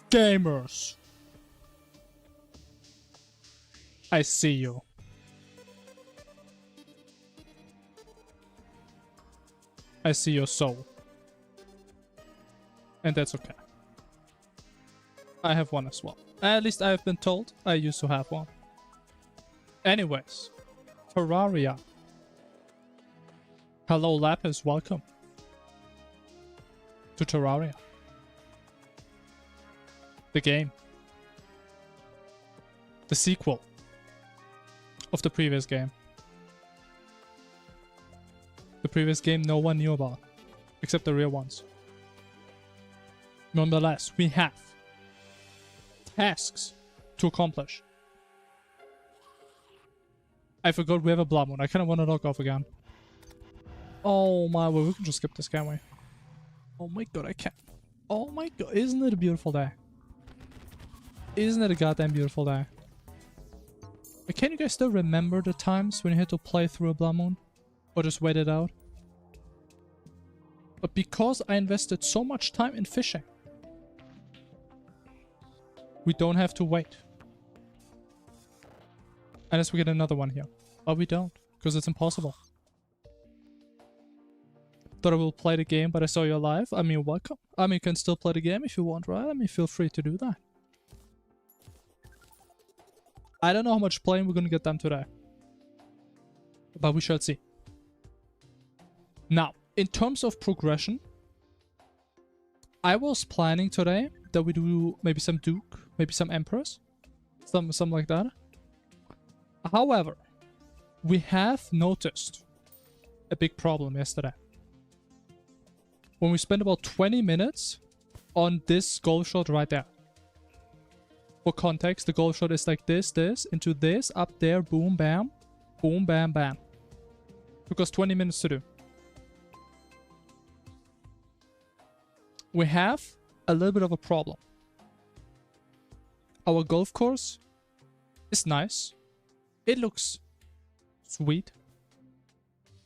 Gamers! I see you. I see your soul. And that's okay. I have one as well. At least I have been told I used to have one. Anyways. Terraria. Hello Lapis, welcome to Terraria. The game. The sequel of the previous game. The previous game no one knew about, except the real ones. Nonetheless, we have tasks to accomplish. I forgot we have a blood moon. I kind of want to log off again. Oh my, well, we can just skip this, can't we? Oh my god, I can't. Oh my god, isn't it a beautiful day? Isn't it a goddamn beautiful day? But can you guys still remember the times when you had to play through a blood moon? Or just wait it out? But because I invested so much time in fishing, we don't have to wait. Unless we get another one here. But we don't, because it's impossible. Thought I will play the game, but I saw you live. I mean, welcome. I mean, you can still play the game if you want, right? I mean, feel free to do that. I don't know how much playing we're gonna get done today. But we shall see. Now, in terms of progression, I was planning today that we do maybe some Duke, maybe some Empress. Something like that. However, we have noticed a big problem yesterday. When we spent about 20 minutes on this goal shot right there. For context, the goal shot is like this, into this, up there, boom, bam, boom, bam, bam. Took us 20 minutes to do. We have a little bit of a problem. Our golf course is nice. It looks sweet.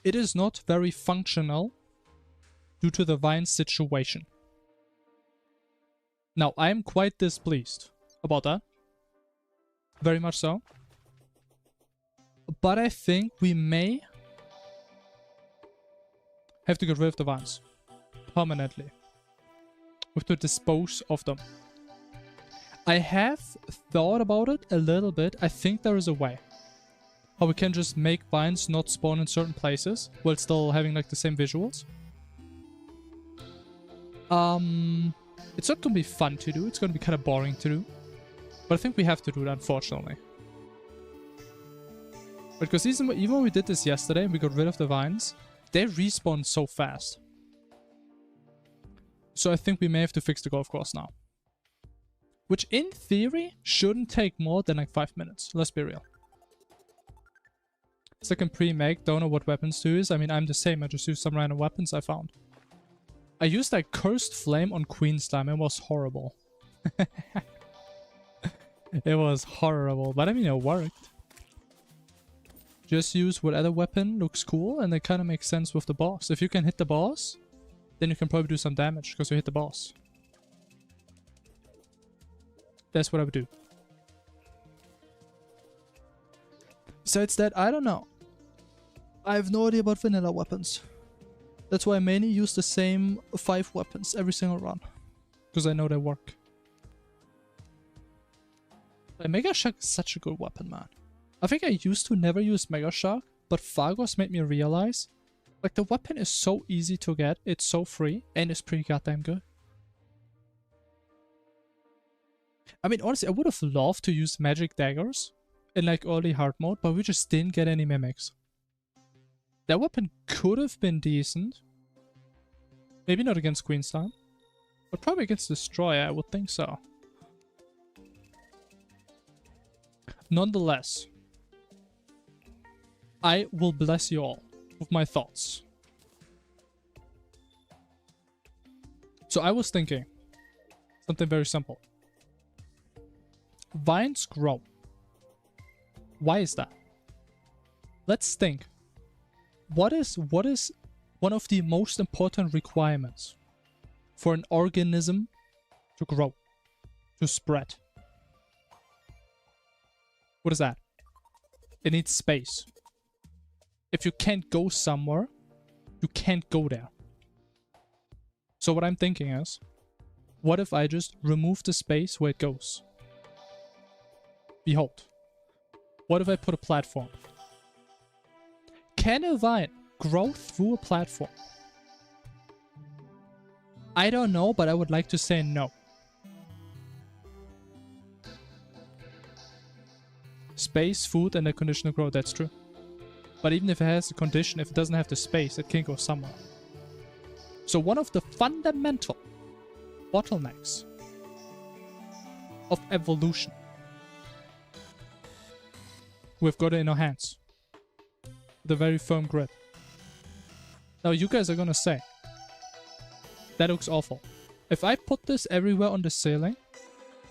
It is not very functional due to the vine situation. Now, I am quite displeased about that. Very much so. But I think we may have to get rid of the vines permanently. We have to dispose of them. I have thought about it a little bit. I think there is a way how we can just make vines not spawn in certain places while still having like the same visuals. It's not gonna be fun to do. It's gonna be kind of boring to do. But I think we have to do it, unfortunately. Because even when we did this yesterday and we got rid of the vines, they respawn so fast. So I think we may have to fix the golf course now. Which in theory shouldn't take more than like 5 minutes. Let's be real. Second pre-make, don't know what weapons to use. I mean, I'm the same. I just used some random weapons I found. I used like Cursed Flame on Queen Slime. It was horrible. It was horrible. But I mean, it worked. Just use whatever weapon looks cool and it kind of makes sense with the boss. If you can hit the boss, then you can probably do some damage because you hit the boss. That's what I would do. Besides that, I don't know. I have no idea about vanilla weapons. That's why I mainly use the same 5 weapons every single run. Because I know they work. Like, Mega Shock is such a good weapon, man. I think I used to never use Mega Shock, but Phagos made me realize, like, the weapon is so easy to get, it's so free, and it's pretty goddamn good. I mean, honestly, I would have loved to use magic daggers in like early hard mode, but we just didn't get any mimics. That weapon could have been decent. Maybe not against Queen Slime, but probably against Destroyer, I would think so. Nonetheless, I will bless you all with my thoughts. So I was thinking something very simple. Vines grow. Why is that? Let's think. What is one of the most important requirements for an organism to grow? to spread. What is that? It needs space. If you can't go somewhere, you can't go there. So what I'm thinking is, what if I just remove the space where it goes? Behold. What if I put a platform? Can a vine grow through a platform? I don't know, but I would like to say no. Space, food, and a condition to grow, that's true. But even if it has the condition, if it doesn't have the space, it can go somewhere. So one of the fundamental bottlenecks of evolution we've got it in our hands. With a very firm grip. Now you guys are gonna say, that looks awful. If I put this everywhere on the ceiling,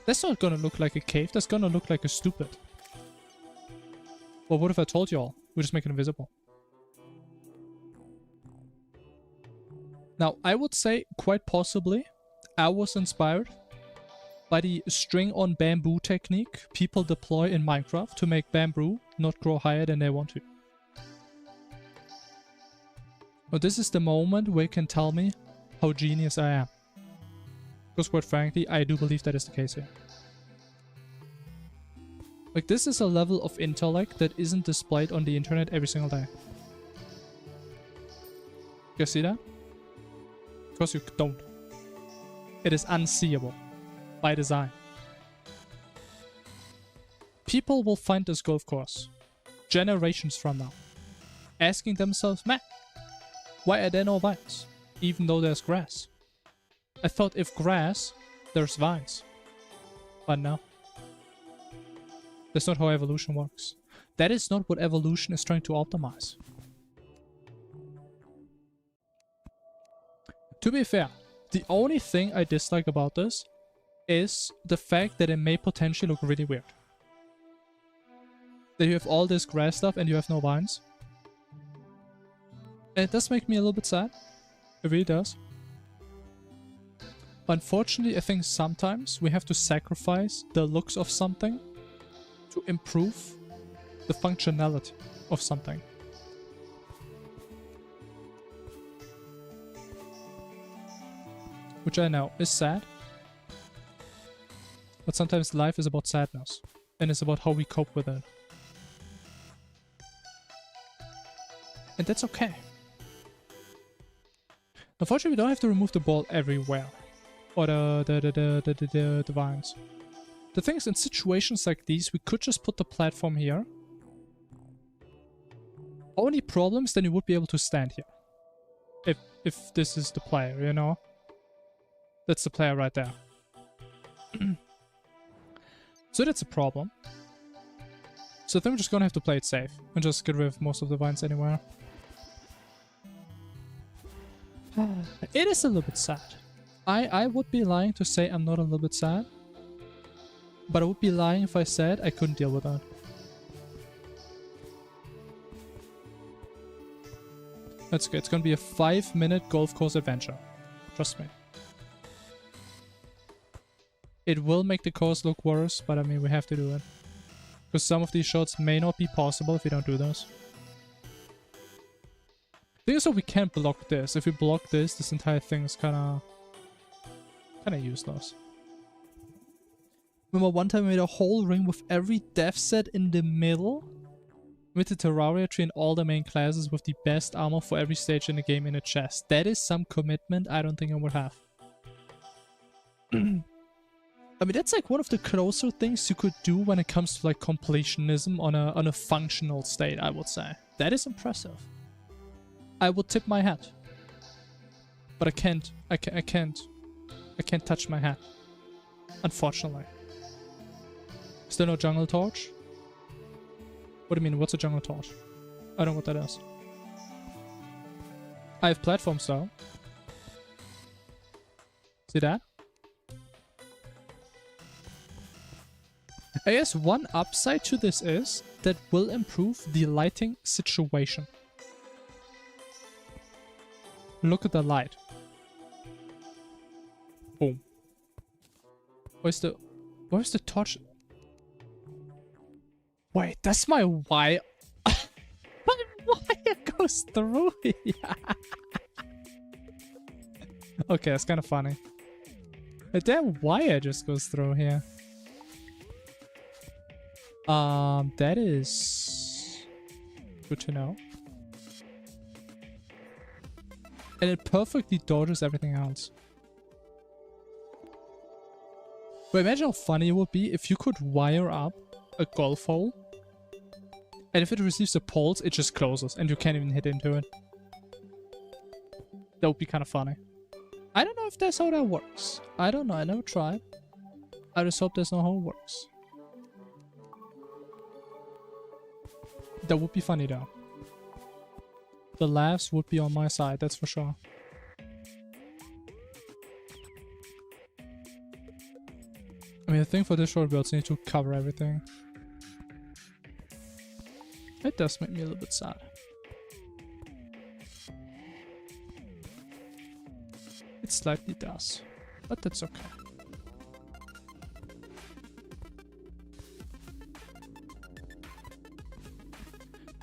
that's not gonna look like a cave, that's gonna look like a stupid. Well, what if I told you all? We just make it invisible. Now, I would say, quite possibly, I was inspired by the string on bamboo technique people deploy in Minecraft to make bamboo not grow higher than they want to. Well, this is the moment where you can tell me how genius I am. Because quite frankly, I do believe that is the case here. Like, this is a level of intellect that isn't displayed on the internet every single day. You guys see that? Because you don't. It is unseeable. By design. People will find this golf course generations from now, asking themselves, man, why are there no vines? Even though there's grass. I thought if grass, there's vines. But no. That's not how evolution works. That is not what evolution is trying to optimize. To be fair, the only thing I dislike about this is the fact that it may potentially look really weird. That you have all this grass stuff and you have no vines. And it does make me a little bit sad. It really does. Unfortunately, I think sometimes we have to sacrifice the looks of something to improve the functionality of something. Which I know is sad. But sometimes life is about sadness. And it's about how we cope with it. And that's okay. Unfortunately, we don't have to remove the ball everywhere. Or the vines. The thing is, in situations like these, we could just put the platform here. Only problems, then you would be able to stand here. If this is the player, you know? That's the player right there. So that's a problem. So I think we're just gonna have to play it safe. And just get rid of most of the vines anywhere. It is a little bit sad. I would be lying to say I'm not a little bit sad. But I would be lying if I said I couldn't deal with that. That's good. It's gonna be a 5-minute golf course adventure. Trust me. It will make the course look worse, but I mean, we have to do it. Because some of these shots may not be possible if we don't do this. The thing is that we can't block this. If we block this, this entire thing is kinda useless. Remember one time we made a whole ring with every dev set in the middle? With the Terraria tree and all the main classes with the best armor for every stage in the game in a chest. That is some commitment I don't think I would have. I mean, that's like one of the closer things you could do when it comes to like completionism on a functional state, I would say. That is impressive. I would tip my hat. But I can't touch my hat. Unfortunately. Still no jungle torch? What do you mean, what's a jungle torch? I don't know what that is. I have platforms though. See that? I guess one upside to this is that will improve the lighting situation. Look at the light. Boom. Where's the torch? Wait, that's my wire. My wire goes through here. Okay, that's kind of funny. A damn wire just goes through here. That is good to know. And it perfectly dodges everything else. But imagine how funny it would be if you could wire up a golf hole, and if it receives a pulse, it just closes and you can't even hit into it. That would be kind of funny. I don't know if that's how that works. I don't know, I never tried. I just hope that's not how it works. That would be funny though. The laughs would be on my side, that's for sure. I mean, I think for this short we also need to cover everything. It does make me a little bit sad. It slightly does, but that's okay.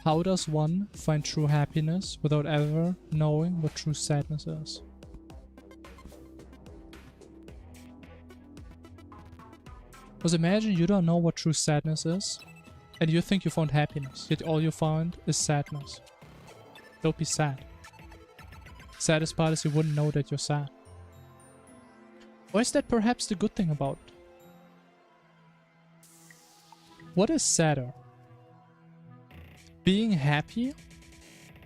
How does one find true happiness without ever knowing what true sadness is? Because imagine you don't know what true sadness is, and you think you found happiness, yet all you found is sadness. Don't be sad. Saddest part is you wouldn't know that you're sad. Or is that perhaps the good thing about it? What is sadder? Being happy?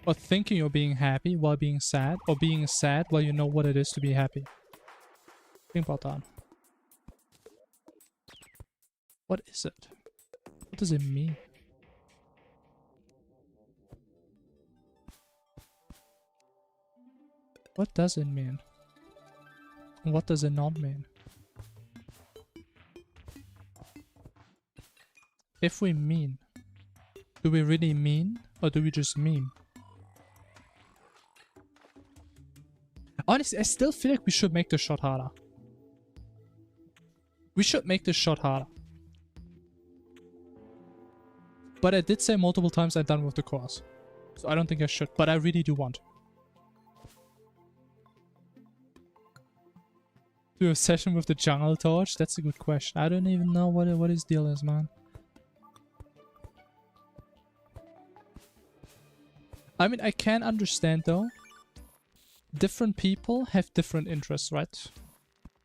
Or thinking you're being happy while being sad? Or being sad while you know what it is to be happy? Think about that. What is it? What does it mean? What does it mean? What does it not mean? If we mean, do we really mean or do we just meme? Honestly, I still feel like we should make this shot harder. We should make this shot harder. But I did say multiple times I'm done with the course. So I don't think I should, but I really do want to. Do a session with the jungle torch? That's a good question. I don't even know what his deal is, man. I mean, I can understand though. Different people have different interests, right?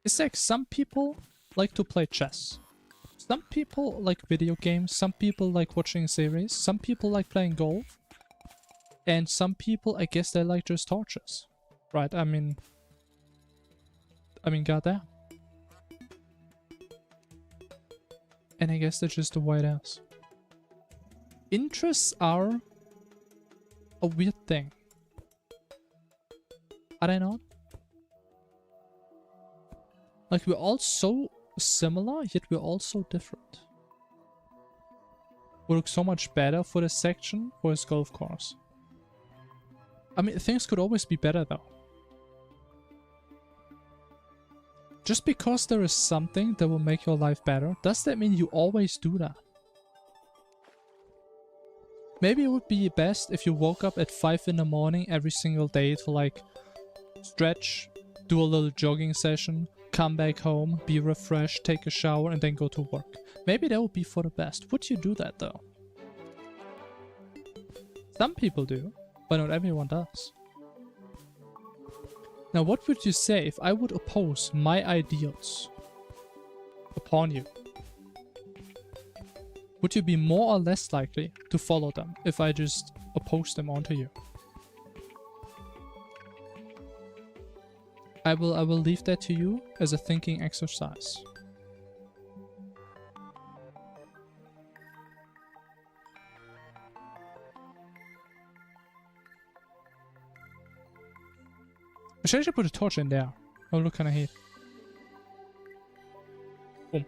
It's like some people like to play chess. Some people like video games, some people like watching series, some people like playing golf, and some people, I guess, they like just torches, right? I mean, goddamn. And I guess that's just the way it is. Interests are a weird thing. Are they not? Like, we're all so similar, yet we're all so different. Would look so much better for this section, for his golf course. I mean, things could always be better though. Just because there is something that will make your life better, does that mean you always do that? Maybe it would be best if you woke up at 5 in the morning every single day to like stretch, do a little jogging session, come back home, be refreshed, take a shower, and then go to work. Maybe that would be for the best. Would you do that though? Some people do, but not everyone does. Now, what would you say if I would oppose my ideals upon you? Would you be more or less likely to follow them if I just oppose them onto you? I will leave that to you as a thinking exercise. I should actually put a torch in there. Oh, look, kind of heat. Boom.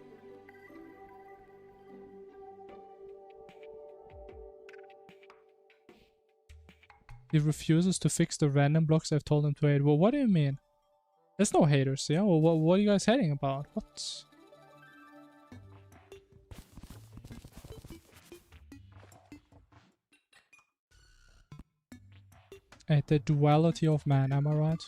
He refuses to fix the random blocks I've told him to hate. Well, what do you mean? There's no haters, yeah? Well, what are you guys hating about? What? The duality of man, am I right?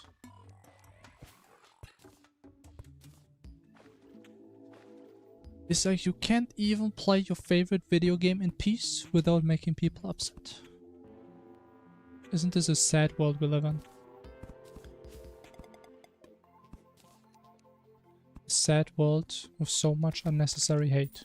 It's like you can't even play your favorite video game in peace without making people upset. Isn't this a sad world we live in? A sad world with so much unnecessary hate.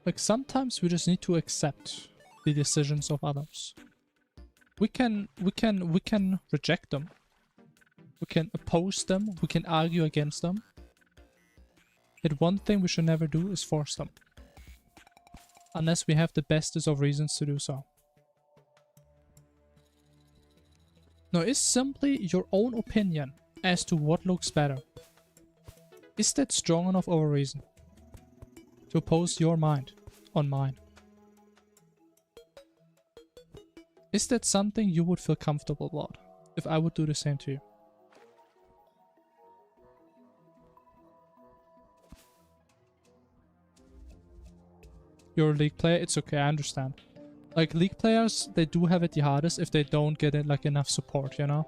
Like sometimes we just need to accept the decisions of others. We can reject them. We can oppose them. We can argue against them. Yet one thing we should never do is force them. Unless we have the bestest of reasons to do so. Now, is simply your own opinion as to what looks better, is that strong enough of a reason to oppose your mind on mine? Is that something you would feel comfortable about if I would do the same to you? You're a League player, it's okay, I understand. Like, League players, they do have it the hardest if they don't get it, like, enough support, you know?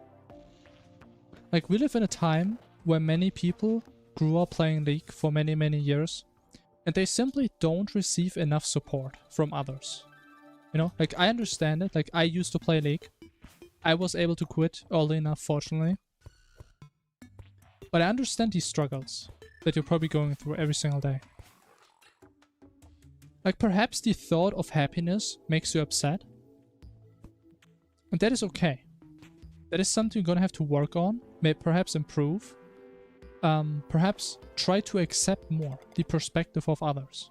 Like, we live in a time where many people grew up playing League for many, many years, and they simply don't receive enough support from others. You know, like, I understand it. Like, I used to play League. I was able to quit early enough, fortunately. But I understand these struggles that you're probably going through every single day. Like, perhaps the thought of happiness makes you upset. And that is okay. That is something you're gonna have to work on, perhaps improve. Perhaps try to accept more the perspective of others.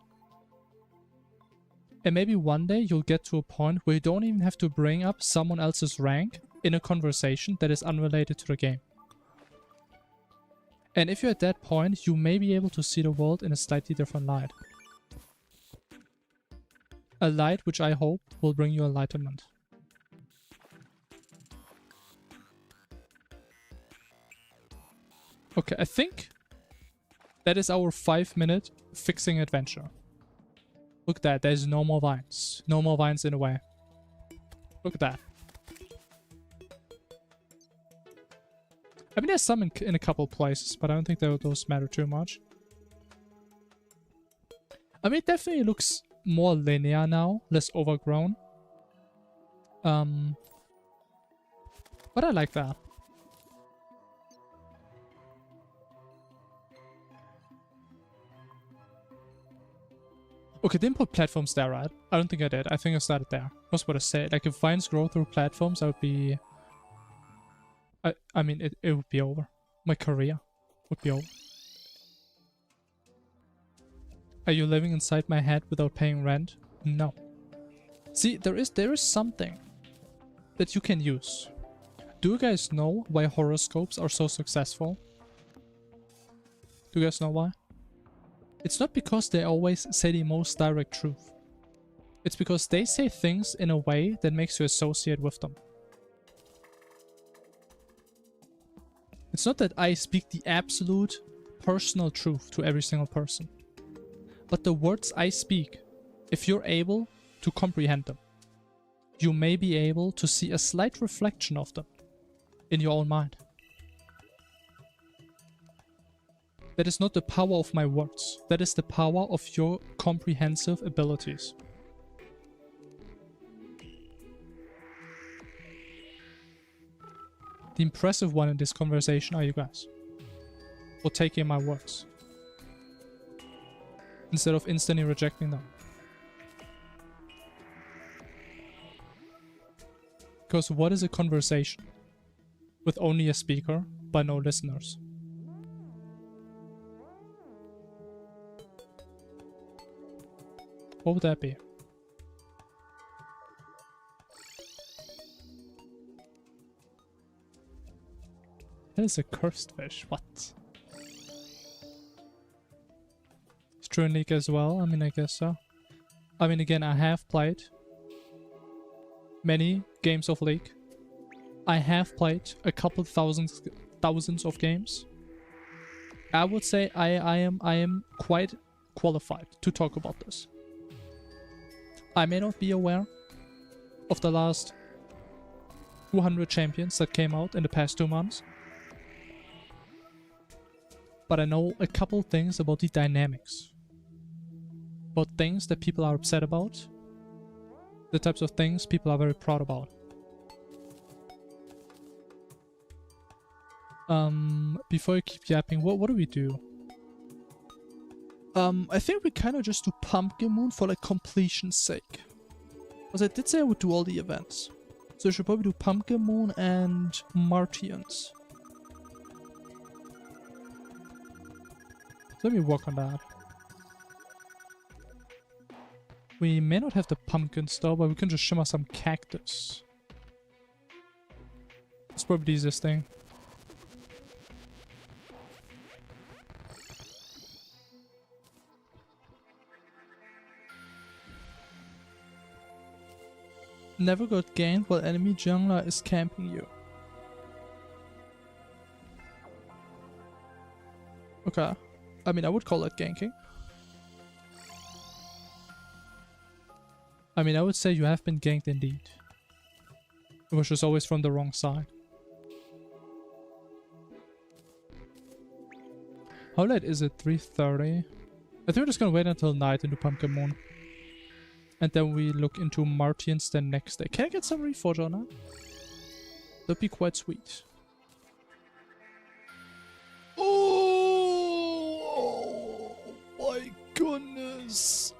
And maybe one day you'll get to a point where you don't even have to bring up someone else's rank in a conversation that is unrelated to the game. And if you're at that point, you may be able to see the world in a slightly different light. A light which I hope will bring you enlightenment. Okay, I think that is our 5-minute fixing adventure. Look at that, there's no more vines. No more vines in the way. Look at that. I mean, there's some in a couple places, but I don't think those matter too much. I mean, it definitely looks more linear now, less overgrown. But I like that. Okay, didn't put platforms there, right? I don't think I did. I think I started there. That's what I said. Like, if vines grow through platforms, I would be... I mean, it would be over. My career would be over. Are you living inside my head without paying rent? No. See, there is something that you can use. Do you guys know why horoscopes are so successful? Do you guys know why? It's not because they always say the most direct truth. It's because they say things in a way that makes you associate with them. It's not that I speak the absolute personal truth to every single person. But the words I speak, if you're able to comprehend them, you may be able to see a slight reflection of them in your own mind. That is not the power of my words. That is the power of your comprehensive abilities. The impressive one in this conversation are you guys. For taking my words. Instead of instantly rejecting them. Because what is a conversation? With only a speaker, but no listeners. What would that be? That is a cursed fish. What? It's true in League as well. I mean, I guess so. I mean, again, I have played many games of League. I have played a couple thousands of games. I would say I am quite qualified to talk about this. I may not be aware of the last 200 champions that came out in the past 2 months, but I know a couple things about the dynamics. About things that people are upset about. The types of things people are very proud about. Before I keep yapping, what do we do? I think we kind of just do Pumpkin Moon for like completion's sake. Because I did say I would do all the events. So I should probably do Pumpkin Moon and Martians. Let me work on that. We may not have the pumpkins though, but we can just shimmer some cactus. That's probably the easiest thing. Never got ganked while enemy jungler is camping you. Okay. I mean, I would call that ganking. I mean, I would say you have been ganked indeed. It was just always from the wrong side. How late is it? 3:30? I think we're just gonna wait until night into Pumpkin Moon. And then we look into Martians the next day. Can I get some Reforge on that? That'd be quite sweet. Oh my goodness.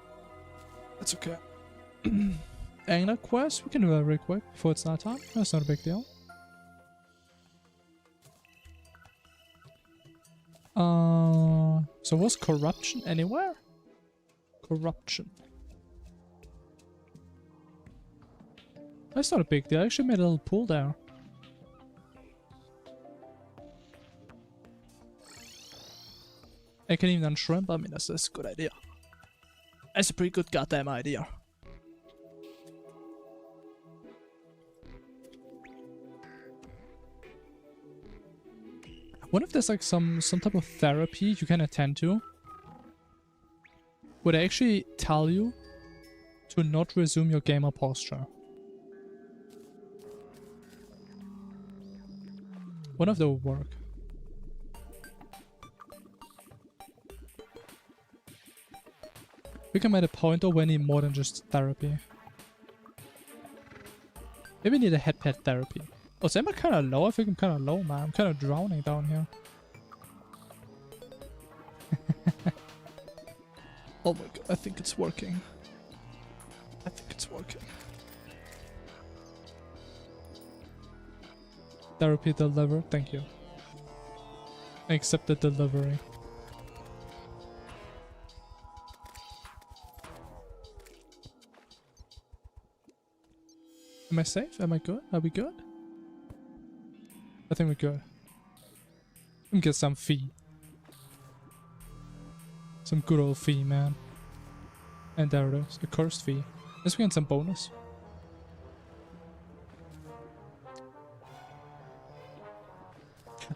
That's okay. Angler quest, we can do that real quick before it's night time. That's not a big deal. So was corruption anywhere? Corruption. That's not a big deal. I actually made a little pool there. I can even shrimp. I mean, that's a good idea. That's a pretty good goddamn idea. What if there's like some type of therapy you can attend to? Would I actually tell you to not resume your gamer posture? One of them would work. We can make a point or we need more than just therapy. Maybe we need a head pet therapy. Oh, so am I kind of low? I think I'm kind of low, man. I'm kind of drowning down here. Oh my god, I think it's working. I think it's working. Therapy delivered. Thank you. I accept the delivery. Am I safe? Am I good? Are we good? I think we're good. Let me get some fee. Some good old fee, man. And there it is. A cursed fee. Let's get some bonus.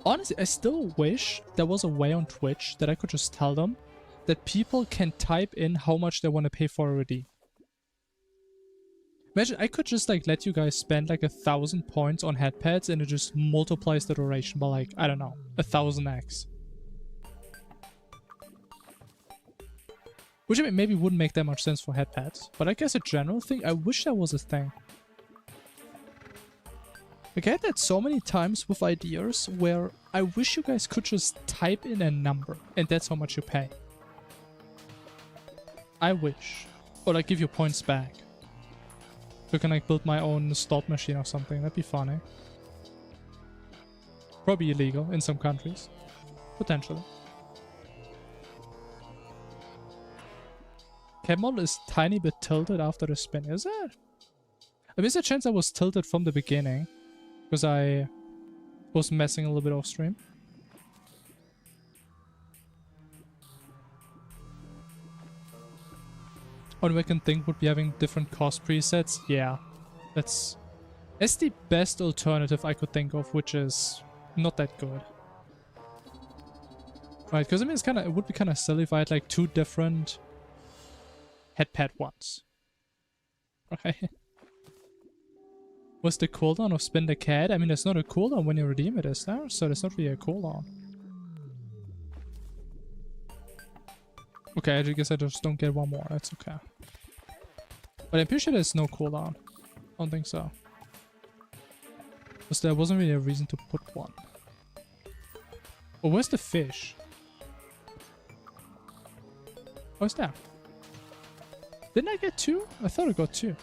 Honestly, I still wish there was a way on Twitch that I could just tell them that people can type in how much they want to pay for a redeem. Imagine I could just like let you guys spend like 1,000 points on headpads and it just multiplies the duration by like, I don't know, 1000x. Which I mean, maybe wouldn't make that much sense for headpads, but I guess a general thing, I wish that was a thing. Like I had that so many times with ideas where I wish you guys could just type in a number and that's how much you pay. I wish. Or like give you points back. So I can like build my own slot machine or something. That'd be funny. Probably illegal in some countries. Potentially. Cam model is tiny bit tilted after the spin, is it? I mean, there's a chance I was tilted from the beginning. Because I was messing a little bit off stream. Only way I can think would be having different cost presets. Yeah, that's the best alternative I could think of, which is not that good. Right, because I mean, it would be kind of silly if I had like 2 different head pad ones. Right? What's the cooldown of spin the cat? I mean, there's not a cooldown when you redeem it, is there? So there's not really a cooldown. Okay, I guess I just don't get one more. That's okay. But I'm pretty sure there's no cooldown. I don't think so. Because there wasn't really a reason to put one. Oh, where's the fish? Oh, it's there. Didn't I get 2? I thought I got 2.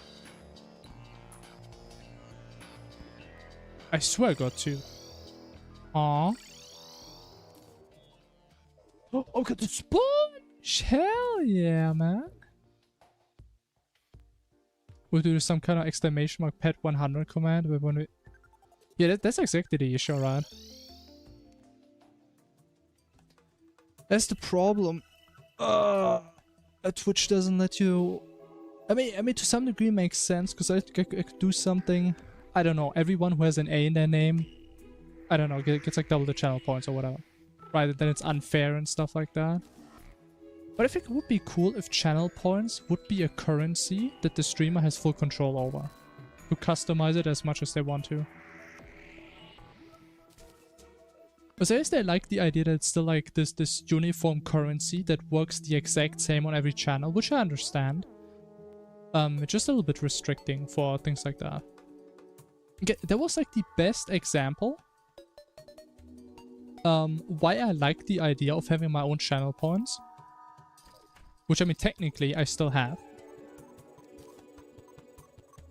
I swear I got 2. Aww. Oh, I got the sponge! Hell yeah, man. We'll do some kind of exclamation mark pet 100 command when we... Yeah, that's exactly the issue, right? That's the problem. Twitch doesn't let you... I mean, to some degree it makes sense, because I could do something... I don't know, everyone who has an A in their name, I don't know, gets like double the channel points or whatever. Right, then it's unfair and stuff like that. But I think it would be cool if channel points would be a currency that the streamer has full control over. To customize it as much as they want to. Because I guess they like the idea that it's still like this uniform currency that works the exact same on every channel, which I understand. It's just a little bit restricting for things like that. Okay, that was like the best example why I like the idea of having my own channel points. Which I mean technically I still have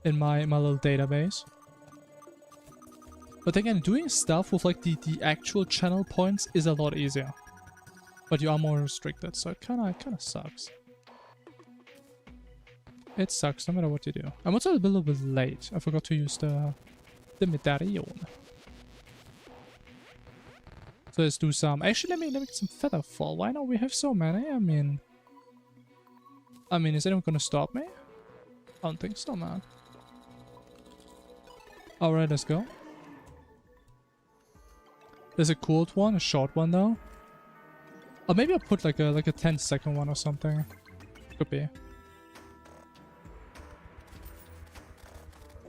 in my little database. But again, doing stuff with like the actual channel points is a lot easier. But you are more restricted, so it kinda sucks. It sucks no matter what you do. I'm also a little bit late. I forgot to use the medallion. So let's do some... Actually, let me get some feather fall. Why not? We have so many. I mean, is anyone gonna stop me? I don't think so, man. Alright, let's go. There's a cooled one, a short one though. Or maybe I'll put like a 10-second one or something. Could be.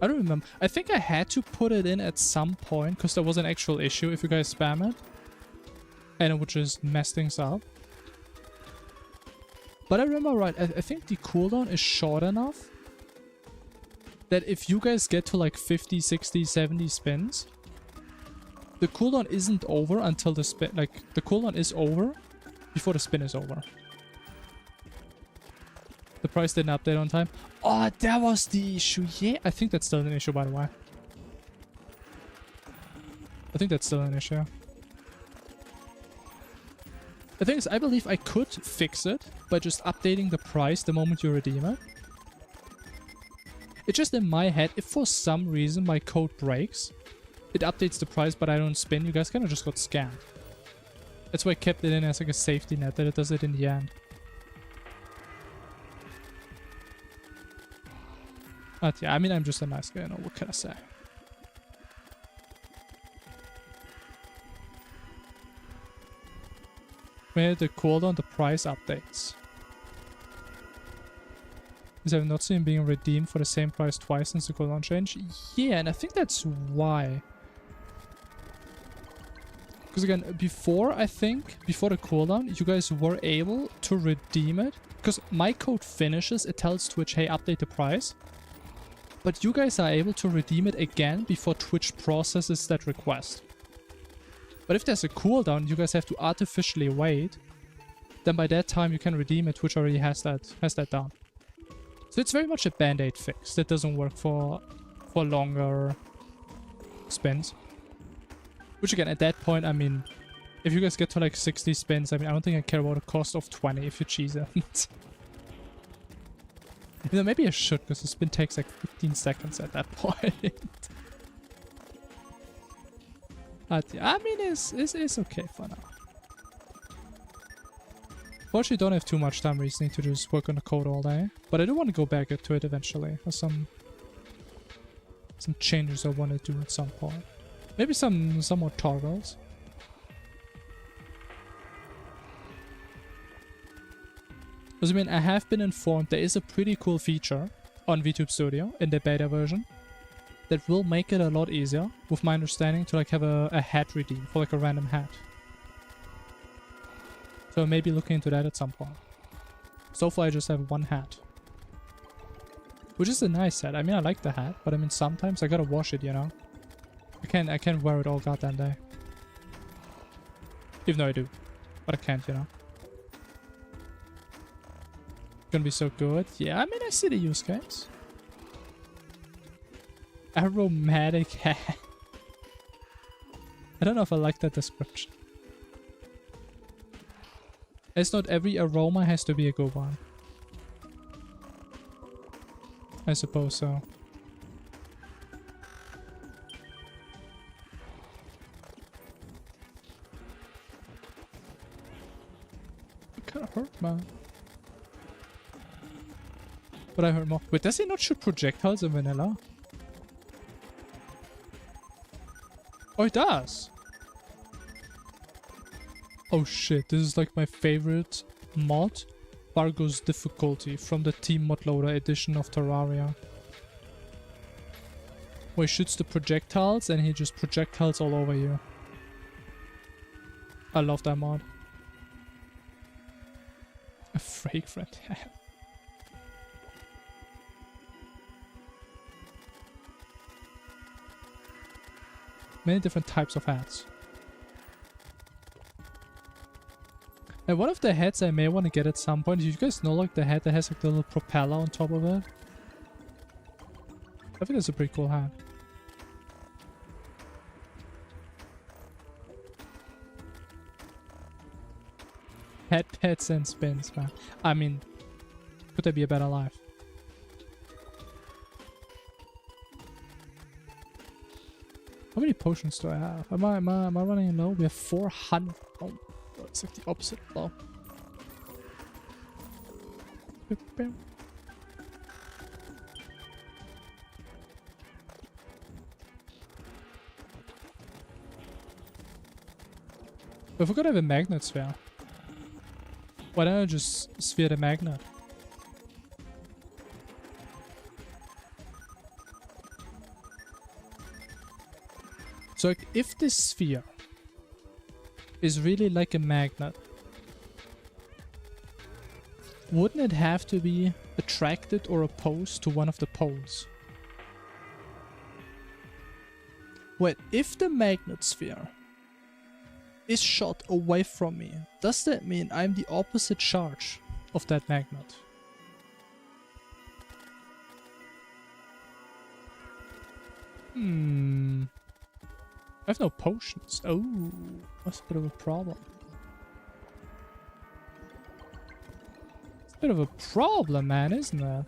I don't remember. I think I had to put it in at some point because there was an actual issue if you guys spam it. And it would just mess things up. But I remember right, I think the cooldown is short enough that if you guys get to like 50, 60, 70 spins, the cooldown isn't over until the spin, like the cooldown is over before the spin is over. The price didn't update on time. Oh, that was the issue. Yeah, I think that's still an issue, by the way. I think that's still an issue. The thing is, I believe I could fix it by just updating the price the moment you redeem it. It's just in my head, if for some reason my code breaks, it updates the price but I don't spin, you guys kind of just got scammed. That's why I kept it in as like a safety net, that it does it in the end. But yeah, I mean, I'm just a nice guy, you know, what can I say? Where the cooldown, the price updates. Because I've not seen being redeemed for the same price twice since the cooldown change. Yeah, and I think that's why. Because again, before the cooldown, you guys were able to redeem it. Because my code finishes, it tells Twitch, hey, update the price. But you guys are able to redeem it again before Twitch processes that request. But if there's a cooldown, you guys have to artificially wait. Then by that time you can redeem it. Twitch already has that down. So it's very much a band-aid fix that doesn't work for longer spins. Which again, at that point, I mean, if you guys get to like 60 spins, I mean, I don't think I care about a cost of 20 if you cheese it. You know, maybe I should, because the spin takes like 15 seconds at that point. But yeah, I mean, it's okay for now. Fortunately, don't have too much time recently to just work on the code all day. But I do want to go back to it eventually. There's some changes I want to do at some point. Maybe some more toggles. Because I mean, I have been informed there is a pretty cool feature on VTube Studio in the beta version that will make it a lot easier, with my understanding, to like have a hat redeem for like a random hat. So maybe looking into that at some point. So far I just have one hat. Which is a nice hat. I mean, I like the hat, but I mean, sometimes I gotta wash it, you know? I can't wear it all goddamn day. Even though I do. But I can't, you know? Gonna be so good. Yeah, I mean, I see the use case. Aromatic hat. I don't know if I like that description. It's not every aroma has to be a good one. I suppose so. It kinda hurt, man. But I hurt more. Wait, does he not shoot projectiles in vanilla? Oh, it does! Oh shit, this is like my favorite mod. Fargo's difficulty from the Team Mod Loader edition of Terraria. Where he shoots the projectiles and he just projectiles all over you. I love that mod. A fragrant hat. Many different types of hats. And one of the hats I may want to get at some point, you guys know like the hat that has like the little propeller on top of it? I think that's a pretty cool hat. Hat pets and spins, man. I mean, could there be a better life? How many potions do I have? Am I running low? We have 400. Oh, it's like the opposite of low. If we're gonna have a magnet sphere, why don't I just sphere the magnet? So like, if this sphere is really like a magnet, wouldn't it have to be attracted or opposed to one of the poles? Wait, if the magnet sphere is shot away from me, does that mean I'm the opposite charge of that magnet? I have no potions. Oh, that's a bit of a problem. It's a bit of a problem, man, isn't it?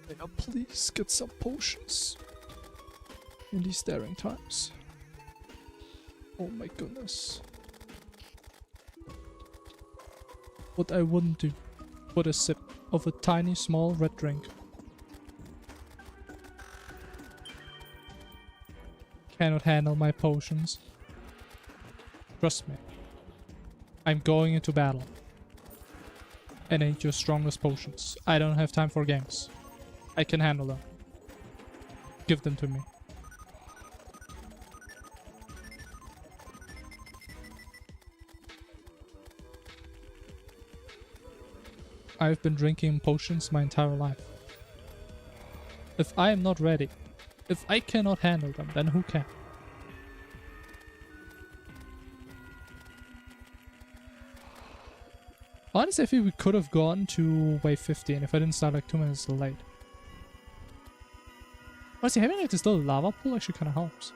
May I please get some potions in these daring times? Oh my goodness. What I wouldn't do for a sip of a tiny small red drink. Cannot handle my potions. Trust me. I'm going into battle. And I need your strongest potions. I don't have time for games. I can handle them. Give them to me. I've been drinking potions my entire life. If I am not ready, if I cannot handle them, then who can? Honestly, I think we could have gone to wave 15 if I didn't start like 2 minutes late. Honestly, having like this little lava pool actually kind of helps.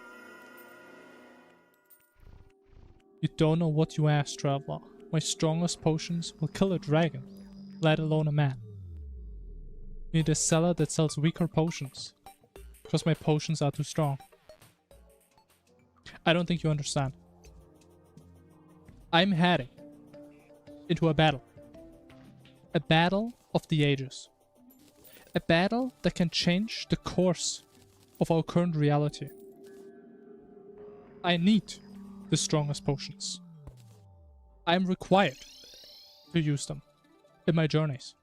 You don't know what you ask, traveler. My strongest potions will kill a dragon, let alone a man. You need a seller that sells weaker potions, because my potions are too strong. I don't think you understand. I'm heading into a battle. A battle of the ages. A battle that can change the course of our current reality. I need the strongest potions. I am required to use them in my journeys.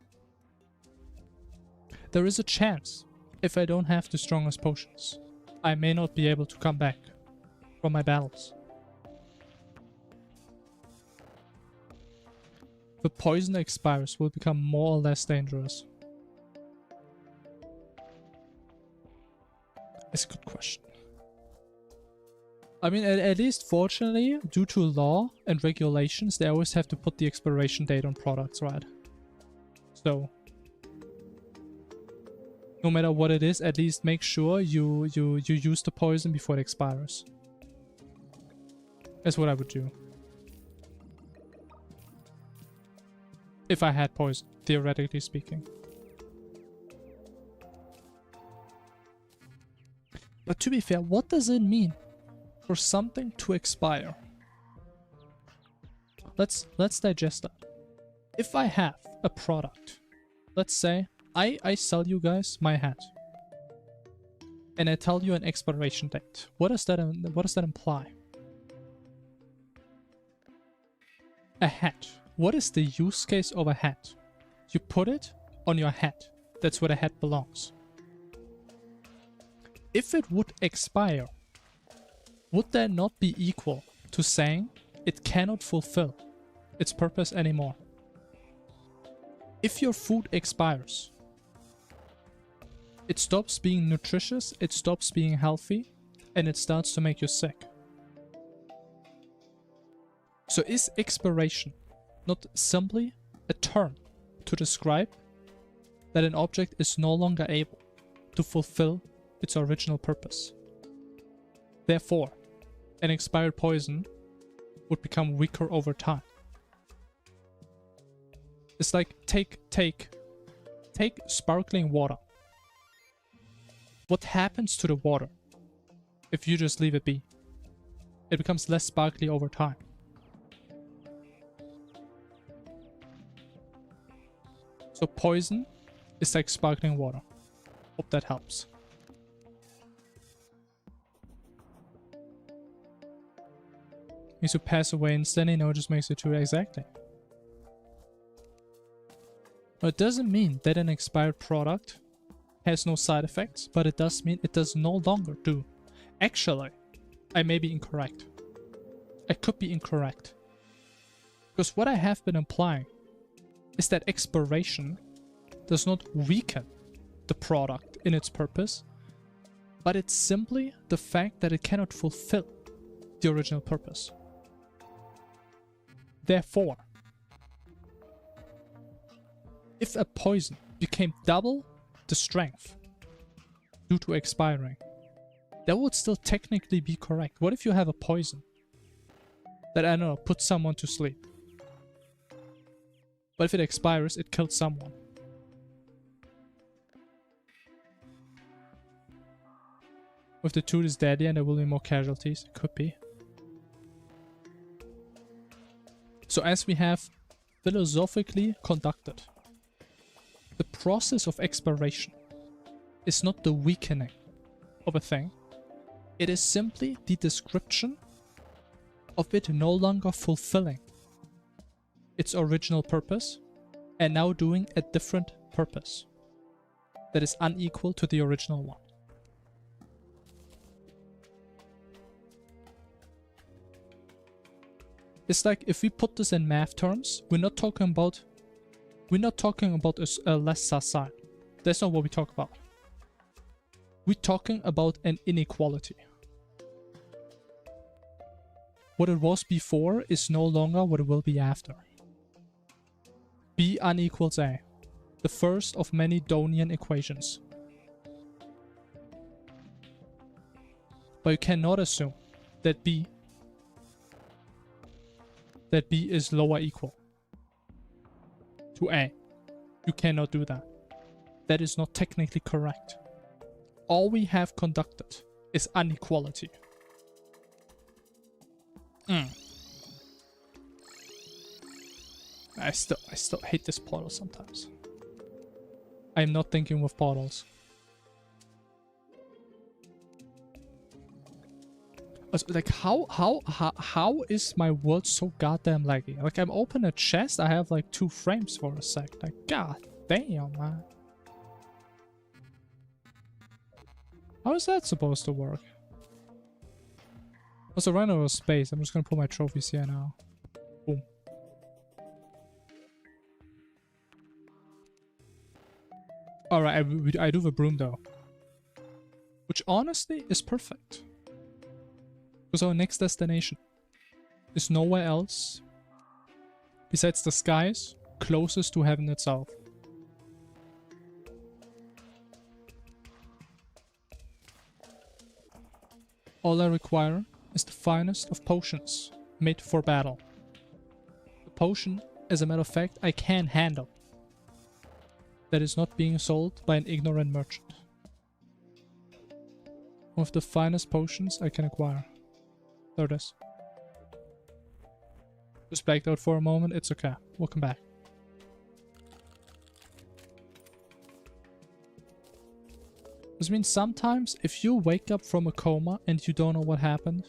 There is a chance, if I don't have the strongest potions, I may not be able to come back from my battles. The poison that expires will become more or less dangerous. It's a good question. I mean, at least fortunately, due to law and regulations, they always have to put the expiration date on products, right? So, no matter what it is, at least make sure you use the poison before it expires. That's what I would do. If I had poison, theoretically speaking. But to be fair, what does it mean for something to expire? Let's digest that. If I have a product, let's say I sell you guys my hat, and I tell you an expiration date. What does that imply? A hat. What is the use case of a hat? You put it on your head. That's where the hat belongs. If it would expire, would that not be equal to saying it cannot fulfill its purpose anymore? If your food expires, it stops being nutritious, it stops being healthy, and it starts to make you sick. So is expiration not simply a term to describe that an object is no longer able to fulfill its original purpose? Therefore, an expired poison would become weaker over time. It's like take sparkling water. What happens to the water if you just leave it be? It becomes less sparkly over time. So poison is like sparkling water. Hope that helps. Makes you pass away instantly? No, it just makes you too exactly. Now, it doesn't mean that an expired product has no side effects, but it does mean it does no longer do. Actually, I may be incorrect. I could be incorrect. Because what I have been implying is that expiration does not weaken the product in its purpose, but it's simply the fact that it cannot fulfill the original purpose. Therefore, if a poison became double the strength due to expiring, that would still technically be correct. What if you have a poison that, I don't know, puts someone to sleep? But if it expires, it kills someone. If the tooth is deadly and there will be more casualties, it could be. So as we have philosophically conducted, the process of expiration is not the weakening of a thing. It is simply the description of it no longer fulfilling its original purpose and now doing a different purpose that is unequal to the original one. It's like if we put this in math terms, we're not talking about a lesser sign. That's not what we talk about. We're talking about an inequality. What it was before is no longer what it will be after. B unequals A, the first of many Donian equations. But you cannot assume that B is lower equal to A. You cannot do that. That is not technically correct. All we have conducted is inequality. I still hate this portal sometimes. I am not thinking with portals. Like, how is my world so goddamn laggy? Like, I'm open a chest, I have like 2 frames for a sec. Like, god damn, man. How is that supposed to work? Also, run out of space. I'm just gonna put my trophies here now. Boom. Alright, I do the broom though. Which honestly is perfect. Because our next destination is nowhere else besides the skies closest to heaven itself. All I require is the finest of potions made for battle. The potion, as a matter of fact, I can handle. That is not being sold by an ignorant merchant. One of the finest potions I can acquire. There it is. Just backed out for a moment, it's okay. We'll come back. This means sometimes if you wake up from a coma and you don't know what happened,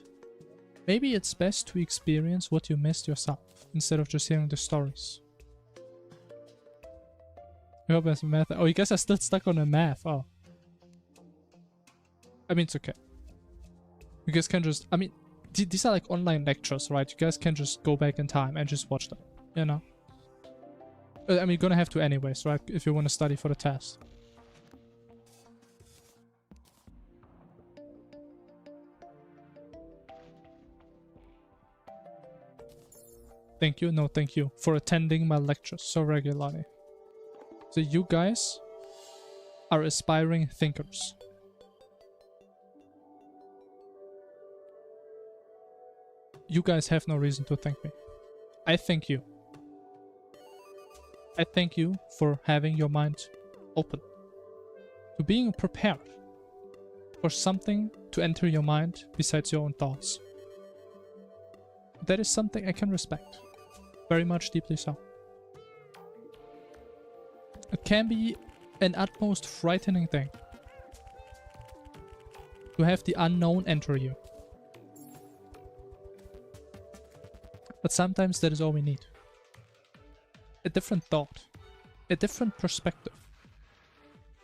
maybe it's best to experience what you missed yourself instead of just hearing the stories. I hope there's math. Oh, you guys are still stuck on the math. Oh. I mean, it's okay. You guys can just... I mean, these are like online lectures, right? You guys can just go back in time and just watch them, you know? I mean, you're gonna have to anyways, right? If you want to study for the test. Thank you, no thank you, for attending my lectures so regularly. So you guys are aspiring thinkers. You guys have no reason to thank me. I thank you. I thank you for having your mind open. To being prepared for something to enter your mind besides your own thoughts. That is something I can respect. Very much, deeply so. It can be an utmost frightening thing to have the unknown enter you. But sometimes that is all we need. A different thought. A different perspective.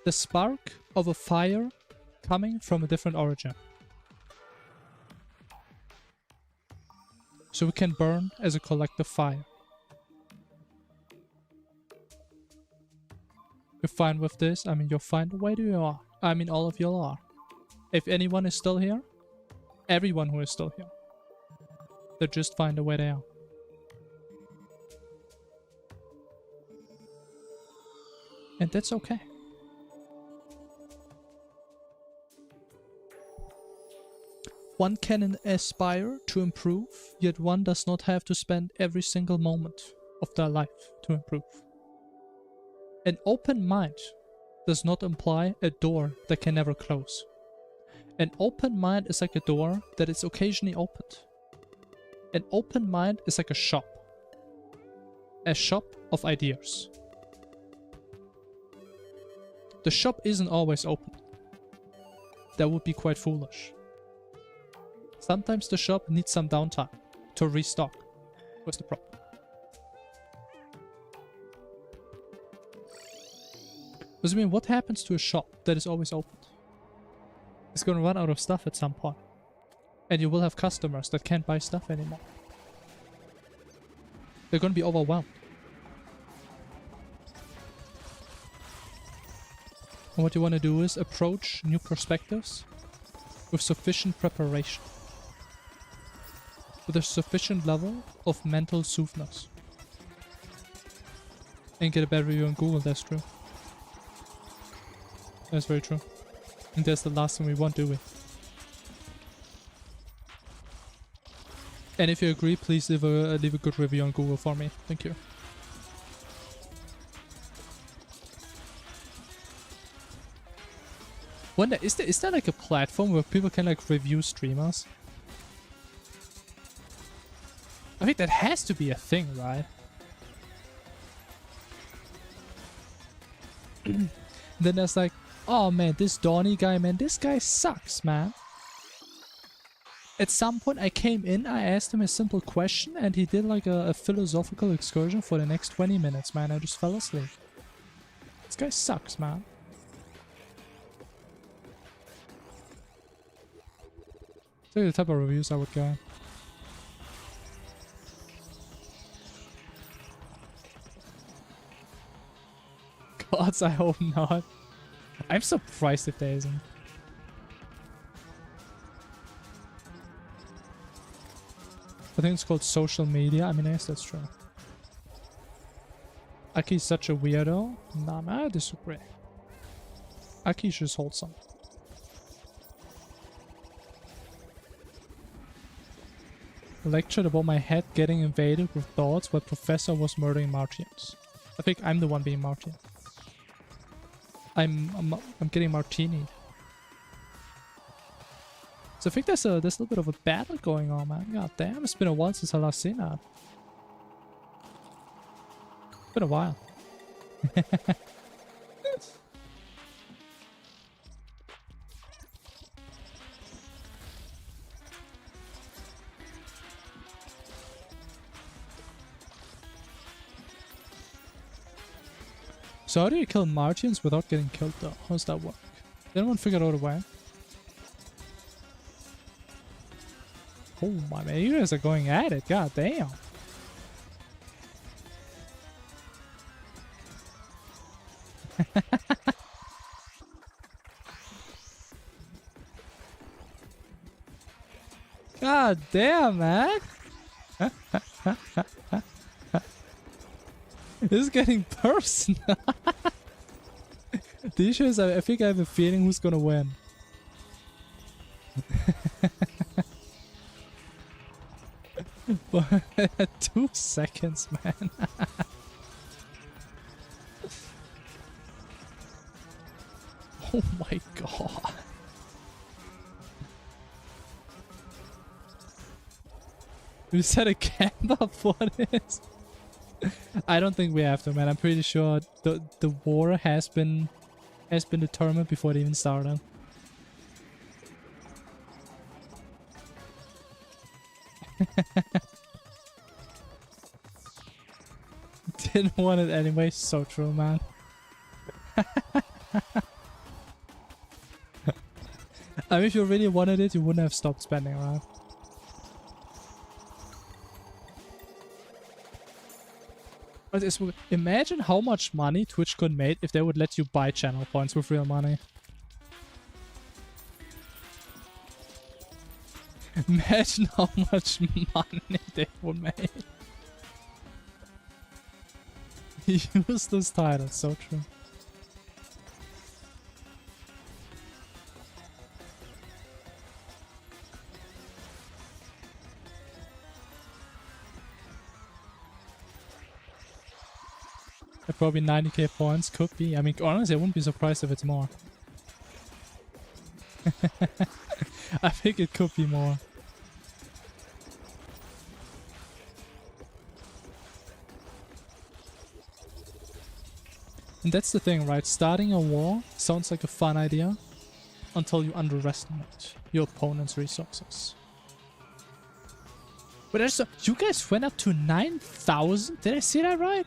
The spark of a fire coming from a different origin. So we can burn as a collective fire. You're fine with this? I mean, you're fine the way you are. I mean, all of you are. If anyone is still here, everyone who is still here, they're just fine the way they are. And that's okay. One can aspire to improve, yet one does not have to spend every single moment of their life to improve. An open mind does not imply a door that can never close. An open mind is like a door that is occasionally opened. An open mind is like a shop. A shop of ideas. The shop isn't always open. That would be quite foolish. Sometimes the shop needs some downtime to restock. What's the problem? Does it mean what happens to a shop that is always open? It's gonna run out of stuff at some point. And you will have customers that can't buy stuff anymore. They're gonna be overwhelmed. And what you want to do is approach new perspectives with sufficient preparation. With a sufficient level of mental soothness. And get a bad review on Google, that's true. That's very true. And that's the last thing we want, do we? And if you agree, please leave a good review on Google for me. Thank you. Wonder, is there like a platform where people can like review streamers? I think that has to be a thing, right? Then there's like, oh man, this Donnie guy, man, this guy sucks, man. At some point I came in, I asked him a simple question, and he did like a philosophical excursion for the next 20 minutes, man. I just fell asleep. This guy sucks, man. These are the type of reviews I would get. Gods, I hope not. I'm surprised if there isn't. I think it's called social media. I mean, yes, that's true. Aki's such a weirdo. Nah, man, I disagree. Aki's just wholesome. Lectured about my head getting invaded with thoughts while Professor was murdering Martians. I think I'm the one being Martian. I'm getting martini. So I think there's a little bit of a battle going on, man. God damn, it's been a while since I last seen that. It's been a while. So how do you kill Martians without getting killed though? How does that work? Did anyone figure out a way? Oh my man, you guys are going at it, god damn. God damn, man. This is getting personal. The issue is I think I have a feeling who's gonna win. 2 seconds, man. Oh my god. You set a camp up for this? I don't think we have to, man. I'm pretty sure the war has been determined before it even started. Didn't want it anyway. So true, man. I mean, if you really wanted it, you wouldn't have stopped spending, right? But imagine how much money Twitch could make if they would let you buy channel points with real money. Imagine how much money they would make. Useless title, so true. Probably 90k points, could be. I mean, honestly, I wouldn't be surprised if it's more. I think it could be more. And that's the thing, right? Starting a war sounds like a fun idea until you underestimate your opponent's resources. But you guys went up to 9,000? Did I see that right?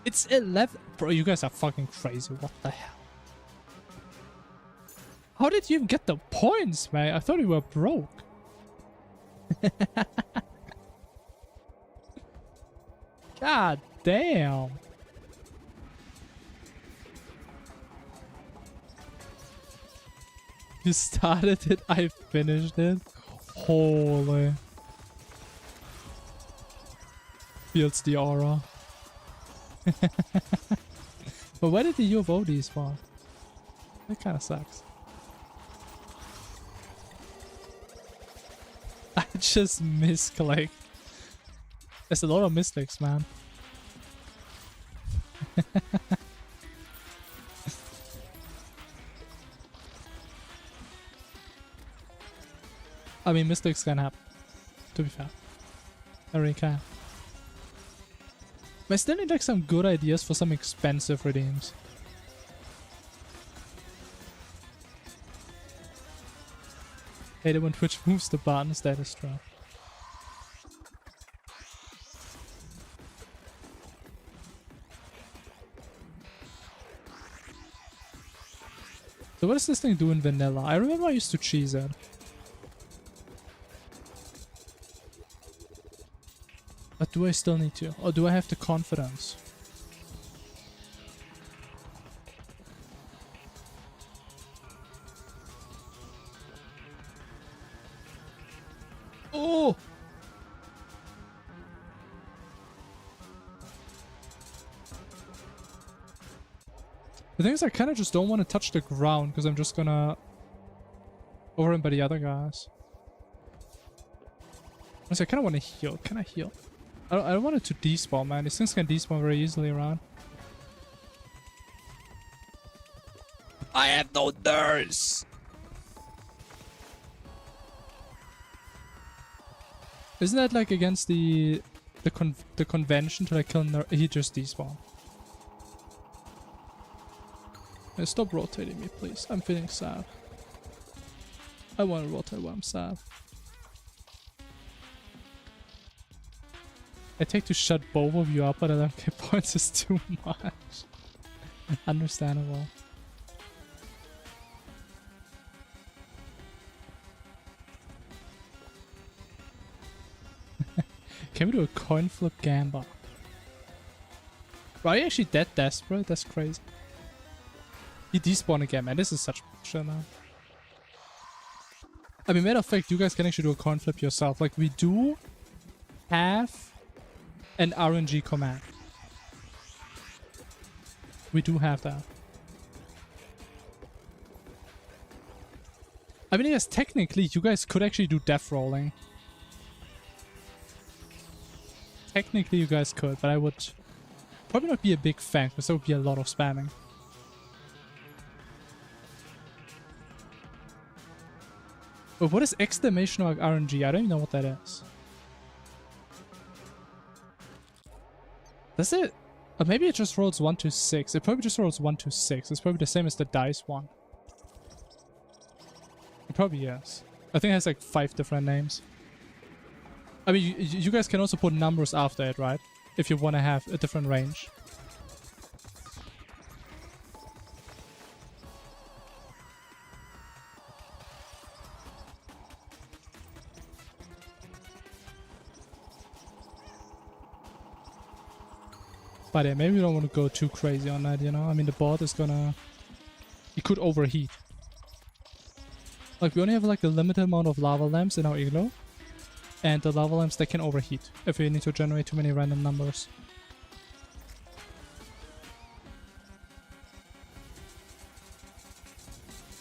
It's 11. Bro, you guys are fucking crazy. What the hell? How did you even get the points, man? I thought you were broke. God damn. You started it, I finished it. Holy. Feels the aura. But why did the UFO these for? That kind of sucks. I just misclicked. There's a lot of misclicks, man. I mean, mistakes can happen, to be fair. I really can. But I still need like some good ideas for some expensive redeems. Hate it when Twitch moves the buttons, that is true. So what does this thing do in vanilla? I remember I used to cheese it. But do I still need to? Or do I have the confidence? Oh! The thing is, I kind of just don't want to touch the ground because I'm just gonna over him by the other guys. Honestly, I kind of want to heal. Can I heal? I don't want it to despawn, man. These things can despawn very easily around. I have no nurse! Isn't that like against the convention to like kill nurse? He just despawned. Hey, stop rotating me, please. I'm feeling sad. I want to rotate when I'm sad. I take to shut both of you up, but I don't get points is too much. Understandable. Can we do a coin flip gamble? Bro, are you actually that desperate? That's crazy. He despawned again, man. This is such bullshit, man. I mean, matter of fact, you guys can actually do a coin flip yourself. Like, we do have an RNG command. We do have that. I mean, yes, technically, you guys could actually do death rolling. Technically, you guys could, but I would probably not be a big fan, because there would be a lot of spamming. But what is exclamation mark RNG? I don't even know what that is. Does it? Or maybe it just rolls 1 to 6. It probably just rolls 1 to 6. It's probably the same as the dice one. It probably is. I think it has like 5 different names. I mean, you guys can also put numbers after it, right? If you want to have a different range. But yeah, maybe we don't want to go too crazy on that, you know? I mean, the bot is gonna... It could overheat. Like, we only have like a limited amount of lava lamps in our igloo. And the lava lamps, they can overheat if we need to generate too many random numbers.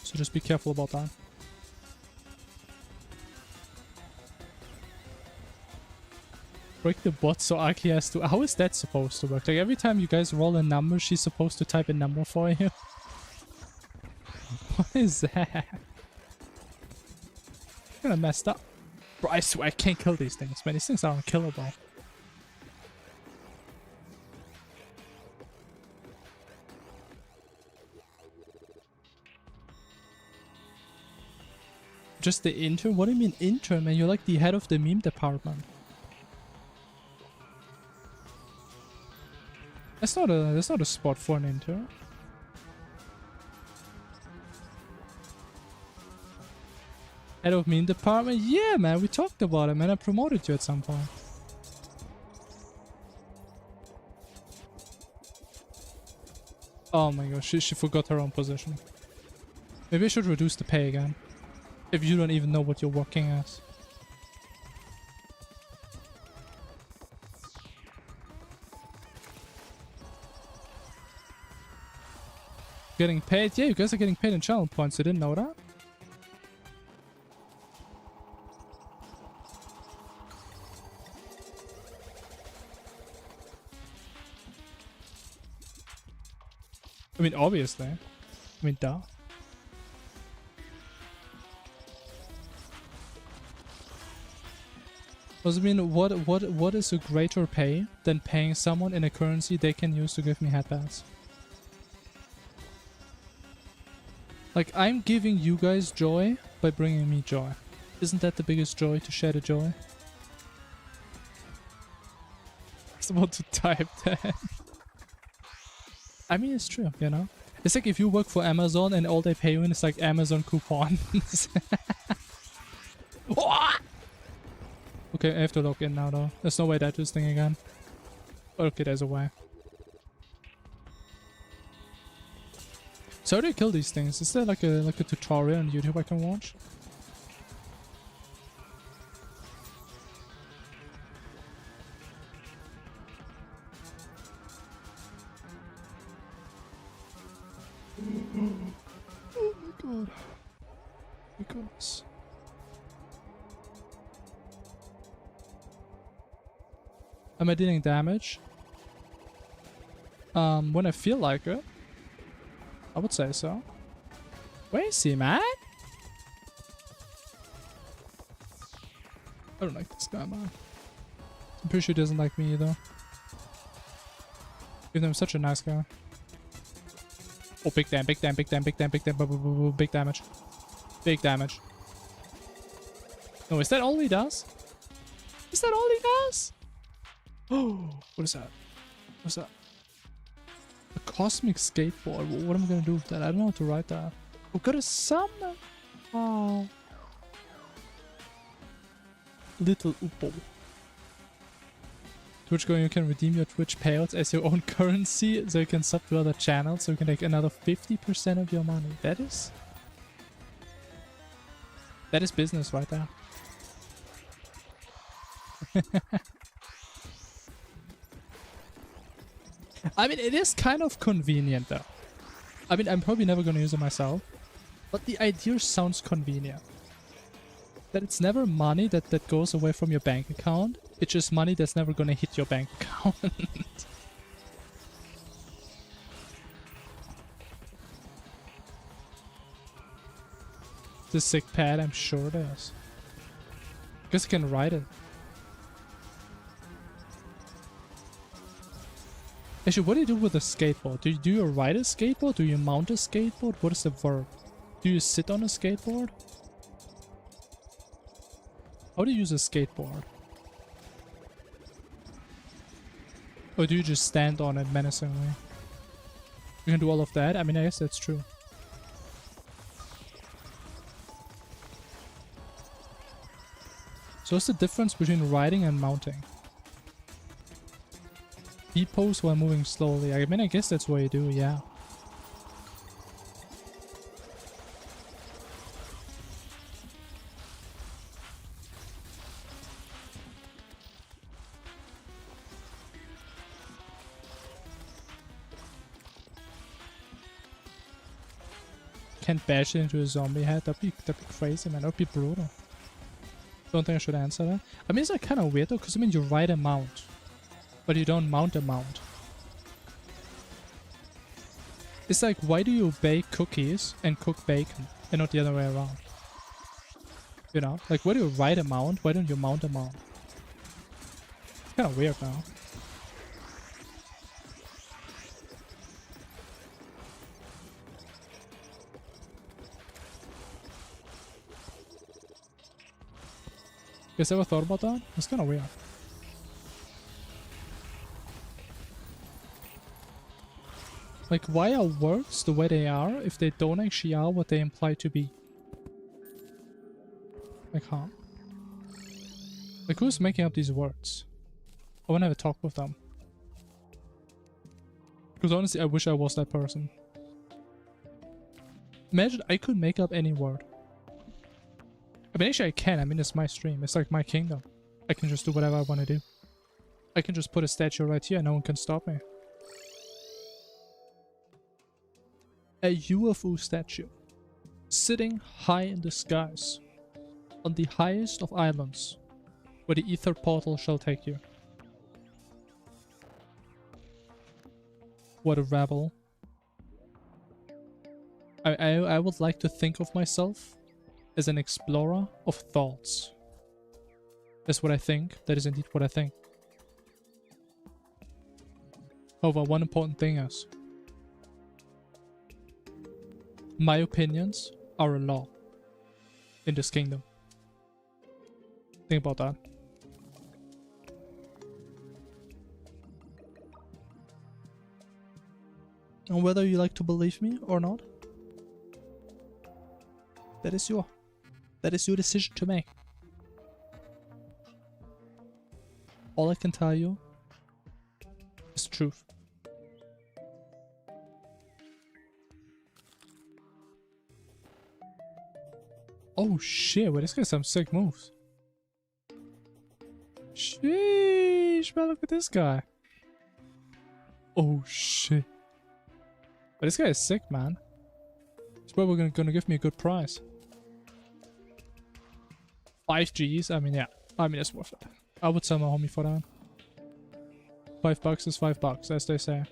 So just be careful about that. Break the bot so Aki has to... How is that supposed to work? Like every time you guys roll a number, she's supposed to type a number for you? What is that? Kinda messed up. Bro, I swear I can't kill these things, man. These things are unkillable. Just the intern? What do you mean intern, man? You're like the head of the meme department. That's not a spot for an intern. Head of meme department? Yeah, man, we talked about it, man. I promoted you at some point. Oh my gosh, she forgot her own position. Maybe I should reduce the pay again. If you don't even know what you're working as. Getting paid? Yeah, you guys are getting paid in channel points. You didn't know that? I mean, obviously. I mean, duh. Does it mean what is a greater pay than paying someone in a currency they can use to give me headbands? Like, I'm giving you guys joy by bringing me joy. Isn't that the biggest joy, to share the joy? I just want to type that. I mean, it's true, you know? It's like if you work for Amazon and all they pay you in is like Amazon coupons. Okay, I have to log in now though. There's no way that this thing again. Okay, there's a way. So how do you kill these things? Is there like a tutorial on YouTube I can watch? Oh my god. My goodness. Am I dealing damage? When I feel like it. I would say so. Where is he, man? I don't like this guy, man. I'm pretty sure he doesn't like me either. Even though I'm such a nice guy. Oh, big damage, big damage, big damage, big damage, big damage, big damage. Big damage. No, is that all he does? Is that all he does? Oh, what is that? What's that? A cosmic skateboard. What am I gonna do with that? I don't know how to write that. Oh, got a summon. Oh. Little Upo. Twitch going, you can redeem your Twitch payouts as your own currency, so you can sub to other channels, so you can take another 50% of your money. That is business right there. I mean, it is kind of convenient though. I mean, I'm probably never gonna use it myself, but the idea sounds convenient. That it's never money that goes away from your bank account. It's just money that's never gonna hit your bank account. It's a sick pad, I'm sure it is. Guess I can ride it. Actually, what do you do with a skateboard? Do you ride a skateboard? Do you mount a skateboard? What is the verb? Do you sit on a skateboard? How do you use a skateboard? Or do you just stand on it menacingly? You can do all of that? I mean, I guess that's true. So what's the difference between riding and mounting? Pose while moving slowly. I mean, I guess that's what you do, yeah. Can't bash it into a zombie head. That'd be crazy, man. That'd be brutal. Don't think I should answer that. I mean, it's like kind of weird though, because I mean, you ride a mount, but you don't mount a mount. It's like, why do you bake cookies and cook bacon and not the other way around? You know, like, why do you ride a mount? Why don't you mount a mount? It's kind of weird now. You guys ever thought about that? It's kind of weird. Like, why are words the way they are if they don't actually are what they imply to be? Like, huh? Like, who's making up these words? I wanna have a talk with them. Because honestly, I wish I was that person. Imagine I could make up any word. I mean, actually I can. I mean, it's my stream. It's like my kingdom. I can just do whatever I want to do. I can just put a statue right here and no one can stop me. A UFO statue. Sitting high in the skies. On the highest of islands. Where the ether portal shall take you. What a rabble. I would like to think of myself as an explorer of thoughts. That's what I think. That is indeed what I think. However, one important thing is, my opinions are a law in this kingdom. Think about that. And whether you like to believe me or not, that is your decision to make. All I can tell you is the truth. Oh shit, wait, this guy's some sick moves. Sheesh, man, look at this guy. Oh shit. But this guy is sick, man. He's probably gonna give me a good price. 5 Gs, I mean, yeah. I mean, it's worth it. I would sell my homie for that. $5 is $5, as they say.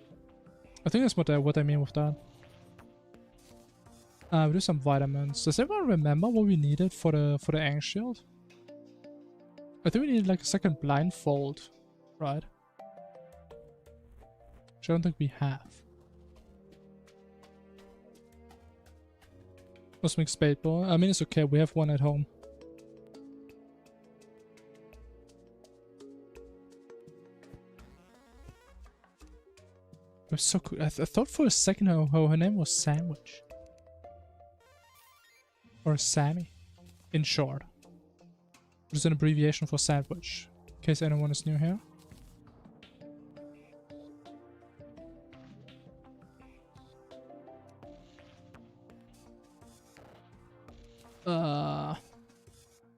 I think that's what I mean with that. We do some vitamins. Does everyone remember what we needed for the Ang shield? I think we needed like a second blindfold, right? Which I don't think we have. Cosmic Spade Ball. I mean, it's okay. We have one at home. It was so cool. I thought for a second her name was Sandwich. Or Sammy, in short. Which is an abbreviation for sandwich, in case anyone is new here.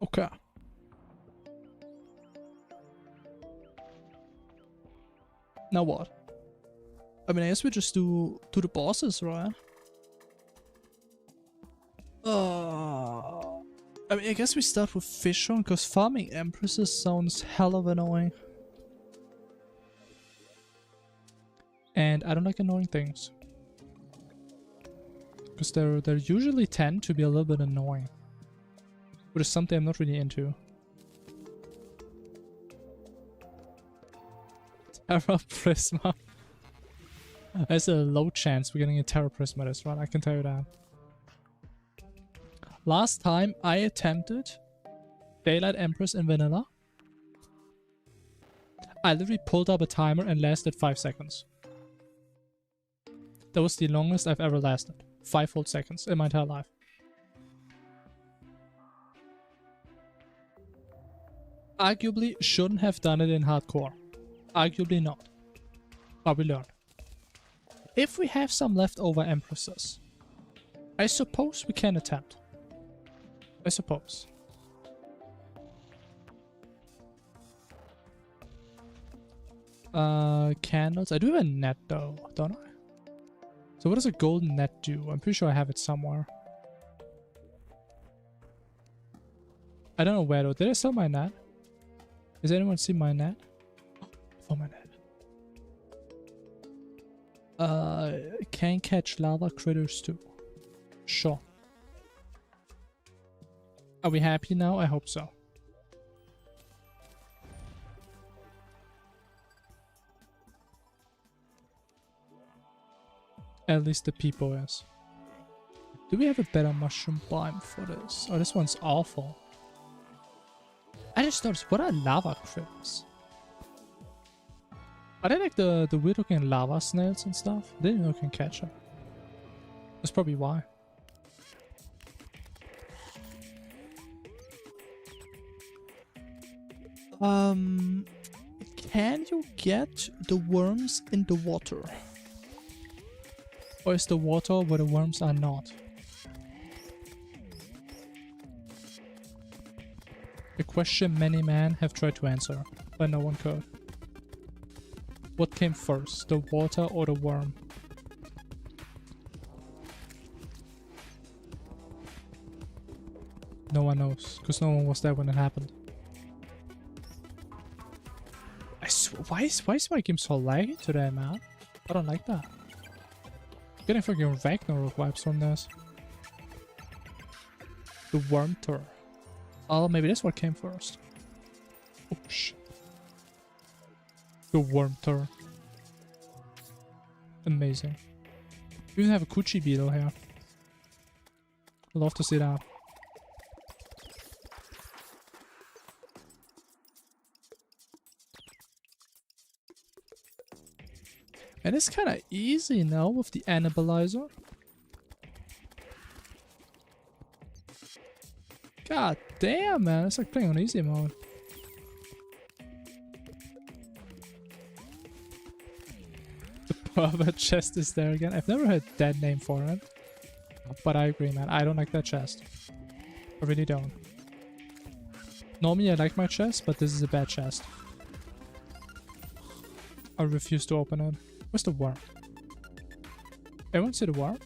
Okay. Now what? I mean, I guess we just do the bosses, right? I mean, I guess we start with Fishon, because farming Empresses sounds hell of annoying. And I don't like annoying things. Because they usually tend to be a little bit annoying. Which is something I'm not really into. Terra Prisma. There's a low chance we're getting a Terra Prisma this run, I can tell you that. Last time I attempted Daylight Empress in vanilla, I literally pulled up a timer and lasted 5 seconds. That was the longest I've ever lasted. 5 full seconds in my entire life. Arguably shouldn't have done it in hardcore. Arguably not. But we learned. If we have some leftover Empresses, I suppose we can attempt. I suppose. Candles. I do have a net though, don't I? So what does a golden net do? I'm pretty sure I have it somewhere. I don't know where though. Did I sell my net? Has anyone seen my net? Oh, my net. Can catch lava critters too. Sure. Are we happy now? I hope so. At least the people is. Do we have a better mushroom biome for this? Oh, this one's awful. I just noticed, what are lava critters? Are they like the weird looking lava snails and stuff? I didn't know you can catch them. That's probably why. Can you get the worms in the water? Or is the water where the worms are not? A question many men have tried to answer, but no one could. What came first, the water or the worm? No one knows, because no one was there when it happened. Why is my game so laggy today, man? I don't like that. I'm getting freaking Ragnarok vibes from this. The worm tour. Oh, maybe that's what came first. Oh shit. The worm tour. Amazing. We even have a Coochie beetle here. Love to see that. And it's kind of easy now with the Annibalizer. God damn, man. It's like playing on easy mode. The pervert chest is there again. I've never heard that name for it. But I agree, man. I don't like that chest. I really don't. Normally I like my chest, but this is a bad chest. I refuse to open it. Where's the worm? Everyone see the worm?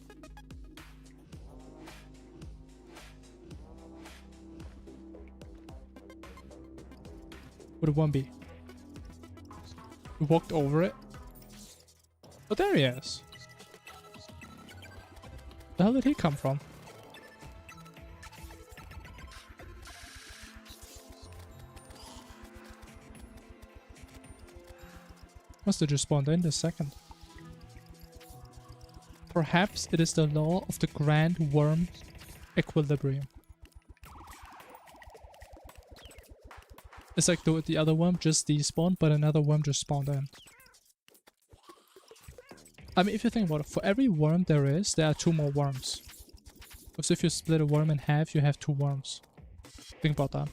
Would the worm be? We walked over it. Oh, there he is. The hell did he come from? Must have just spawned in this second. Perhaps it is the law of the grand worm equilibrium. It's like the other worm just despawned, but another worm just spawned in. I mean, if you think about it, for every worm there are 2 more worms. Because if you split a worm in half, you have 2 worms. Think about that.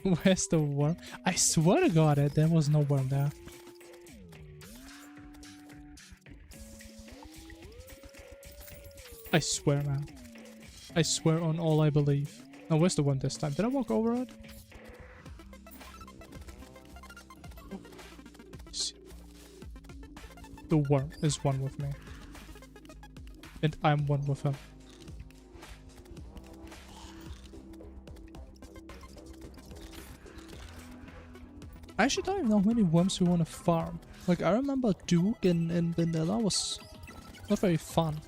Where's the worm? I swear to God, there was no worm there. I swear, man. I swear on all I believe. Now, where's the worm this time? Did I walk over it? The worm is one with me. And I'm one with him. I actually don't even know how many worms we want to farm. Like, I remember Duke in Vanilla was not very fun.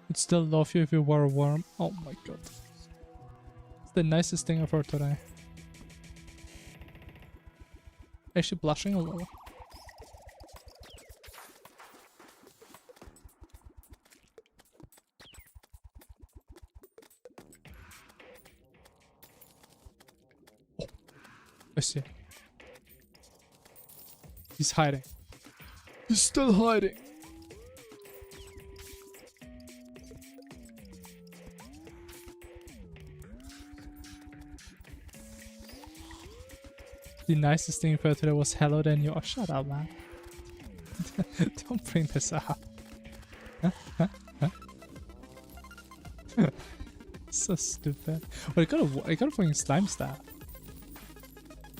I'd still love you if you were a worm. Oh my god. It's the nicest thing I've heard today. Actually blushing a little. Oh, I see. He's hiding. He's still hiding. The nicest thing I've heard today was hello then you. Oh, shut up, man. Don't bring this up. So stupid. Well, I got a fucking slime staff.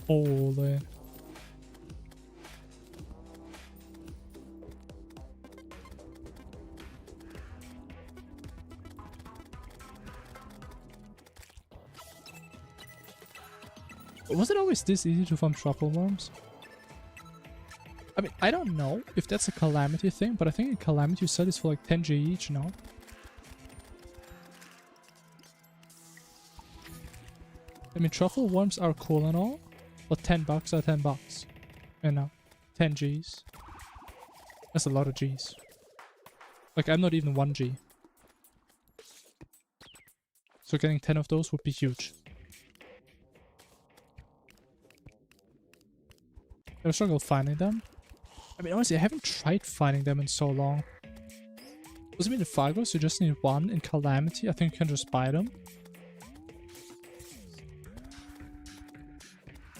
Holy. Was it always this easy to farm truffle worms? I mean, I don't know if that's a Calamity thing, but I think in Calamity you sell this for like 10G each, no? I mean, truffle worms are cool and all, but 10 bucks are 10 bucks. You know, 10 Gs. That's a lot of Gs. Like, I'm not even 1G. So getting 10 of those would be huge. I struggle finding them. I mean, honestly, I haven't tried finding them in so long. Does it mean in Fargos you just need one? In Calamity, I think you can just buy them.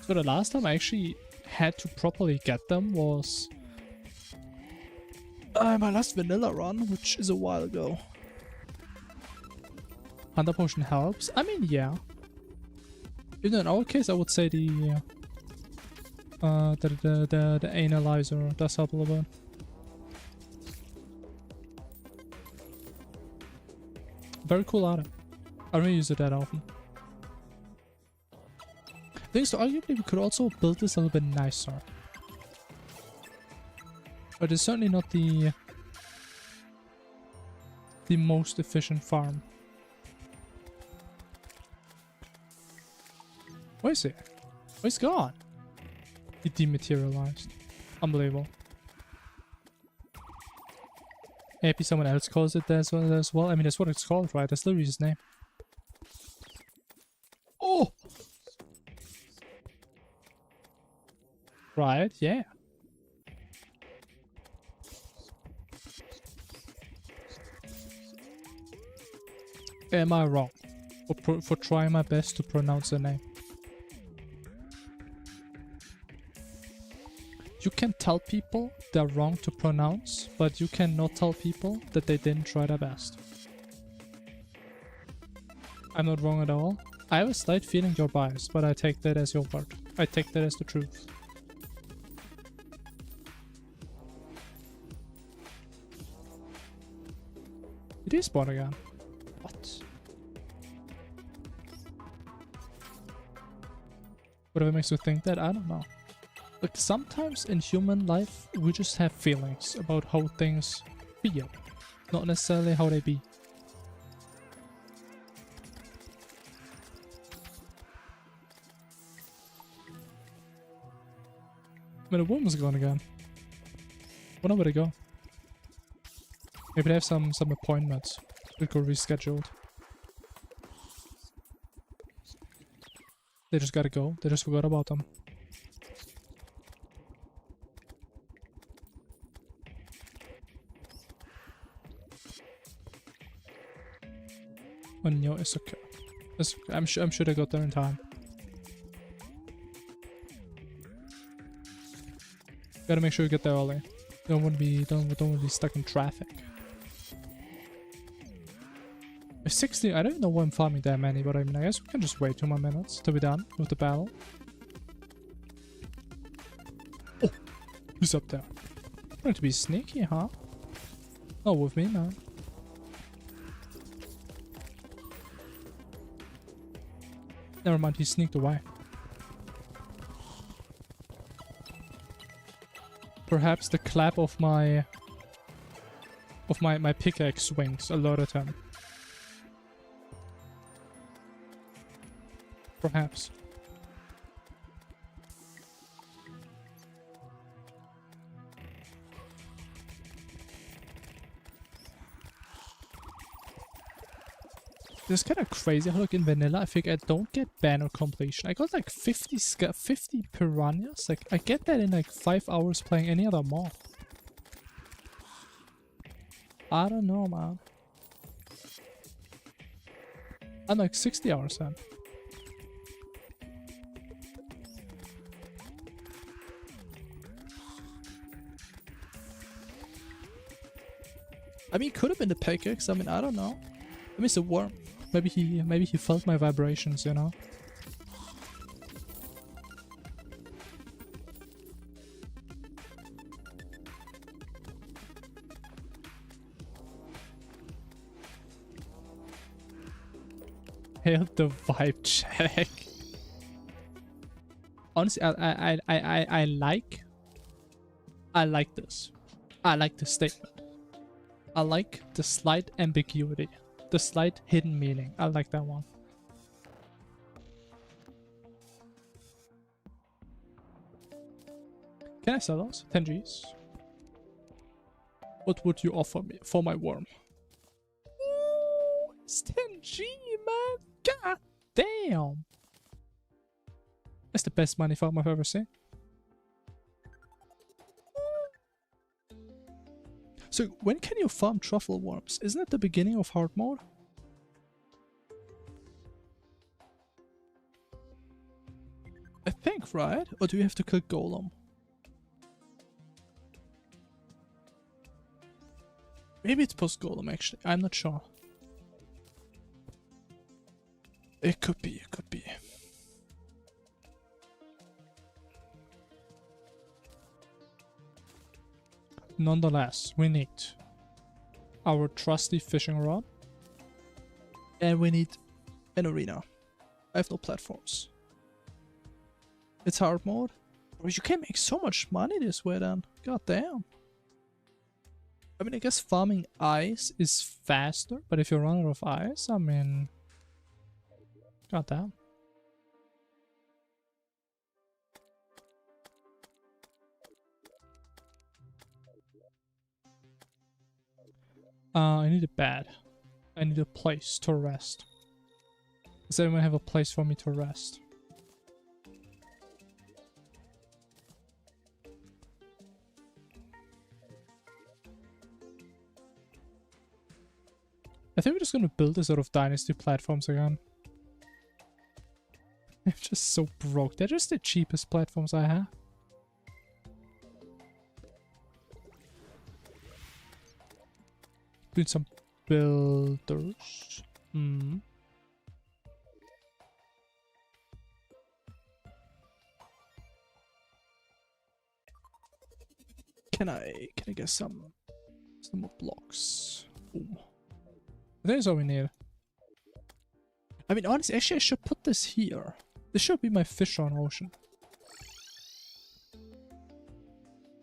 So the last time I actually had to properly get them was my last vanilla run, which is a while ago. Hunter Potion helps. I mean, yeah. Even in our case, I would say the analyzer does help a little bit. Very cool item. I don't use it that often. I think so. Arguably, we could also build this a little bit nicer. But it's certainly not the most efficient farm. Where is he? Oh, he's gone. He dematerialized. Unbelievable. Maybe someone else calls it that as well. I mean, that's what it's called, right? That's literally his name. Oh! Right, yeah. Am I wrong for trying my best to pronounce the name? You can tell people they're wrong to pronounce, but you cannot tell people that they didn't try their best. I'm not wrong at all. I have a slight feeling you're biased, but I take that as your word. I take that as the truth. It is spawned again. What? Whatever makes you think that, I don't know. Like, sometimes in human life, we just have feelings about how things feel, not necessarily how they be. I mean, the woman's gone again. Wonder where they go. Maybe they have some appointments that got rescheduled. They just gotta go. They just forgot about them. Oh no, it's okay. I'm sure they got there in time. Gotta make sure you get there early. Don't want to be stuck in traffic. If 60, I don't even know why I'm farming that many, but I mean, I guess we can just wait 2 more minutes to be done with the battle. Oh, who's up there? Trying to be sneaky, huh? Not with me, man. Never mind, he sneaked away. Perhaps the clap of my pickaxe swings alerted him. Perhaps. It's kind of crazy how, like, in vanilla, I think I don't get banner completion. I got like 50 piranhas. Like, I get that in like 5 hours playing any other mod. I don't know, man. I'm like 60 hours in. I mean, it could have been the pickaxe. I mean, I don't know. I mean, it's a worm. Maybe he felt my vibrations, you know? Hail the vibe check. Honestly, I like this. I like this statement. I like the slight ambiguity. The slight hidden meaning. I like that one. Can I sell those? 10 Gs. What would you offer me for my worm? Ooh, it's 10 G, man. God damn. That's the best money farm I've ever seen. So, when can you farm truffle worms? Isn't it the beginning of hard mode? I think, right? Or do you have to kill Golem? Maybe it's post Golem, actually. I'm not sure. It could be, it could be. Nonetheless, we need our trusty fishing rod. And we need an arena. I have no platforms. It's hard mode. Bro, you can make so much money this way then. God damn. I mean, I guess farming ice is faster, but if you run out of ice, I mean... God damn. I need a bed. I need a place to rest. Does anyone have a place for me to rest? I think we're just gonna build this out of dynasty platforms again. I'm just so broke. They're just the cheapest platforms I have. Doing some builders. Hmm. Can I get some more blocks? Boom. I think that's all we need. I mean, honestly, actually, I should put this here. This should be my fish on ocean.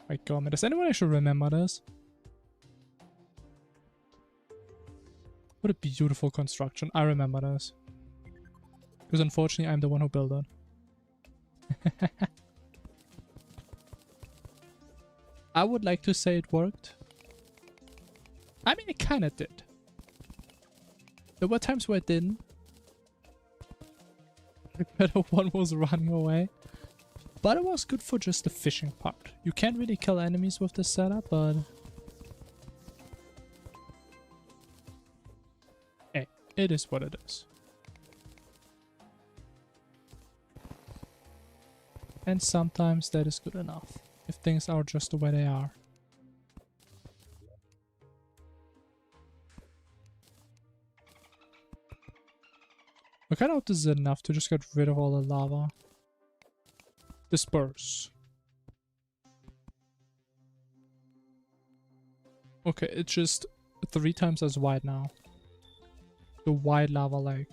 My god, man. Does anyone actually remember this? What a beautiful construction. I remember this. Because unfortunately, I'm the one who built it. I would like to say it worked. I mean, it kind of did. There were times where it didn't. The better one was running away. But it was good for just the fishing part. You can't really kill enemies with this setup, but... hey, it is what it is. And sometimes that is good enough. If things are just the way they are. I kind of hope this is enough to just get rid of all the lava. Disperse. Okay, it's just 3 times as wide now. The wide lava lake.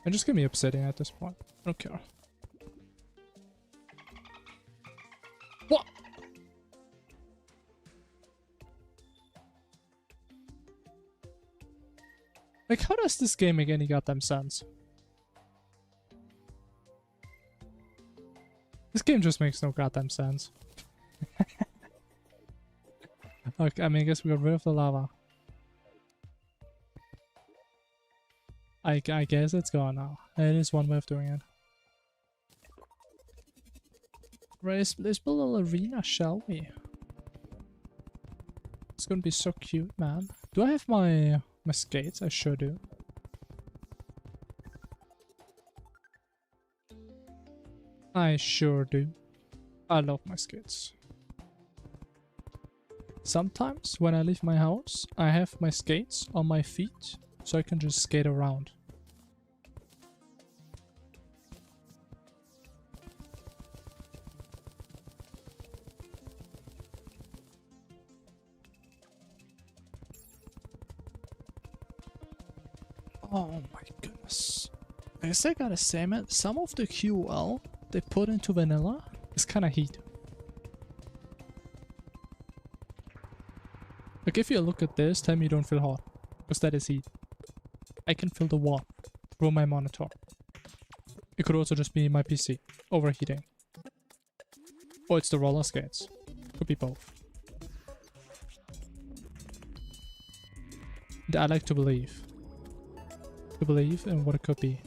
And just give me obsidian at this point. I don't care. What? Like, how does this game make any goddamn sense? This game just makes no goddamn sense. Okay, I mean, I guess we got rid of the lava. I guess it's gone now. It is one way of doing it. Right, let's build a little arena, shall we? It's gonna be so cute, man. Do I have my skates? I sure do. I sure do. I love my skates. Sometimes when I leave my house, I have my skates on my feet so I can just skate around. Oh my goodness. I guess I gotta say, man, some of the QL they put into vanilla is kinda heat. Like, if you look at this, tell me you don't feel hot. Because that is heat. I can feel the warmth through my monitor. It could also just be my PC overheating. Or it's the roller skates. Could be both. And I like to believe. To believe in what it could be.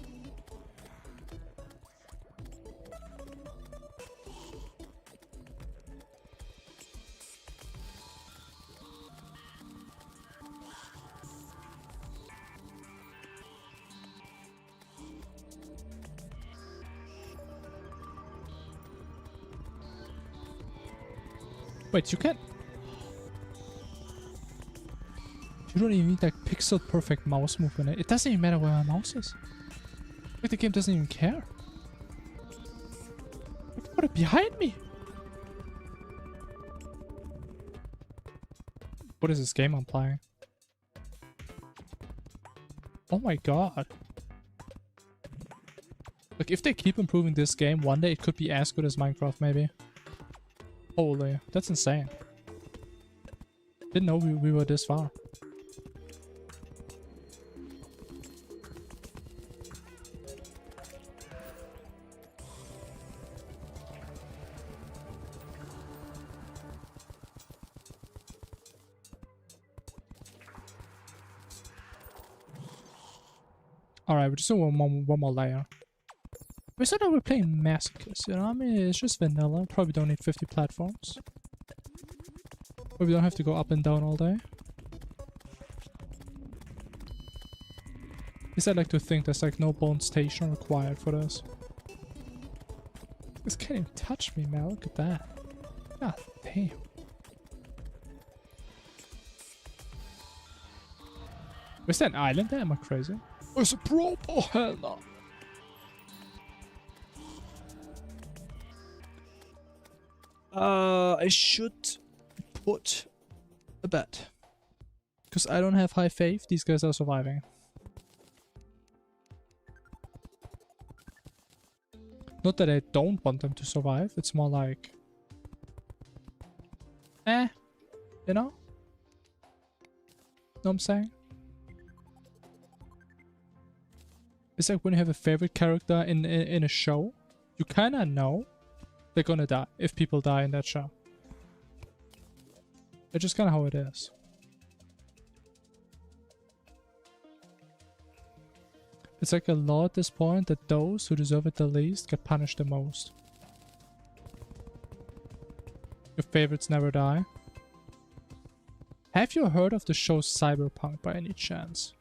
Wait, you can't... you don't even need like pixel perfect mouse movement. It doesn't even matter where my mouse is. Like, the game doesn't even care. Put it behind me. What is this game I'm playing? Oh my god. Like, if they keep improving this game, one day it could be as good as Minecraft, maybe. Holy, that's insane. Didn't know we were this far. Alright, we're just doing one more layer. We said that we're playing Masochist, you know? I mean, it's just vanilla. Probably don't need 50 platforms. But we don't have to go up and down all day. At least I like to think there's like no bone station required for this. This can't even touch me, man. Look at that. God damn. Was that an island there? Am I crazy? It's a prop? Oh, hell no. I should put a bet. Because I don't have high faith. These guys are surviving. Not that I don't want them to survive. It's more like... you know? Know what I'm saying? It's like when you have a favorite character in a show, you kind of know they're gonna die if people die in that show. It's just kind of how it is. It's like a law at this point that those who deserve it the least get punished the most. Your favorites never die. Have you heard of the show Cyberpunk by any chance?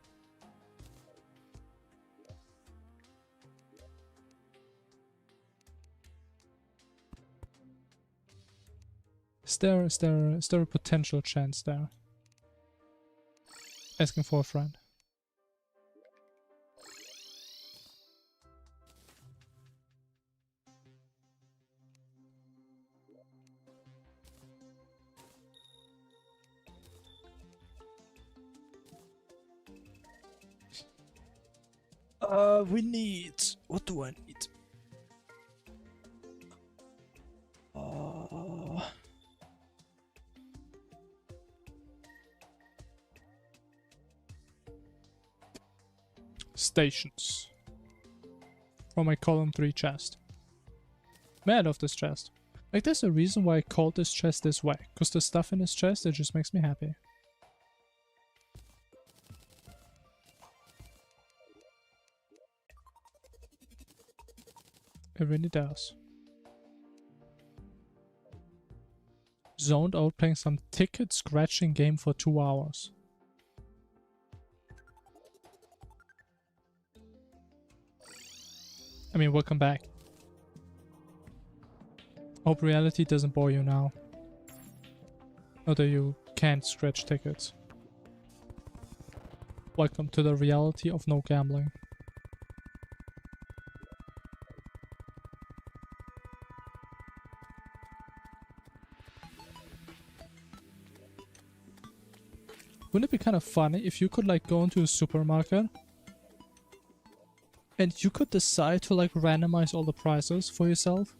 Is there a potential chance there? Asking for a friend. We need... What do I need? Stations. For my column 3 chest. Man, I love this chest. Like, there's a reason why I called this chest this way. Because the stuff in this chest, it just makes me happy. It really does. Zoned out playing some ticket scratching game for 2 hours. I mean, welcome back. Hope reality doesn't bore you now. Or that you can't scratch tickets. Welcome to the reality of no gambling. Wouldn't it be kind of funny if you could like go into a supermarket and you could decide to like randomize all the prices for yourself?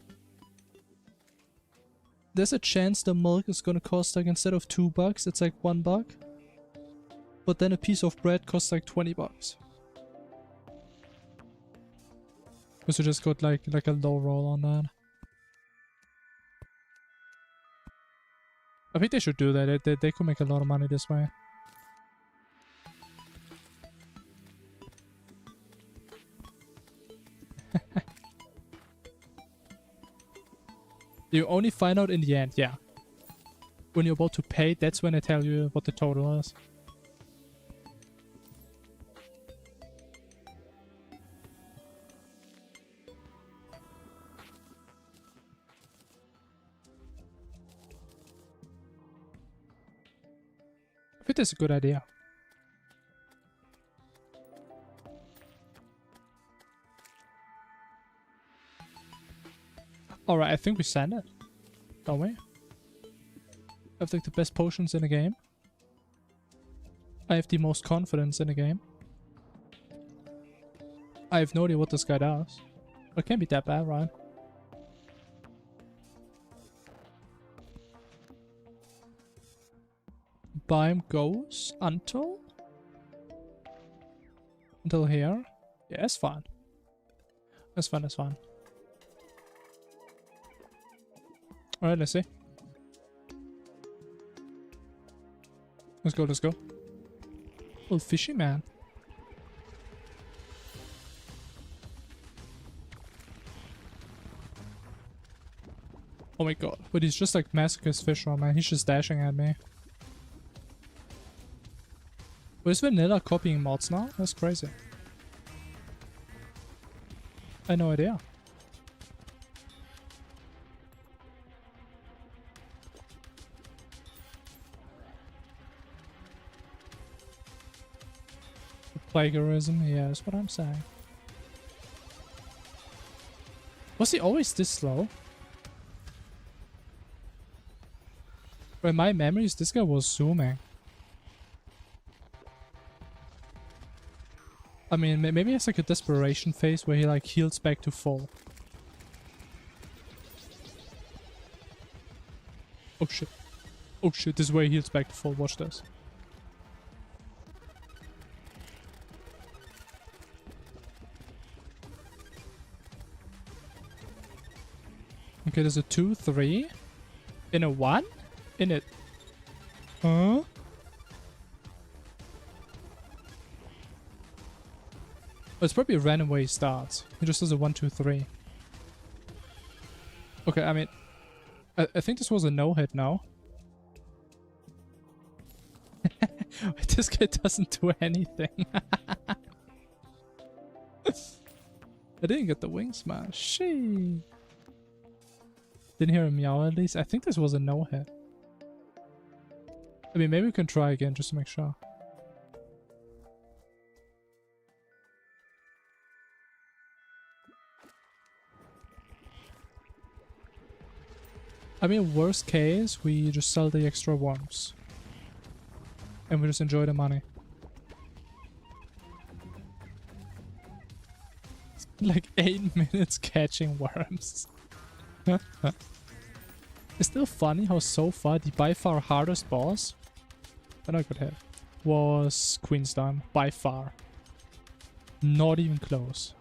There's a chance the milk is gonna cost like instead of $2, it's like $1. But then a piece of bread costs like $20. Because you just got like a low roll on that. I think they should do that. They could make a lot of money this way. You only find out in the end, yeah. When you're about to pay, that's when they tell you what the total is. I think that's a good idea. Alright, I think we send it. Don't we? I have like the best potions in the game. I have the most confidence in the game. I have no idea what this guy does. It can't be that bad, right? Biome goes until here. Yeah, it's fine. That's fine, that's fine. Alright, let's see. Let's go, let's go. Oh, fishy man. Oh my god. But he's just like masochist fisher, man. He's just dashing at me. Where's Vanilla copying mods now? That's crazy. I had no idea. Plagiarism, yeah, that's what I'm saying. Was he always this slow? By my memories, this guy was zooming. I mean, maybe it's like a desperation phase where he like heals back to full. Oh shit. Oh shit, this is where he heals back to full. Watch this. Okay, there's a 2, 3. In a 1? In it. Huh? Oh, it's probably a random way he starts. He just does a 1, 2, 3. Okay, I mean... I think this was a no-hit now. This guy doesn't do anything. I didn't get the wing smash. Shit. Didn't hear a meow at least. I think this was a no-hit. I mean, maybe we can try again just to make sure. I mean, worst case, we just sell the extra worms. And we just enjoy the money. Like 8 minutes catching worms. It's still funny how so far the by far hardest boss, but I could have, was Queen's-Dime. By far. Not even close.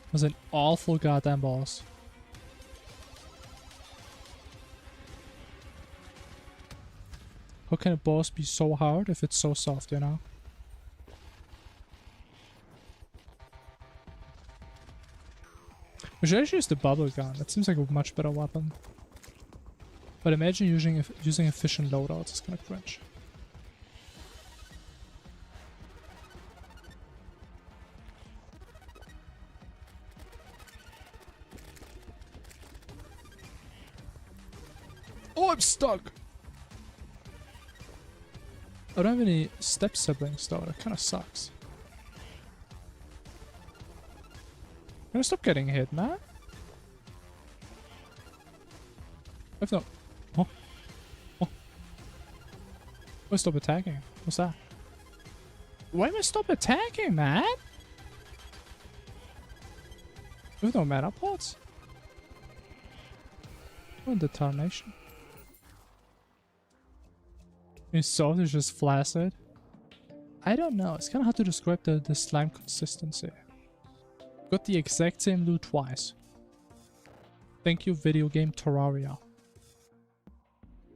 It was an awful goddamn boss. How can a boss be so hard if it's so soft, you know? We should actually use the bubble gun. That seems like a much better weapon. But imagine using efficient loadouts. It's kind of cringe. Oh, I'm stuck! I don't have any step siblings though. That kind of sucks. Can I stop getting hit, man? I've no... Oh. Oh. Why stop attacking? What's that? Why am I stop attacking, man? There's no mana pots. What determination? His soft is just flaccid. I don't know. It's kind of hard to describe the slime consistency. Got the exact same loot twice. Thank you, video game Terraria.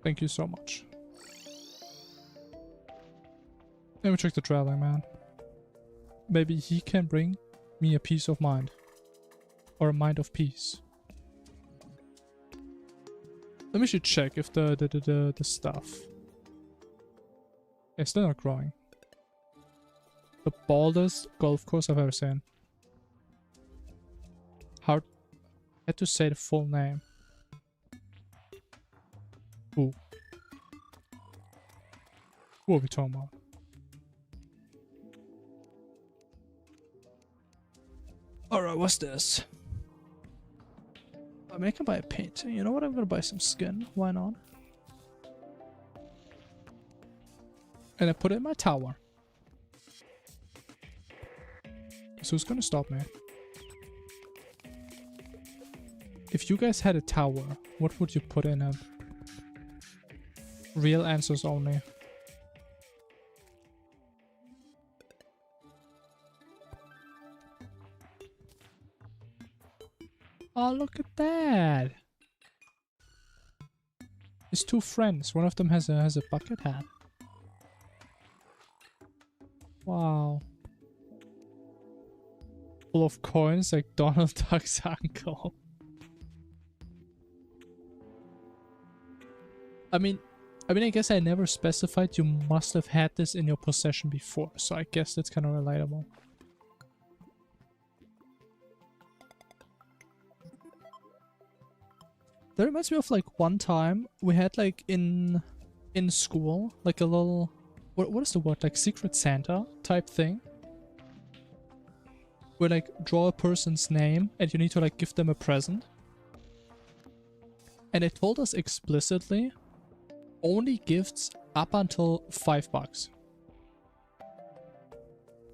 Thank you so much. Let me check the traveling man. Maybe he can bring me a peace of mind. Or a mind of peace. Let me should check if the stuff. It's still not growing. The baldest golf course I've ever seen. Hard. I had to say the full name. Ooh. What are we talking about? Alright, what's this? I mean, I can buy a painting. You know what? I'm gonna buy some skin. Why not? And I put it in my tower. So who's gonna stop me? If you guys had a tower, what would you put in it? Real answers only. Oh, look at that! His two friends. One of them has a bucket hat. Wow. full of coins like Donald Duck's uncle. I mean, I guess I never specified you must have had this in your possession before, so I guess that's kind of relatable. That reminds me of like one time we had like in school like a little what is the word, like Secret Santa type thing, where like draw a person's name and you need to like give them a present. And it told us explicitly only gifts up until $5.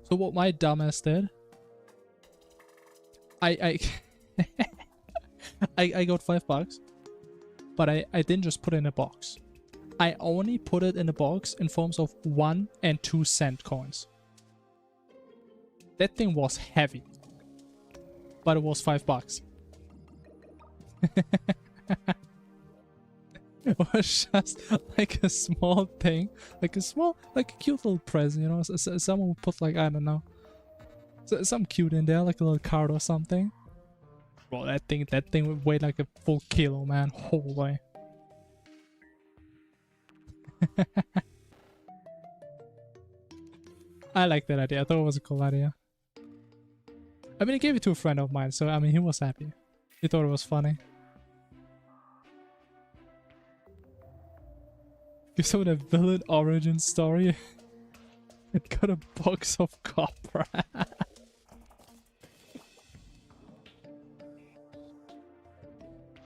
So what my dumbass did, I I got $5, but I didn't just put it in a box. I only put it in a box in forms of 1 and 2 cent coins. That thing was heavy, but it was $5. It was just like a small thing, like a cute little present, you know. Someone would put like, I don't know, something cute in there, like a little card or something. Bro, that thing would weigh like a full kilo, man. Holy. I like that idea. I thought it was a cool idea. I mean, I gave it to a friend of mine, so I mean, he was happy. He thought it was funny. Give someone a villain origin story. It got a box of copper.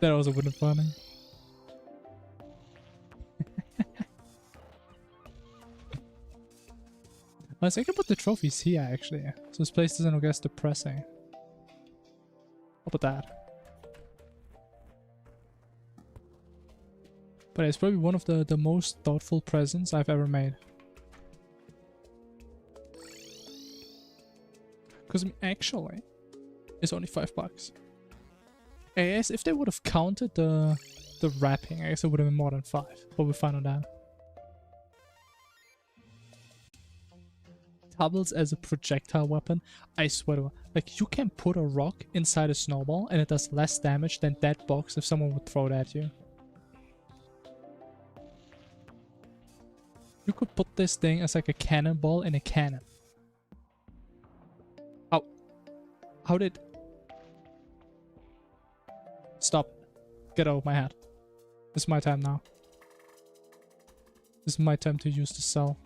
That also wouldn't be funny. I was thinking about the trophies here actually. So this place doesn't look as depressing. How about that? But it's probably one of the most thoughtful presents I've ever made. Because actually, it's only $5. I guess if they would have counted the wrapping, I guess it would have been more than 5. But we're fine on that. Doubles as a projectile weapon. I swear to God, like you can put a rock inside a snowball and it does less damage than that box if someone would throw it at you. You could put this thing as like a cannonball in a cannon. Ow. How did... Stop. Get out of my head. It's my time now. It's my time to use the cell.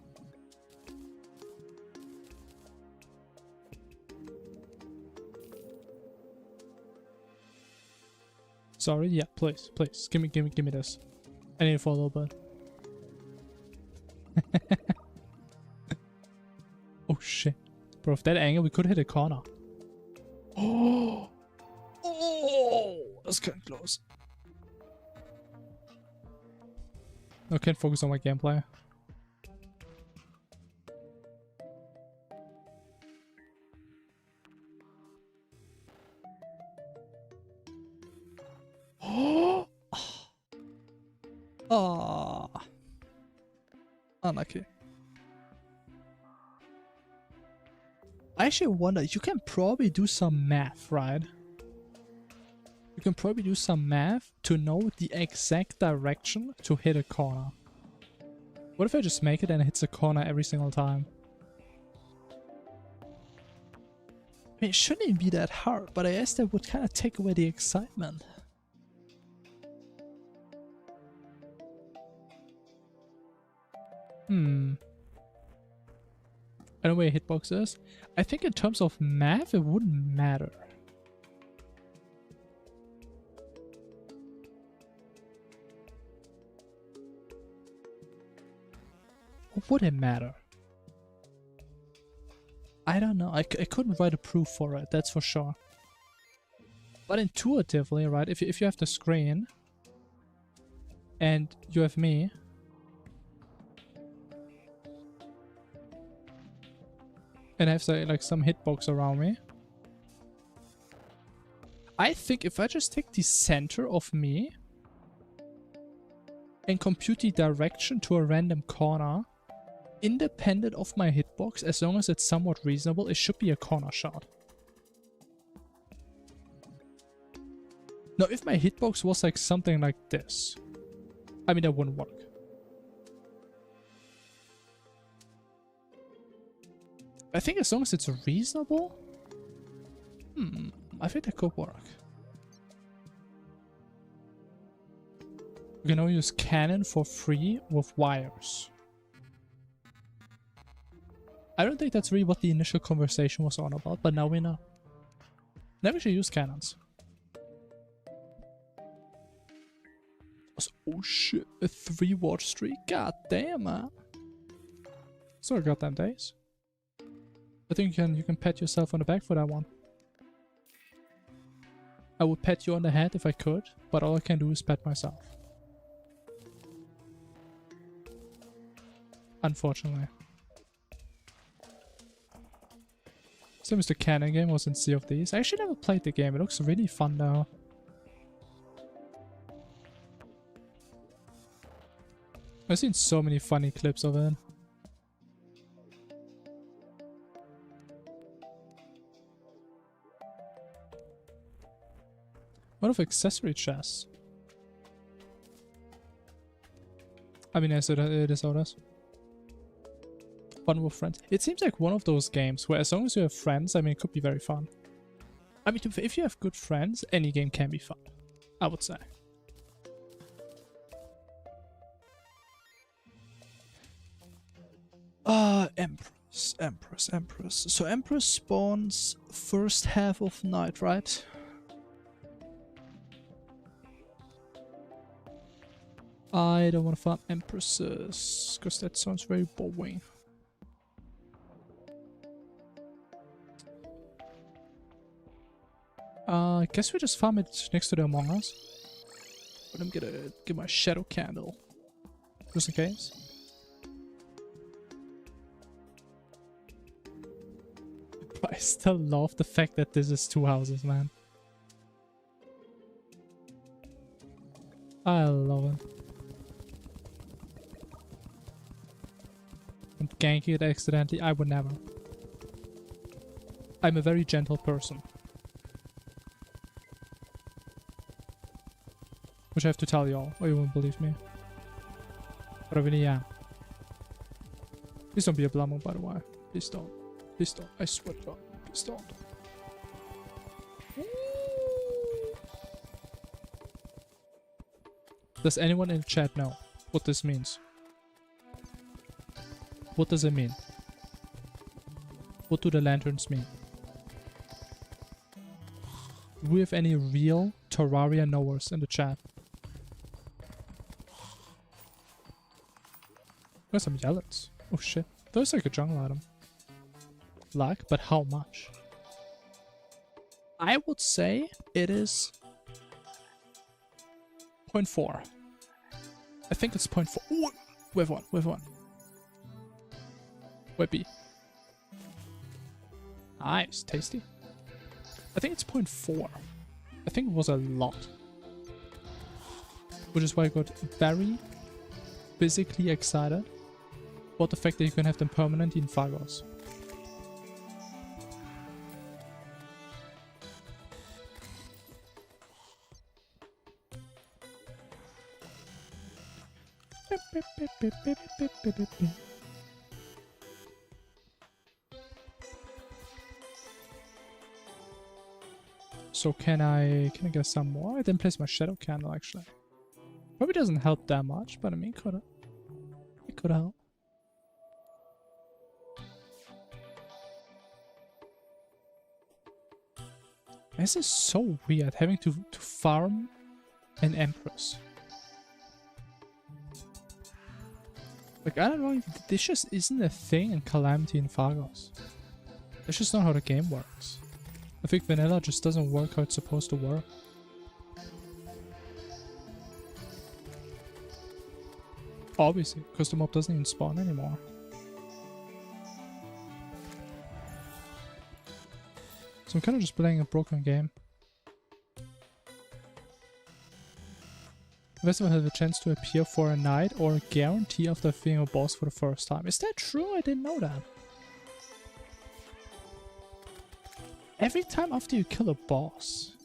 Sorry, yeah, please, please. Give me this. I need it for a little bit. Oh shit. Bro, if that angle, we could hit a corner. Oh! Oh! That's kinda close. I can't focus on my gameplay. Oh, unlucky. I actually wonder, you can probably do some math, right? You can probably do some math to know the exact direction to hit a corner. What if I just make it and it hits a corner every single time? I mean, it shouldn't even be that hard, but I guess that would kind of take away the excitement. I don't know where a hitbox is. I think in terms of math, it wouldn't matter. Or would it matter? I don't know. I couldn't write a proof for it, that's for sure. But intuitively, right, if you have the screen and you have me, and I have say, like some hitbox around me, I think if I just take the center of me and compute the direction to a random corner, independent of my hitbox, as long as it's somewhat reasonable, it should be a corner shot. Now, if my hitbox was like something like this, I mean, that wouldn't work. I think as long as it's reasonable, I think that could work. We can now use cannon for free with wires. I don't think that's really what the initial conversation was on about, but now we know. Never should use cannons. Oh shit, a 3-watch streak? God damn, man. So goddamn days. I think you can pat yourself on the back for that one. I would pat you on the head if I could, but all I can do is pat myself. Unfortunately. Same as the cannon game was in Sea of Thieves. I actually never played the game, it looks really fun though. I've seen so many funny clips of it. What of accessory chests? I mean, yes, it is how it is. Fun with friends. It seems like one of those games where as long as you have friends, I mean, it could be very fun. I mean, if you have good friends, any game can be fun, I would say. Empress. So Empress spawns first half of night, right? I don't want to farm Empresses, because that sounds very boring. I guess we just farm it next to the Among Us. But I'm gonna give my shadow candle, just in case. But I still love the fact that this is 2 houses, man. I love it. And gank it accidentally, I would never. I'm a very gentle person. Which I have to tell y'all, or you won't believe me. But I really am. Please don't be a Blamo, by the way. Please don't. Please don't. I swear to God. Please don't. Does anyone in the chat know what this means? What does it mean? What do the lanterns mean? Do we have any real Terraria knowers in the chat? There's some yellows. Oh shit. Those like a jungle item. Luck, but how much? I would say it is 0.4. I think it's 0.4. Ooh, we have one. Wait, B. Nice, tasty. I think it's 0.4. I think it was a lot. Which is why I got very physically excited about the fact that you can have them permanent in Phagos. So can I get some more? I didn't place my shadow candle actually. Probably doesn't help that much, but I mean it could help. This is so weird having to farm an Empress. Like, I don't know, this just isn't a thing in Calamity and Phagos. That's just not how the game works. I think vanilla just doesn't work how it's supposed to work. Obviously, because the mob doesn't even spawn anymore. So I'm kind of just playing a broken game. Vessel has a chance to appear for a night or a guarantee after being a boss for the first time. Is that true? I didn't know that. Every time after you kill a boss.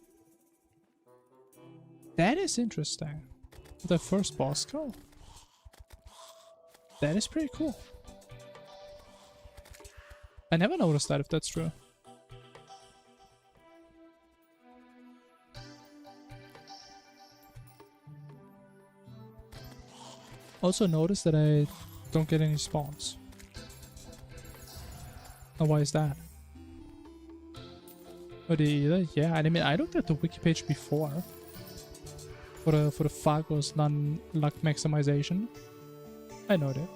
That is interesting. The first boss kill. That is pretty cool. I never noticed that, if that's true. Also notice that I don't get any spawns. Now why is that? Oh, did you either? Yeah, I mean, I looked at the wiki page before. For the Fargo's non-luck maximization. I know that.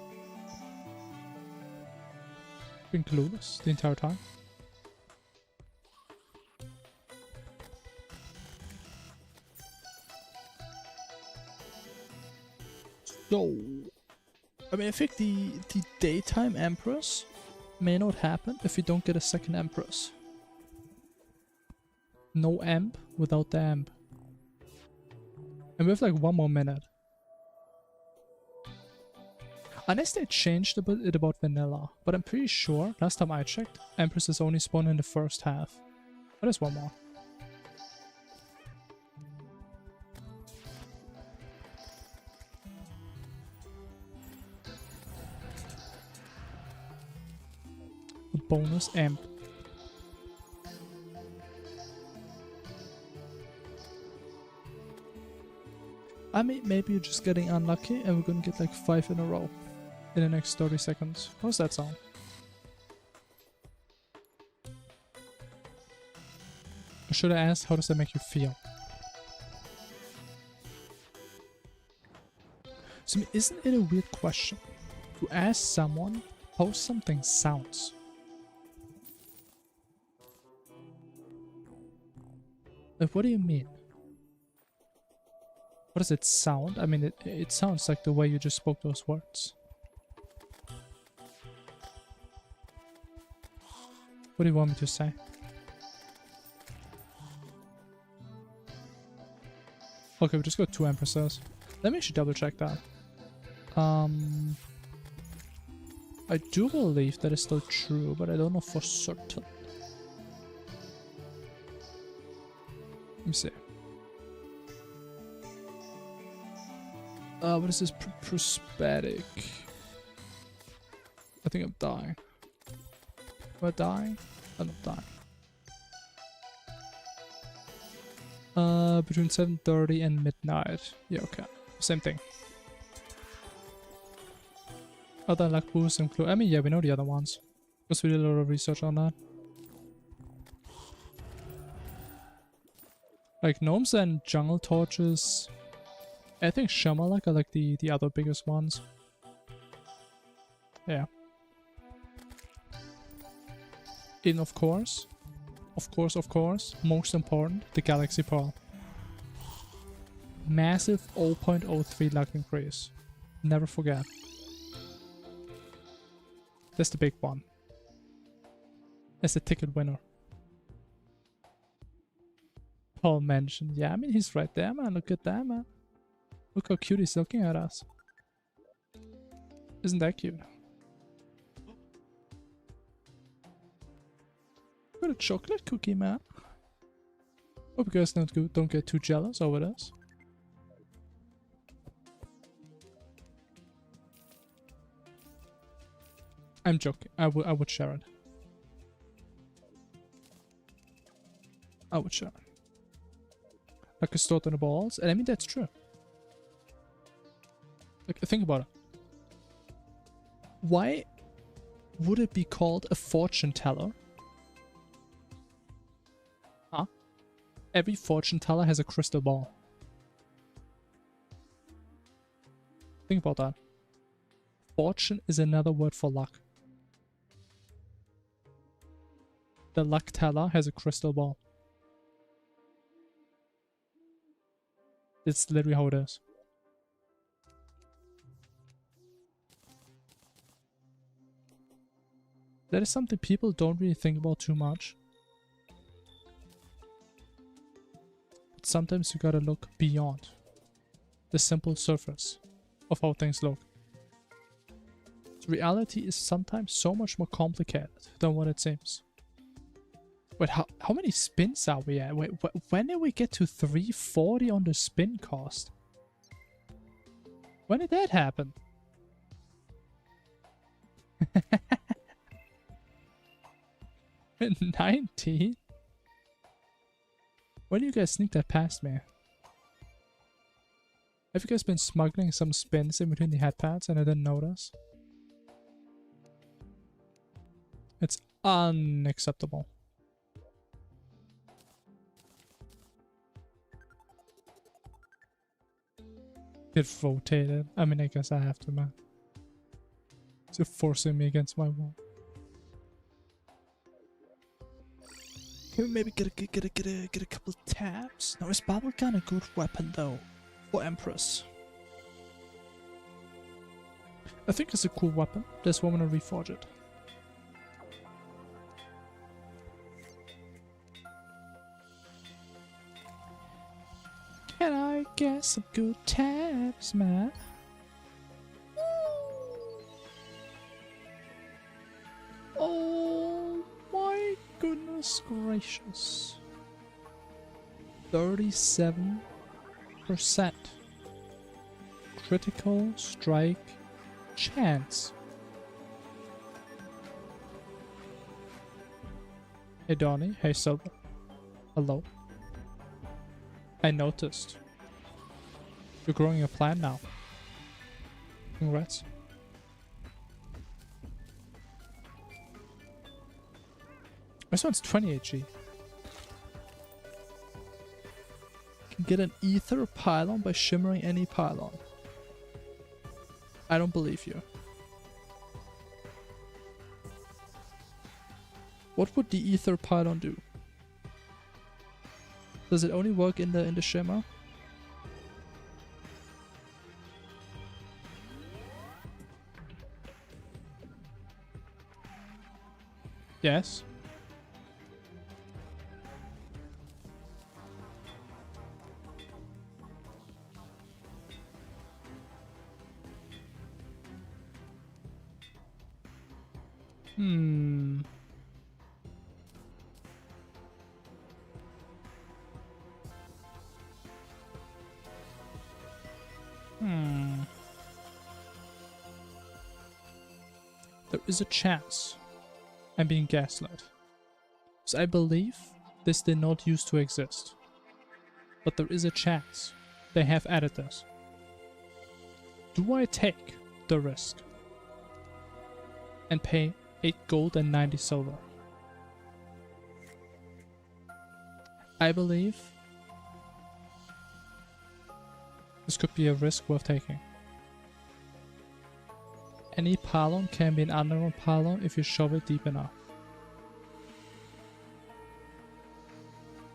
Been clueless the entire time. So, I mean, I think the daytime Empress may not happen if you don't get a second Empress. No amp without the amp. And we have like 1 more minute. Unless they changed it about vanilla. But I'm pretty sure, last time I checked, Empresses only spawn in the first half. But there's 1 more. A bonus amp. I mean, maybe you're just getting unlucky and we're gonna get like 5 in a row in the next 30 seconds. How does that sound? Or should I ask, how does that make you feel? So, I mean, isn't it a weird question to ask someone how something sounds? Like, what do you mean? What does it sound? I mean, it sounds like the way you just spoke those words. What do you want me to say? Okay, we just got 2 Empresses. Let me actually double check that. I do believe that is still true, but I don't know for certain. Let me see. What is this? Prosthetic. I think I'm dying. Am I dying? I'm not dying. Between 7:30 and midnight. Yeah, okay. Same thing. Other luck boosts include... I mean, yeah, we know the other ones. Because we did a lot of research on that. Like, gnomes and jungle torches... I think Shamalak are like the other biggest ones. Yeah. And of course, most important, the Galaxy Pearl. Massive 0.03 luck increase. Never forget. That's the big one. That's the ticket winner. Paul mentioned. Yeah, I mean, he's right there, man. Look at that, man. Look how cute he's looking at us. Isn't that cute? Got a chocolate cookie, man. Hope you guys don't get too jealous over this. I'm joking. I would share it. I would share it. Like a start on the balls, and I mean that's true. Like, think about it. Why would it be called a fortune teller? Huh? Every fortune teller has a crystal ball. Think about that. Fortune is another word for luck. The luck teller has a crystal ball. It's literally how it is. That is something people don't really think about too much. But sometimes you gotta look beyond the simple surface of how things look. So reality is sometimes so much more complicated than what it seems. Wait, how many spins are we at? Wait, when did we get to 340 on the spin cost? When did that happen? 19? When do you guys sneak that past me? Have you guys been smuggling some spins in between the head pads and I didn't notice? It's unacceptable. It rotated. I mean, I guess I have to, man. It's forcing me against my wall. Can we maybe get a couple taps? Now, is Bubblegum a good weapon though for Empress? I think it's a cool weapon. That's why I'm gonna reforge it. Can I get some good taps, man? Oh my goodness gracious. 37% critical strike chance. Hey Donnie, hey Silver. Hello. I noticed. You're growing a plant now. Congrats. This one's 20 HG. Can get an ether pylon by shimmering any pylon. I don't believe you. What would the ether pylon do? Does it only work in the shimmer? Yes. There is a chance I'm being gaslit. So I believe this did not used to exist. But there is a chance they have added this. Do I take the risk and pay 8 gold and 90 silver? I believe this could be a risk worth taking. Any pylon can be an underground pylon if you shove it deep enough.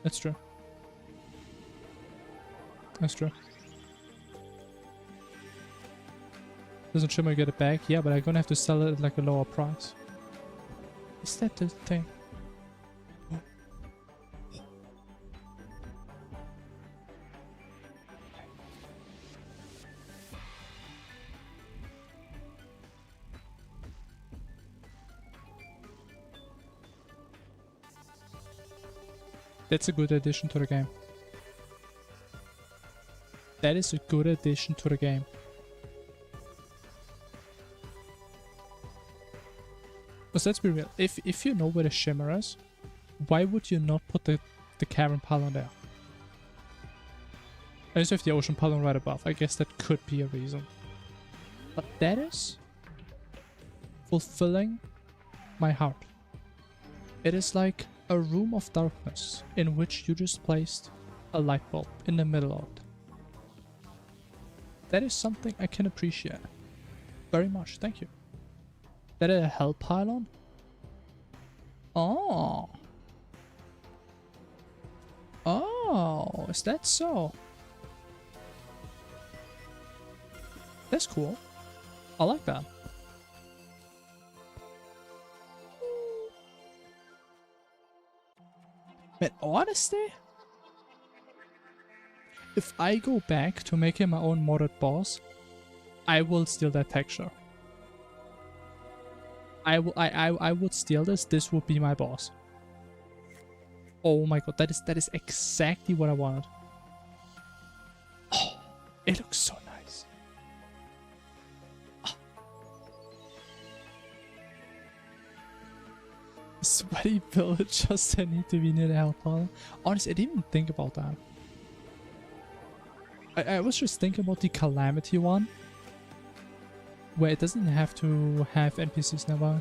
That's true. That's true. Doesn't Shimmer get it back? Yeah, but I'm gonna have to sell it at like a lower price. Is that the thing? That's a good addition to the game. That is a good addition to the game. But let's be real. If you know where the shimmer is, why would you not put the cavern pylon there? I just have the ocean pylon right above. I guess that could be a reason. But that is fulfilling my heart. It is like a room of darkness in which you just placed a light bulb in the middle of it. That is something I can appreciate very much. Thank you. That a hell pylon? Oh. Oh, is that so? That's cool. I like that. But honestly, if I go back to making my own modded boss, I will steal that texture. I would steal this. This would be my boss. Oh my god, that is exactly what I wanted. Oh, it looks so nice. Oh. Sweaty villagers that need to be near the health pile. Honestly, I didn't even think about that. I was just thinking about the Calamity one, where it doesn't have to have NPCs nearby.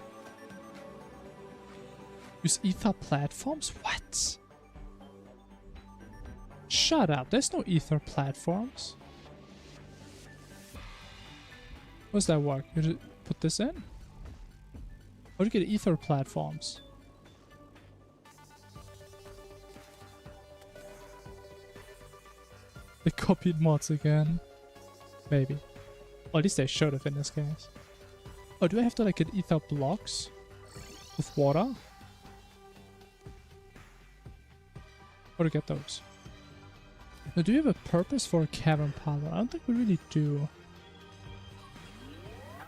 Use ether platforms? What? Shut up, there's no ether platforms. How does that work? You just put this in? How do you get ether platforms? They copied mods again. Maybe. Or at least they should have in this case. Oh, do I have to like get ether blocks? With water? How to get those? Now, do you have a purpose for a cavern pile? I don't think we really do.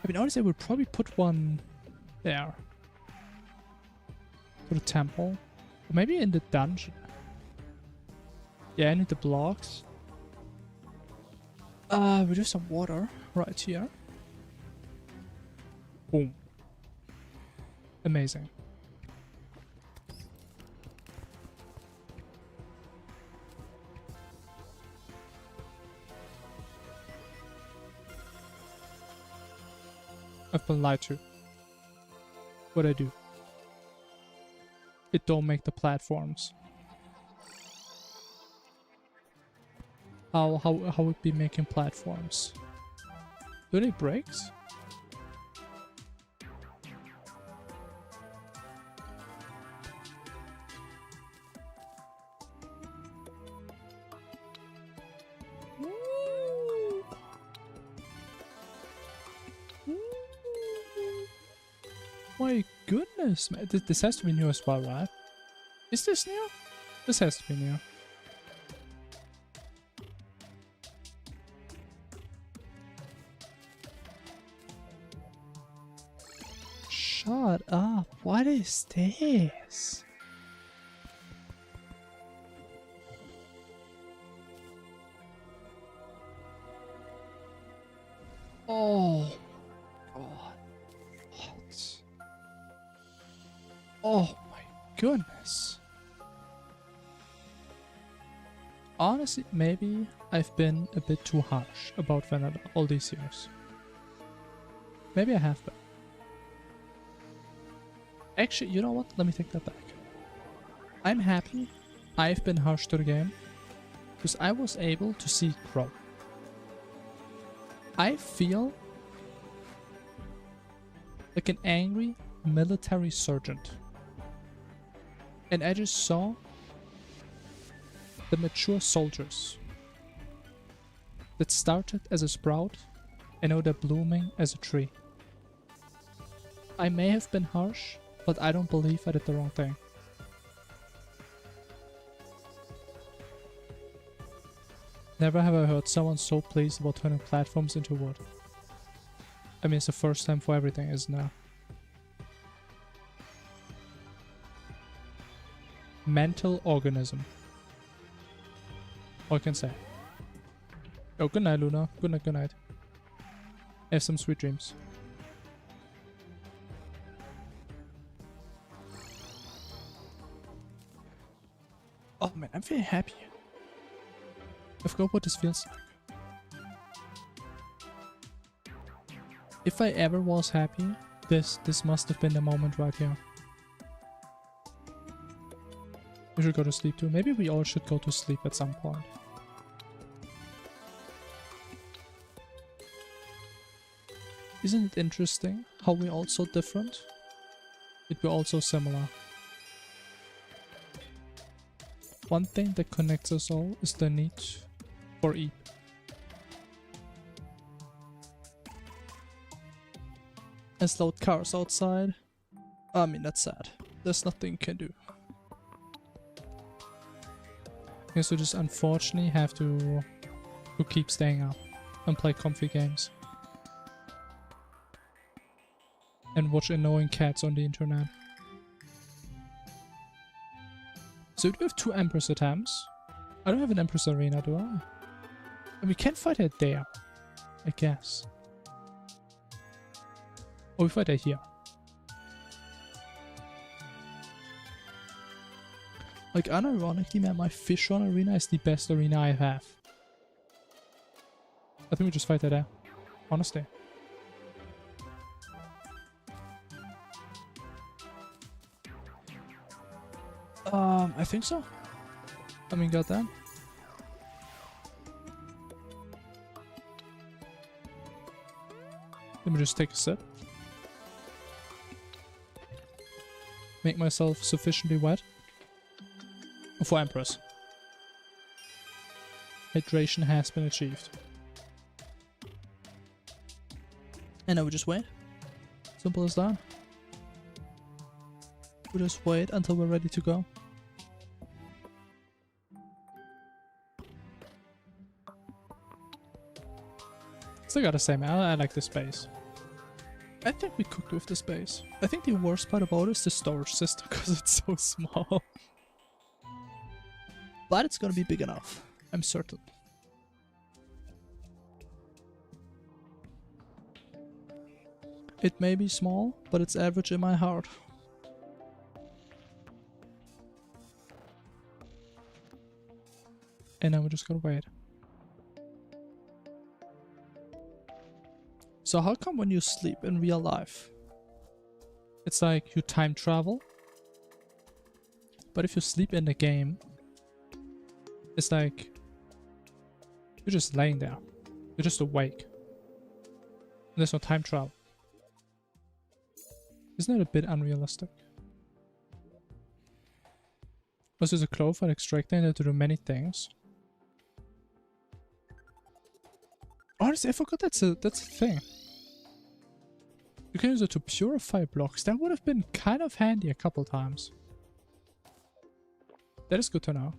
I mean, honestly, I would probably put one there. For the temple. Or maybe in the dungeon. Yeah, I need the blocks. We do some water right here. Boom. Amazing. I've been lied to. What'd I do? It don't make the platforms. How would be making platforms? Do they breaks? My goodness, man. This has to be new as well, right? Is this new? This has to be new. Shut up. What is this? Oh. God. What? Oh my goodness. Honestly, maybe I've been a bit too harsh about vanilla all these years. Maybe I have been. Actually, you know what? Let me take that back. I'm happy I've been harsh to the game because I was able to see it grow. I feel like an angry military sergeant. And I just saw the mature soldiers that started as a sprout and now they're blooming as a tree. I may have been harsh, but I don't believe I did the wrong thing. Never have I heard someone so pleased about turning platforms into wood. I mean, it's the first time for everything, isn't it? Mental organism. All I can say. Oh, good night, Luna. Good night, good night. Have some sweet dreams. Oh man, I'm very happy. I forgot what this feels like. If I ever was happy, this must have been the moment right here. We should go to sleep too. Maybe we all should go to sleep at some point. Isn't it interesting how we're all so different, yet we're all so similar? One thing that connects us all is the need for eat. As loud cars outside. I mean, that's sad. There's nothing you can do. Guess we just unfortunately have to keep staying up and play comfy games. And watch annoying cats on the internet. So do we have 2 Empress attempts? I don't have an Empress Arena, do I? And we can't fight her there, I guess. Oh, we fight her here. Like, unironically, man, my Fish Run arena is the best arena I have. I think we just fight her there. Honestly. I think so. I mean, goddamn. Let me just take a sip. Make myself sufficiently wet. For Empress. Hydration has been achieved. And now we just wait. Simple as that. We just wait until we're ready to go. Still gotta say, man, I like this base. I think we cooked with this base. I think the worst part about it is the storage system because it's so small. But it's gonna be big enough, I'm certain. It may be small, but it's average in my heart. And now we just gotta wait. So how come when you sleep in real life, it's like you time travel, but if you sleep in the game, it's like you're just laying there. You're just awake. There's no time travel. Isn't that a bit unrealistic? Was there's a claw for extracting that to do many things? Honestly, I forgot that's a thing. You can use it to purify blocks. That would have been kind of handy a couple times. That is good to know.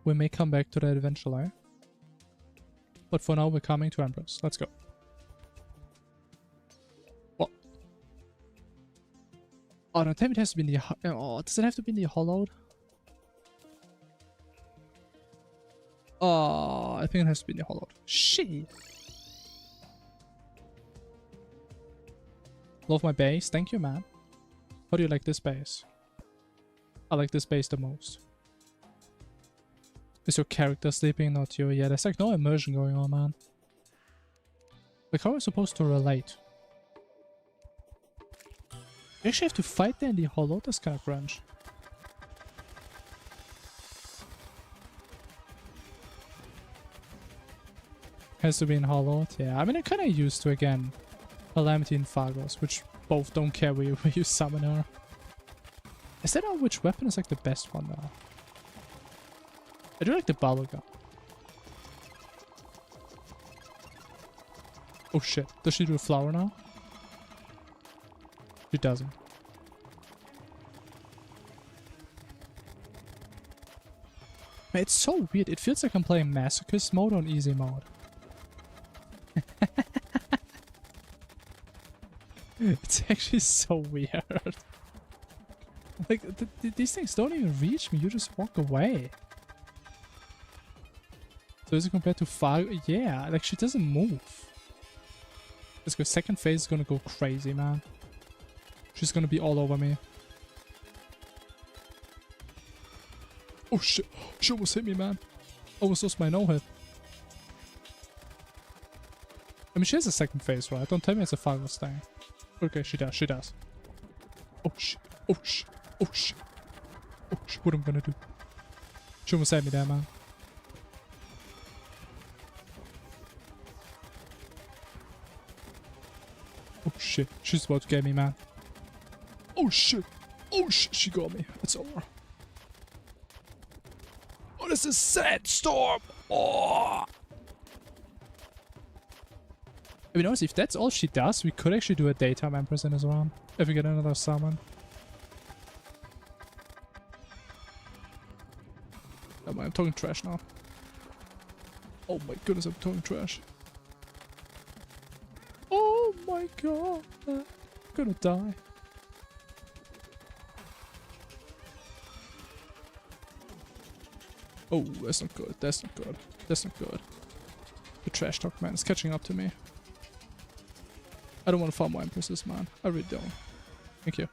We may come back to that eventually. But for now, we're coming to Empress. Let's go. What? Oh, no, tell me it has to be in the... Oh, does it have to be in the hollowed? Oh, I think it has to be in the hollowed. Shit. Love my base. Thank you, man. How do you like this base? I like this base the most. Is your character sleeping, not you? Yeah, there's like no immersion going on, man. Like, how are we supposed to relate? You actually have to fight there in the hollow? That's kind of cringe. Has to be in hollowed? Yeah, I mean, I'm kind of used to, again, Calamity and Phagos, which both don't care where you summon her. Is that not which weapon is like the best one though? I do like the bubblegum. Oh shit, does she do a flower now? She doesn't. Man, it's so weird, it feels like I'm playing Masochist mode on easy mode. It's actually so weird. Like, these things don't even reach me, you just walk away. So is it compared to Far? Yeah, like she doesn't move. Let's go, second phase is gonna go crazy, man. She's gonna be all over me. Oh shit, she almost hit me, man. Almost lost my no-hit. I mean, she has a second phase, right? Don't tell me it's a Phagos thing. Okay, she does, she does. Oh shit, oh shit, oh shit. Oh shit, what am I gonna do? She almost had me there, man. Oh shit, she's about to get me, man. Oh shit, she got me. It's over. Oh, this is Sandstorm! Oh! I mean, honestly, if that's all she does, we could actually do a daytime Empress in this round. If we get another summon. Oh my, I'm talking trash now. Oh my goodness, I'm talking trash. Oh my god. I'm gonna die. Oh, that's not good. That's not good. That's not good. The trash talk, man, is catching up to me. I don't want to farm more Empresses, man. I really don't. Thank you.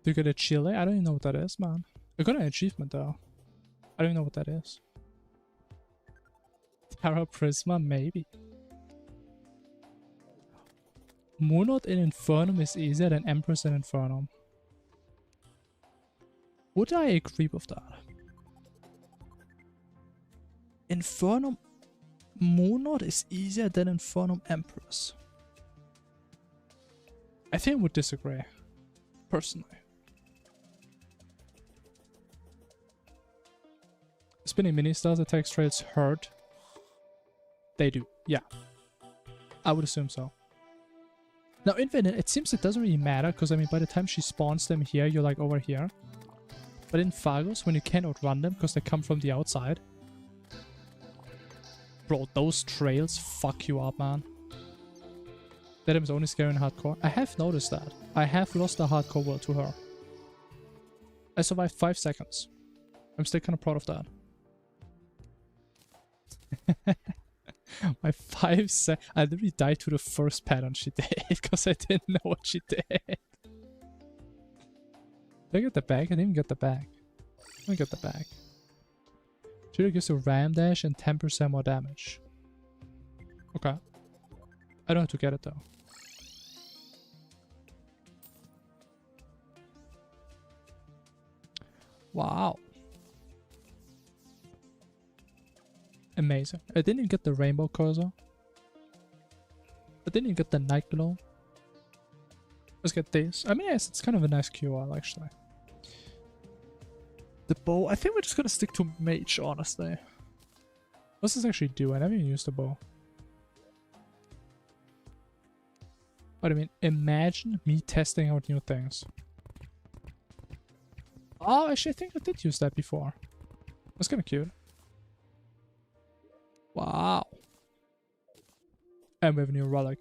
Do you get a Chile? I don't even know what that is, man. I got an achievement, though. I don't even know what that is. Terra Prisma, maybe. Monod in Infernum is easier than Empress in Infernum. Would I agree with that? Infernum Monod is easier than Infernum Empress. I think I would disagree, personally. Spinning mini-stars attacks trails hurt. They do, yeah. I would assume so. Now Infinite, it seems it doesn't really matter, because I mean by the time she spawns them here, you're like over here. But in Phagos, when you can't outrun them because they come from the outside. Bro, those trails fuck you up, man. That is only scary in hardcore. I have noticed that. I have lost a hardcore world to her. I survived 5 seconds. I'm still kind of proud of that. My 5 seconds. I literally died to the first pattern she did because I didn't know what she did. Did I get the bag? I didn't even get the bag. Let me get the bag. Shooter gives a ram dash and 10% more damage. Okay. I don't have to get it though. Wow. Amazing. I didn't even get the rainbow cursor. I didn't even get the night glow. Let's get this. I mean, yes, it's kind of a nice QR actually. The bow, I think we're just gonna stick to mage, honestly. What's this actually do? I never even used the bow. What I mean, imagine me testing out new things. Oh, actually, I think I did use that before. That's kind of cute. Wow. And we have a new relic.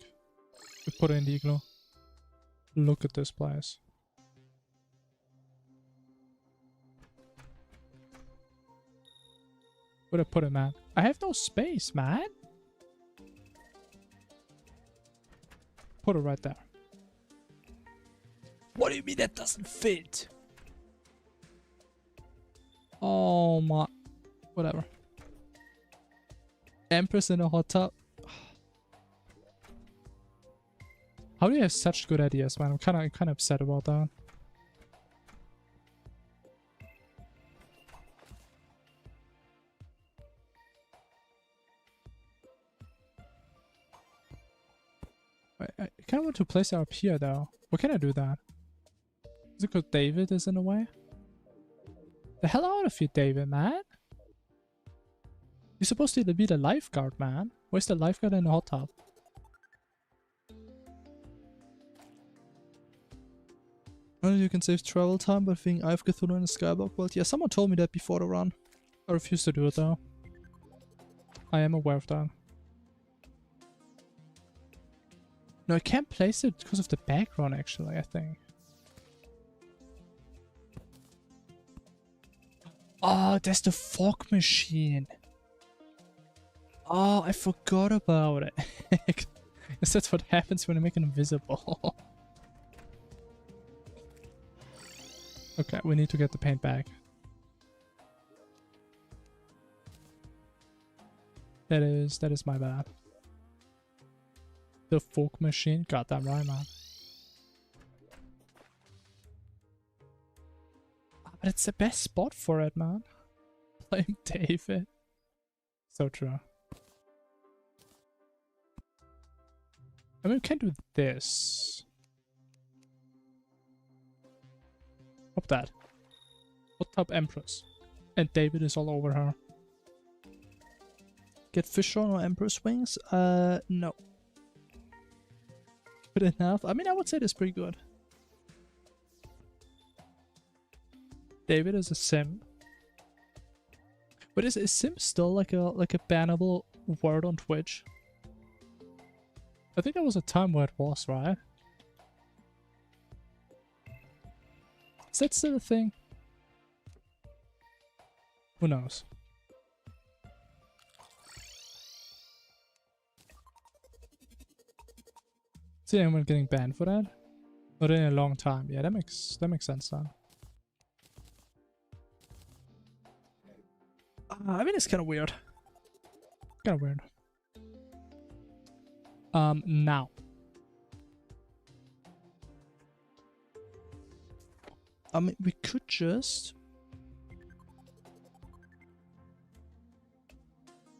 We put it in the igloo. Look at this place. Where'd I put it, man? I have no space, man. Put it right there. What do you mean that doesn't fit? Oh my... Whatever. Empress in a hot tub. How do you have such good ideas, man? I'm kind of upset about that. I kind of want to place it up here, though. What can I do that? Is it because David is in the way? The hell out of you, David, man! You're supposed to be the lifeguard, man. Where's the lifeguard in the hot tub? Only you can save travel time by being I've Cthulhu in the Skyblock world. Yeah, someone told me that before the run. I refuse to do it, though. I am aware of that. No, I can't place it because of the background, actually, I think. Oh, that's the fog machine. Oh, I forgot about it. That's what happens when you make it invisible. Okay, we need to get the paint back. That is my bad. The folk machine? Goddamn right, man. But it's the best spot for it, man. Blame David. So true. I mean, we can do this. Stop that. Hot tub Empress. And David is all over her. Get fish on or Empress wings? No. Good enough. I mean, I would say that's pretty good. David is a sim. But is sim still like a bannable word on Twitch? I think there was a time where it was, right? Is that still a thing? Who knows? See anyone getting banned for that? Not in a long time. Yeah, that makes sense then. I mean, it's kind of weird. Kind of weird. Now. I mean, we could just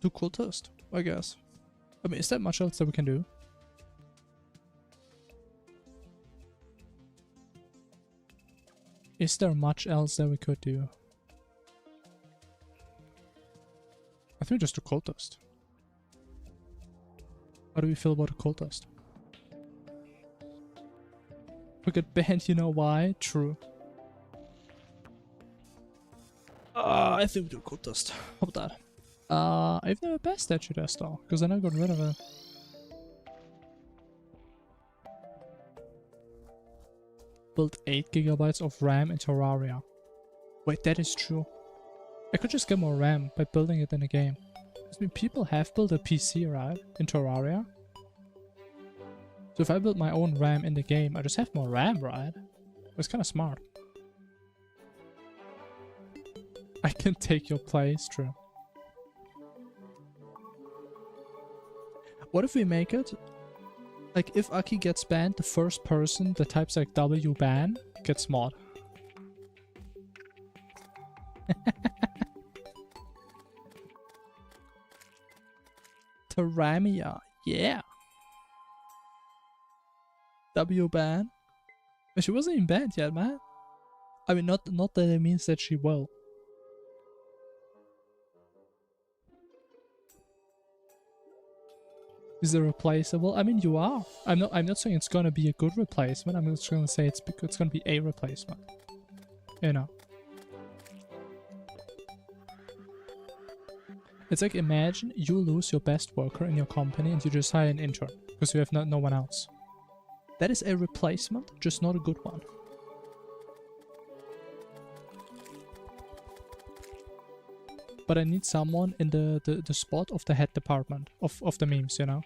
do cultist, I guess. I mean, is there much else that we can do? Is there much else that we could do? I think we just do cultist. How do we feel about a cultist? We get banned, you know why? True. I think we do cultist. How about that? I've never passed statue test though, because I never got rid of it. Built 8 GB of RAM in Terraria. Wait, that is true. I could just get more RAM by building it in a game. I mean, people have built a PC, right? In Terraria. So if I build my own RAM in the game, I just have more RAM, right? It's kind of smart. I can take your place, true. What if we make it? Like, if Aki gets banned, the first person that types like W ban gets mod. Terraria, yeah. W ban. But she wasn't even banned yet, man. I mean, not that it means that she will. Is it replaceable? I mean, you are. I'm not saying it's gonna be a good replacement. I'm just gonna say it's gonna be a replacement. You know. It's like, imagine you lose your best worker in your company and you just hire an intern because you have no one else. That is a replacement, just not a good one. But I need someone in the spot of the head department of the memes, you know?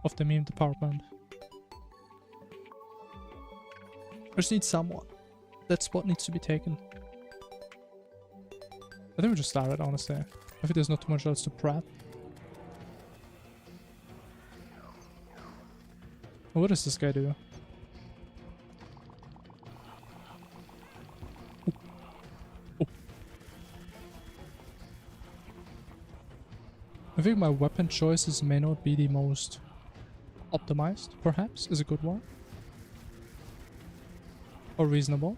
Of the meme department. I just need someone. That spot needs to be taken. I think we just started, honestly. I think there's not too much else to prep. What does this guy do? I think my weapon choices may not be the most optimized, perhaps, is a good one. Or reasonable.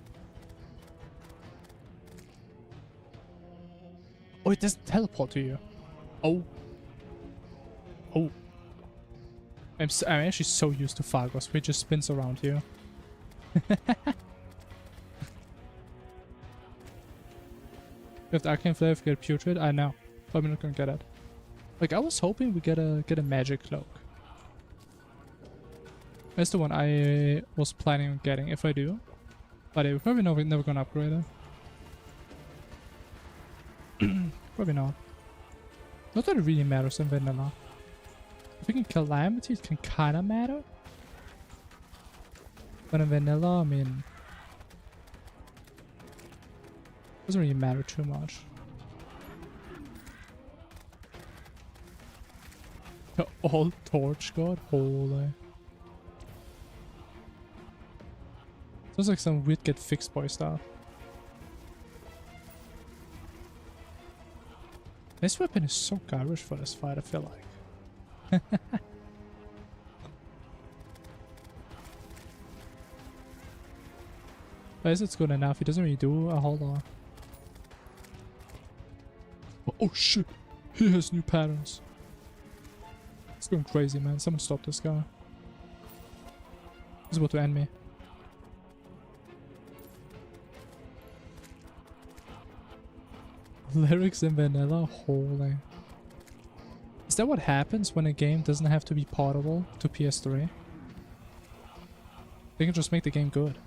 Oh, it doesn't teleport to you. Oh. Oh. I'm actually so used to Phagos, where it just spins around you. If the Arcane Flavor get Putrid, I know. But I'm not gonna get it. Like, I was hoping we get a magic cloak. That's the one I was planning on getting, if I do. But we're probably never gonna upgrade it. Probably not. Not that it really matters in vanilla. I think in Calamity it can kinda matter. But in vanilla, I mean... doesn't really matter too much. The old torch god? Holy. Sounds like some weird get fixed boy stuff. This weapon is so garbage for this fight, I feel like. I guess it's good enough, he doesn't really do a whole lot. Oh shit! He has new patterns. It's going crazy, man. Someone stop this guy. He's about to end me. Lyrics in vanilla? Holy. Is that what happens when a game doesn't have to be portable to PS3? They can just make the game good.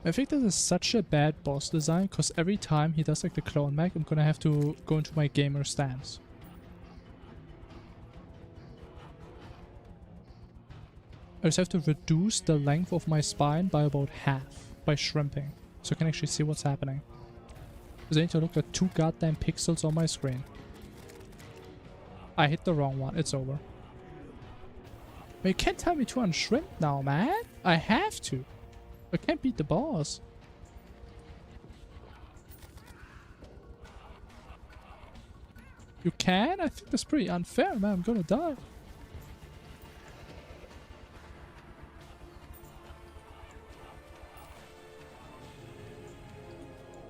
I think this is such a bad boss design, because every time he does like the clone mech, I'm gonna have to go into my gamer stance. I just have to reduce the length of my spine by about half by shrimping, so I can actually see what's happening. Because I need to look at 2 goddamn pixels on my screen. I hit the wrong one, it's over. But you can't tell me to unshrimp now, man. I have to. I can't beat the boss. You can? I think that's pretty unfair, man. I'm gonna die.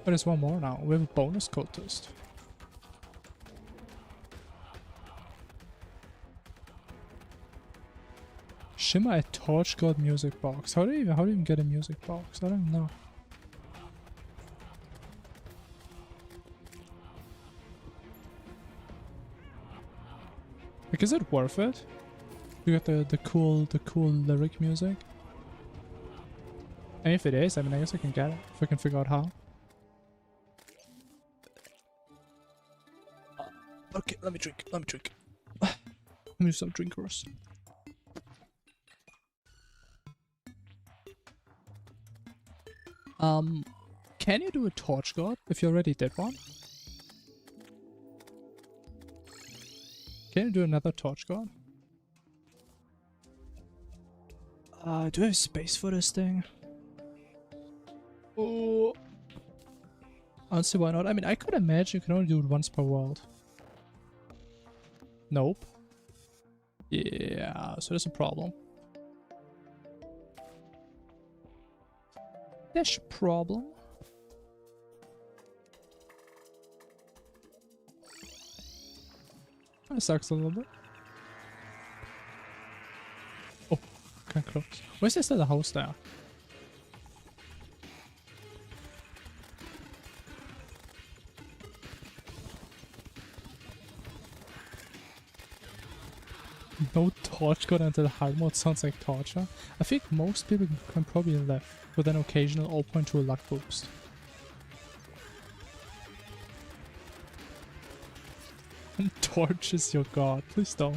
But there's one more now. We have a bonus cultist. Shimmer a Torch God music box. How do you even get a music box? I don't know. Like, is it worth it? You get the cool lyric music? And if it is, I mean, I guess I can get it if I can figure out how. Okay, let me drink. Let me drink. Let me do some drinkers. Can you do a Torch God if you already did one? Can you do another Torch God? Do I have space for this thing? Oh, I don't see why not. I mean, I could imagine you can only do it once per world. Nope. Yeah, so there's a problem. There's a problem. That sucks a little bit. Oh, can't close. Where's this other house there? No torch god until hard mode sounds like torture. I think most people can probably live with an occasional 0.2 luck boost. Torch is your god, please don't.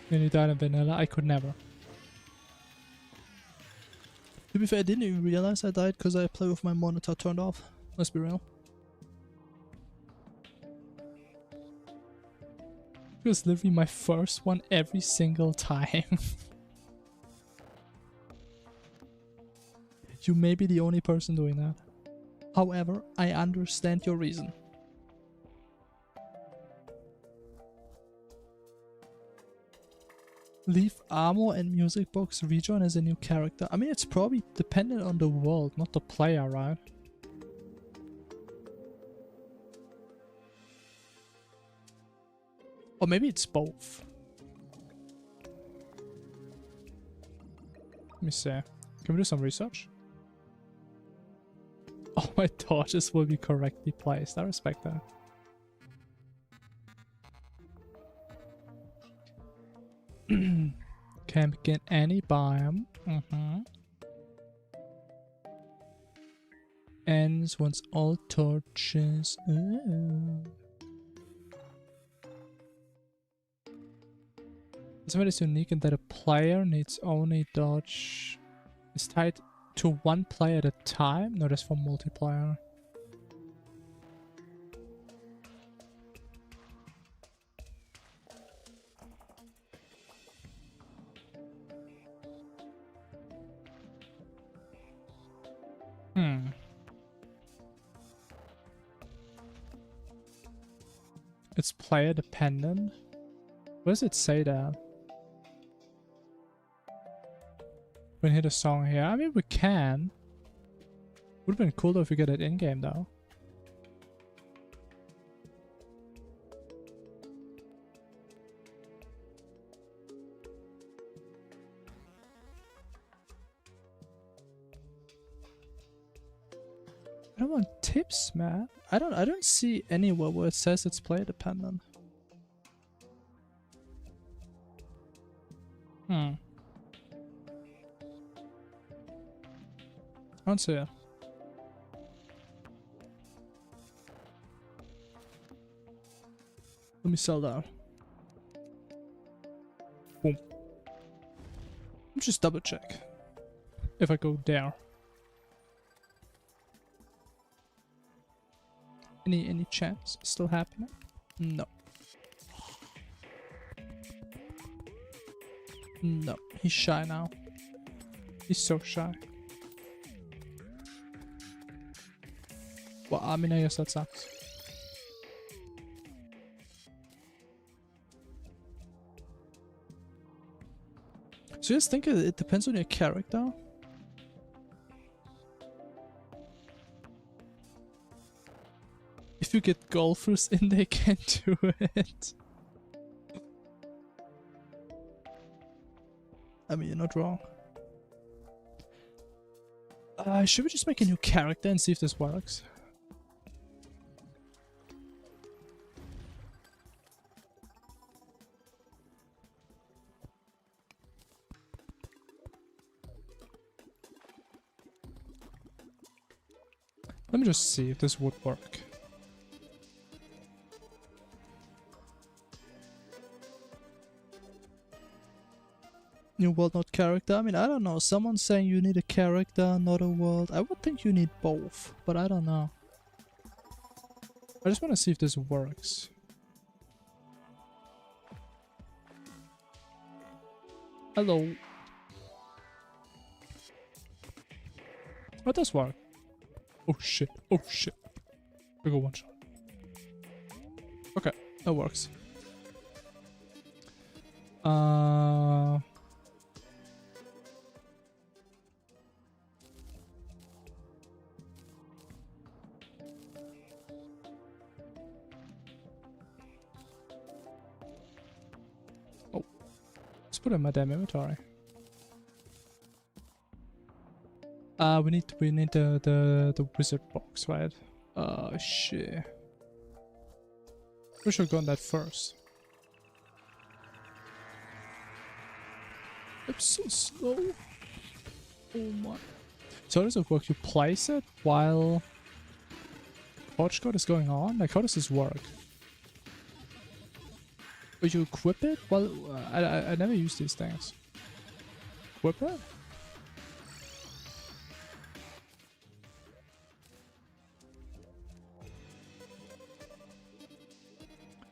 When you died in vanilla, I could never. To be fair, I didn't even realize I died because I play with my monitor turned off. Let's be real. It was literally my first one every single time. You may be the only person doing that. However, I understand your reason. Leave armor and music box rejoin as a new character. I mean, it's probably dependent on the world, not the player, right? Or maybe it's both. Let me see. Can we do some research? Oh, my torches will be correctly placed. I respect that. Can't get any biome. Ends once all torches. Something is unique in that a player needs only dodge. Is tied to one player at a time? No, that's for multiplayer. It's player dependent. Where does it say that? We can hit a song here. I mean, we can. Would have been cool though if we get it in game though. I don't want tips, man. I don't see anywhere where it says it's player dependent. Hmm. I don't see it. Let me sell that. Boom. Let me just double check. If I go there. Any chance still happening? No. No. He's shy now. He's so shy. Well, I mean, I guess that sucks. So I just think it depends on your character. If you get golfers in, they can do it. I mean, you're not wrong. Should we just make a new character and see if this works? Let me just see if this would work. New world, not character. I mean, I don't know. Someone's saying you need a character, not a world. I would think you need both, but I don't know. I just want to see if this works. Hello. Oh, it does work. Oh shit. Oh shit. We go one shot. Okay, that works. Oh, let's put it in my damn inventory. We need the wizard box, right? Shit. We should have gone that first. I'm so slow. Oh my. So how does it work? You place it while Torch God is going on? Like, how does this work? Or you equip it? Well, I never use these things. Equip it?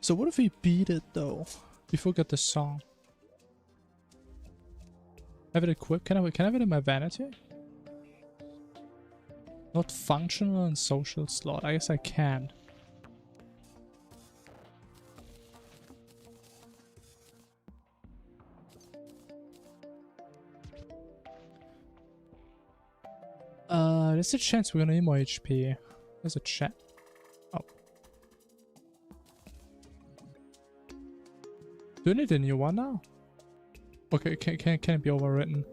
So what if we beat it though? We forget the song. Have it equipped? Can I have it in my vanity? Not functional and social slot. I guess I can. There's a chance we're gonna need more HP. There's a chance. Oh. Do you need a new one now? Okay, can it be overwritten?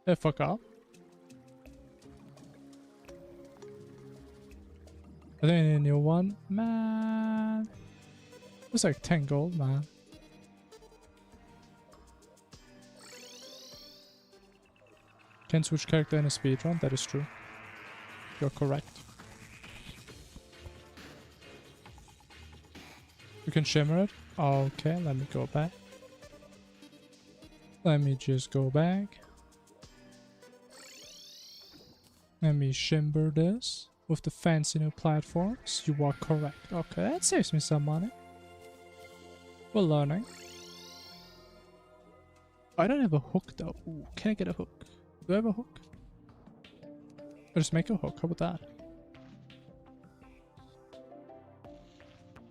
Hey, fuck up. I think I need a new one. Man. It's like 10 gold, man. Can switch character in a speedrun, that is true. You're correct. You can shimmer it? Okay, let me go back. Let me just go back. Let me shimmer this with the fancy new platforms. You are correct. Okay, that saves me some money. We're learning. I don't have a hook though. Ooh, can I get a hook? Do I have a hook? I'll just make a hook. How about that?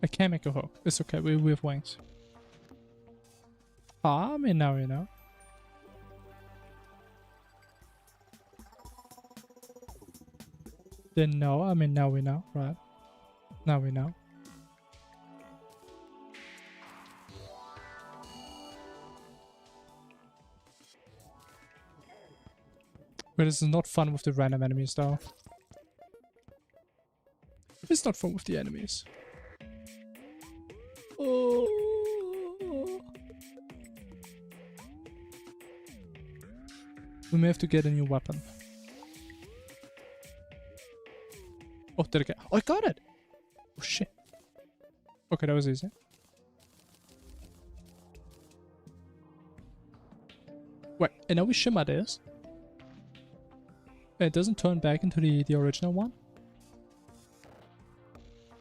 I can't make a hook. It's okay. We have wings. Ah, I mean, now we know. Didn't know. I mean, now we know. Right. Now we know. But this is not fun with the random enemies though. It's not fun with the enemies. Oh. We may have to get a new weapon. Oh, did I get... Oh, I got it! Oh, shit. Okay, that was easy. Wait, and now we shimmer this. It doesn't turn back into the original one?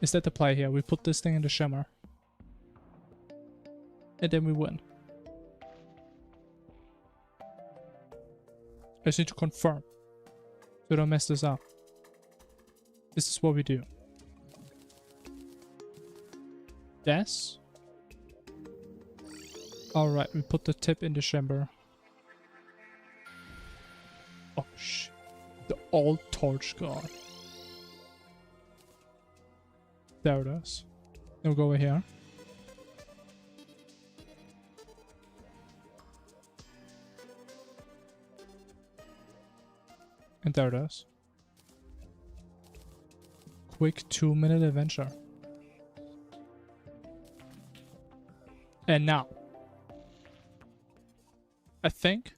Is that the play here? We put this thing in the shimmer. And then we win. I just need to confirm. So don't mess this up. This is what we do. Yes. Alright, we put the tip in the shimmer. Oh shit. The old torch god. There it is. Now we'll go over here. And there it is. Quick 2-minute adventure. And now, I think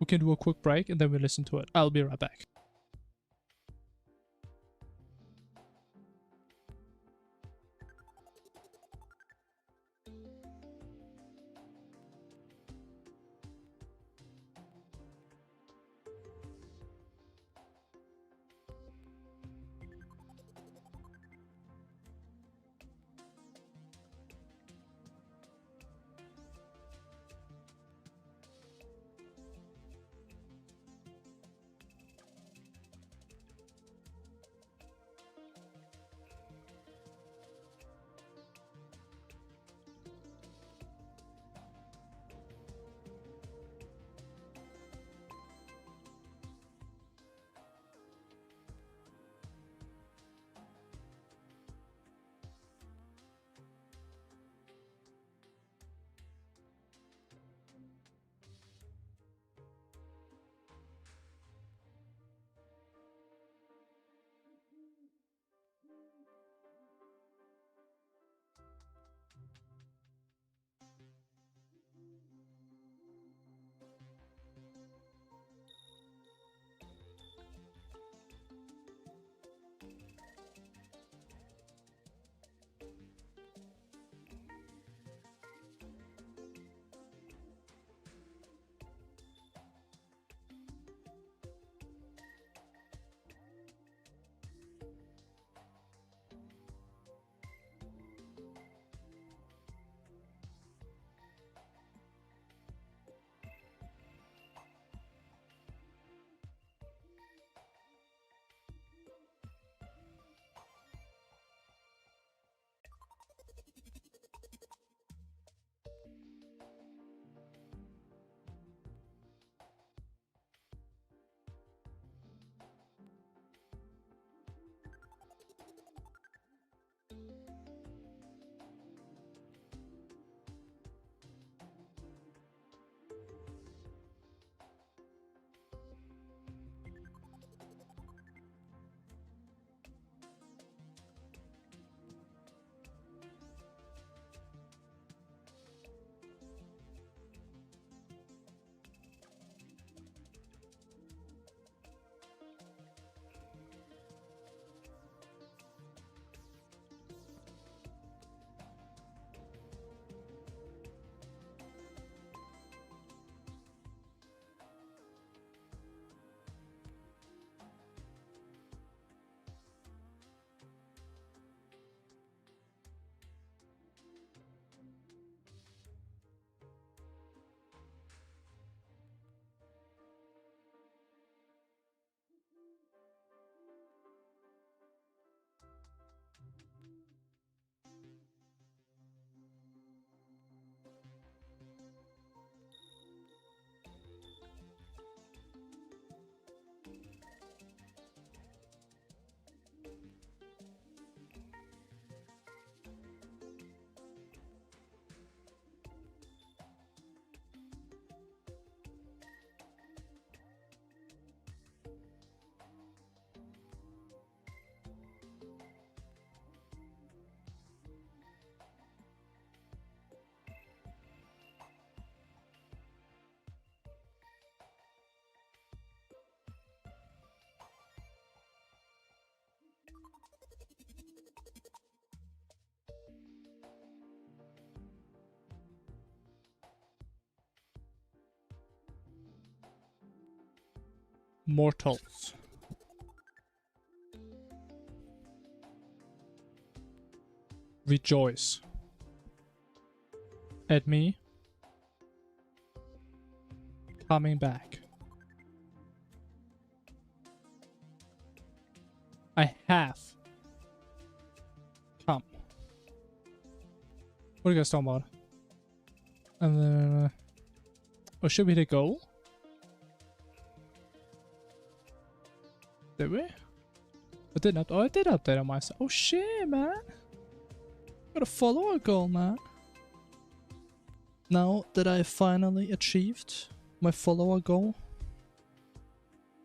we can do a quick break and then we listen to it. I'll be right back. Mortals. Rejoice at me coming back. I have come. What are you guys talking about? And then, or should we hit a goal? Did we? I did not. Oh, I did update on myself. Oh shit, man! Got a follower goal, man. Now that I finally achieved my follower goal,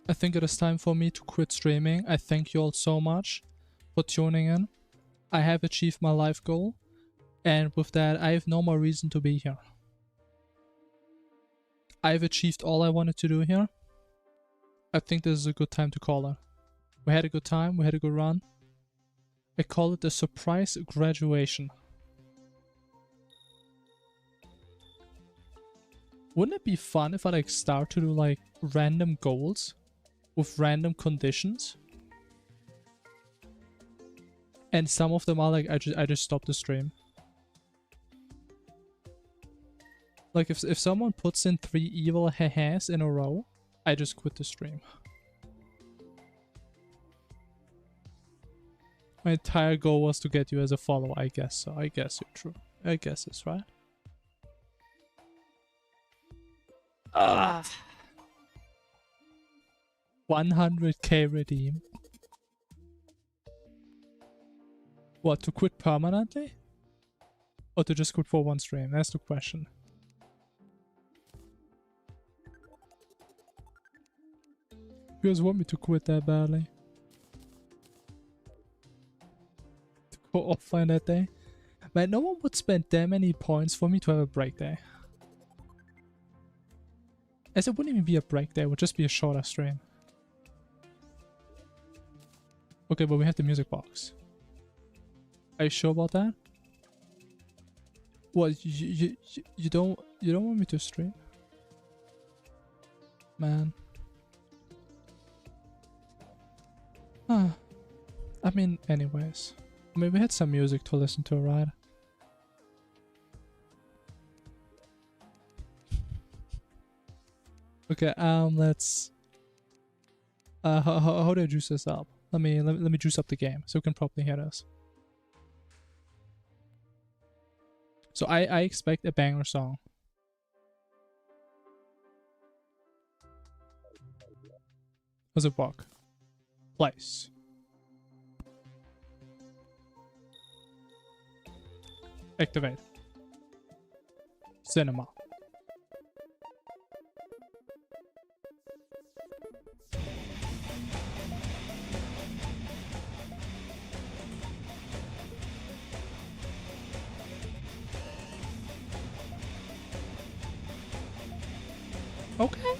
I think it is time for me to quit streaming. I thank you all so much for tuning in. I have achieved my life goal, and with that, I have no more reason to be here. I've achieved all I wanted to do here. I think this is a good time to call it. We had a good time, we had a good run. I call it a surprise graduation. Wouldn't it be fun if I like start to do like random goals with random conditions? And some of them are like I just stop the stream. Like if someone puts in 3 evil hehas in a row, I just quit the stream. My entire goal was to get you as a follower, I guess so. I guess you're true. I guess it's right. 100k redeem. What, to quit permanently? Or to just quit for one stream? That's the question. You guys want me to quit that badly? To go offline that day? Man, no one would spend that many points for me to have a break day. As it wouldn't even be a break day, it would just be a shorter stream. Okay, but we have the music box. Are you sure about that? What, you don't want me to stream? Man. I mean, anyways. I mean, we had some music to listen to, right? Okay, let's... how do I juice this up? Let me juice up the game so we can properly hear this. So I expect a banger song. How's it work? Place. Activate. Cinema. Okay.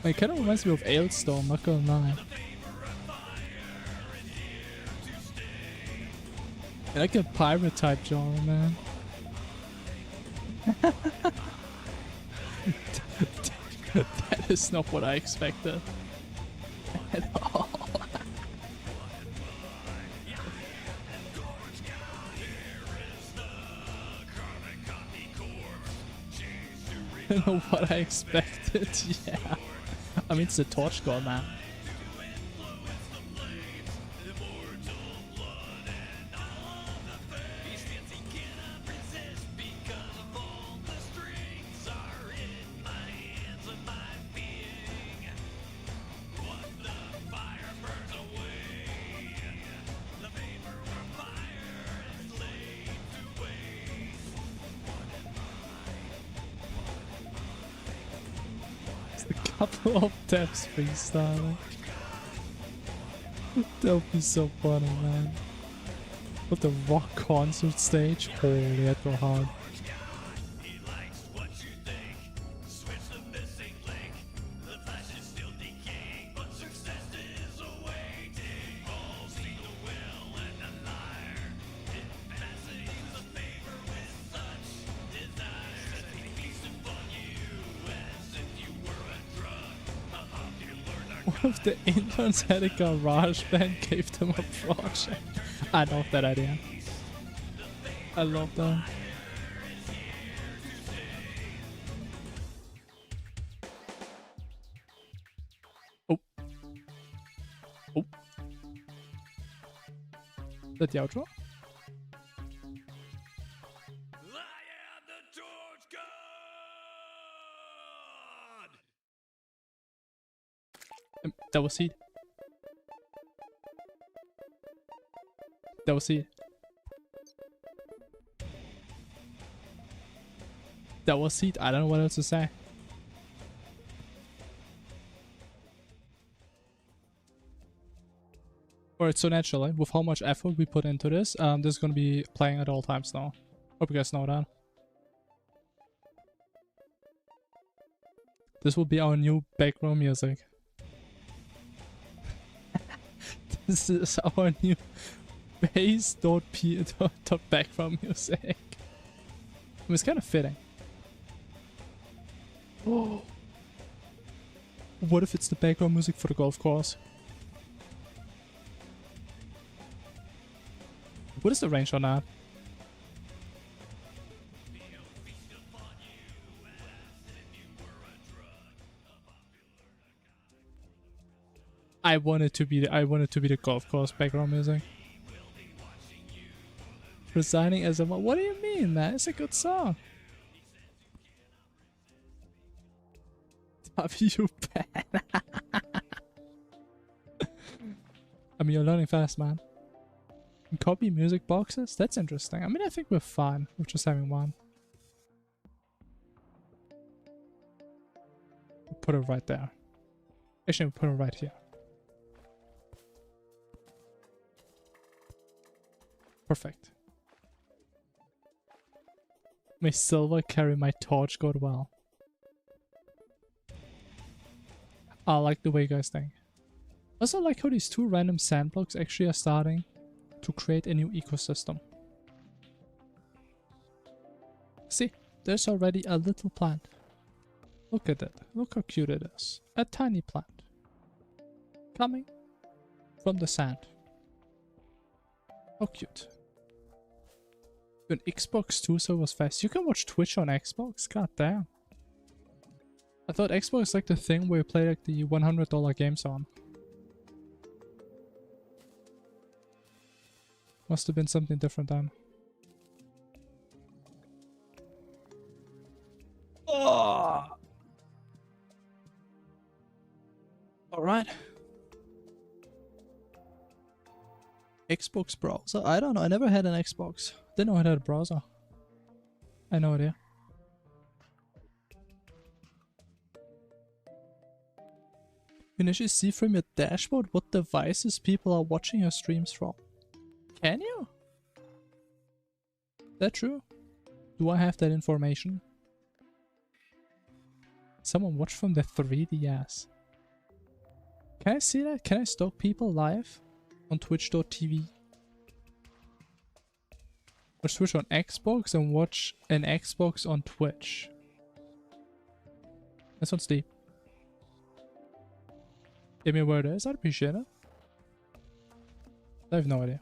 It kind of reminds me of Ailstorm, not gonna lie. I like a pirate type genre, man. That is not what I expected at all. I don't know what I expected, yeah. I mean, it's the torch god, man. couple of devs freestyling. That would be so funny, man. With the rock concert stage, holy, that'd go hard. One of the interns had a garage band, gave them a project. I love that idea. I love that. Oh. Oh. Is that the outro? That was it. That was it. That was it. I don't know what else to say. Alright, so naturally, with how much effort we put into this, this is gonna be playing at all times now. Hope you guys know that. This will be our new background music. This is our new bass.background music. I mean, it's kind of fitting. Oh. What if it's the background music for the golf course? What is the range on that? I want it to be the golf course background music. Resigning as a mod. What do you mean, man? It's a good song. W bad. I mean, you're learning fast, man. And copy music boxes? That's interesting. I mean, I think we're fine with just having one. We'll put it right there. Actually, we'll put it right here. Perfect. May silver carry my torch god well. I like the way you guys think. Also like how these two random sand blocks actually are starting to create a new ecosystem. See, there's already a little plant. Look at it. Look how cute it is. A tiny plant. Coming from the sand. How cute. An Xbox 2 so was fast. You can watch Twitch on Xbox? God damn. I thought Xbox was like the thing where you play like the $100 games on. Must have been something different then. Oh! Alright. Xbox browser? I don't know. I never had an Xbox. Didn't know I had a browser. I have no idea. You can actually see from your dashboard what devices people are watching your streams from. Can you? Is that true? Do I have that information? Someone watched from the 3DS. Can I see that? Can I stalk people live on twitch.tv? Watch Twitch on Xbox and watch an Xbox on Twitch. That sounds deep. Give me where it is, I'd appreciate it. I have no idea.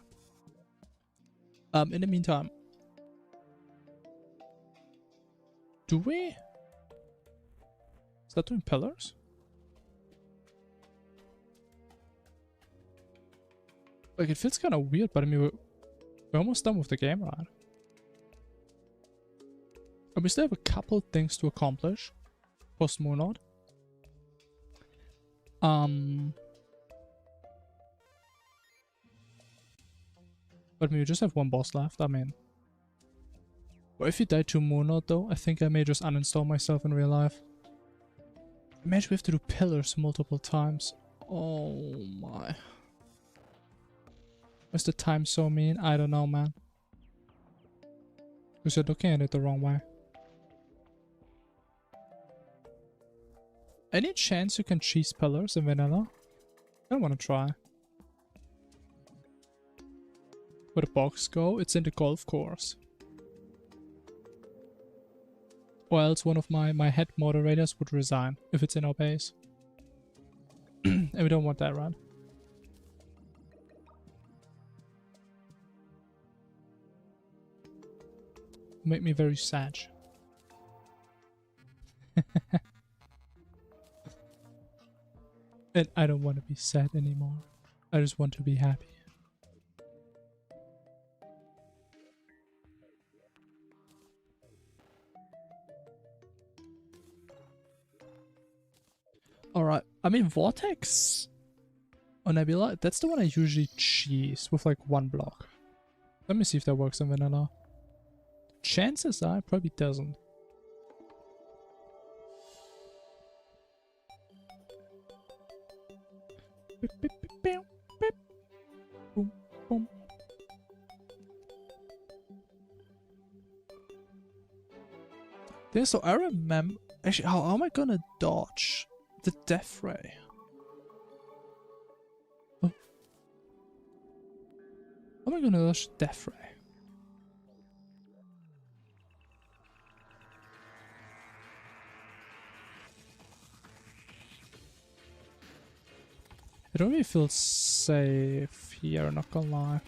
In the meantime. Do we? Is that doing pillars? Like, it feels kind of weird, but I mean, we're almost done with the game, right? And we still have a couple things to accomplish. Post Moonlord. But I mean, we just have one boss left, I mean. Or if you die to Moonlord though, I think I may just uninstall myself in real life. Imagine we have to do pillars multiple times. Oh my. What's the time so mean? I don't know, man. Because you're looking at it the wrong way. Any chance you can cheese pillars in vanilla? I want to try. Where the box go? It's in the golf course. Or else one of my head moderators would resign if it's in our base. And we don't want that, right? Make me very sad. And I don't want to be sad anymore. I just want to be happy. Alright, I mean Vortex or Nebula, that's the one I usually cheese with like one block. Let me see if that works in vanilla. Chances are it probably doesn't. Boom, boom. So I remember... Actually, how am I gonna dodge the death ray? Oh. How am I gonna dodge the death ray? I don't really feel safe here, not gonna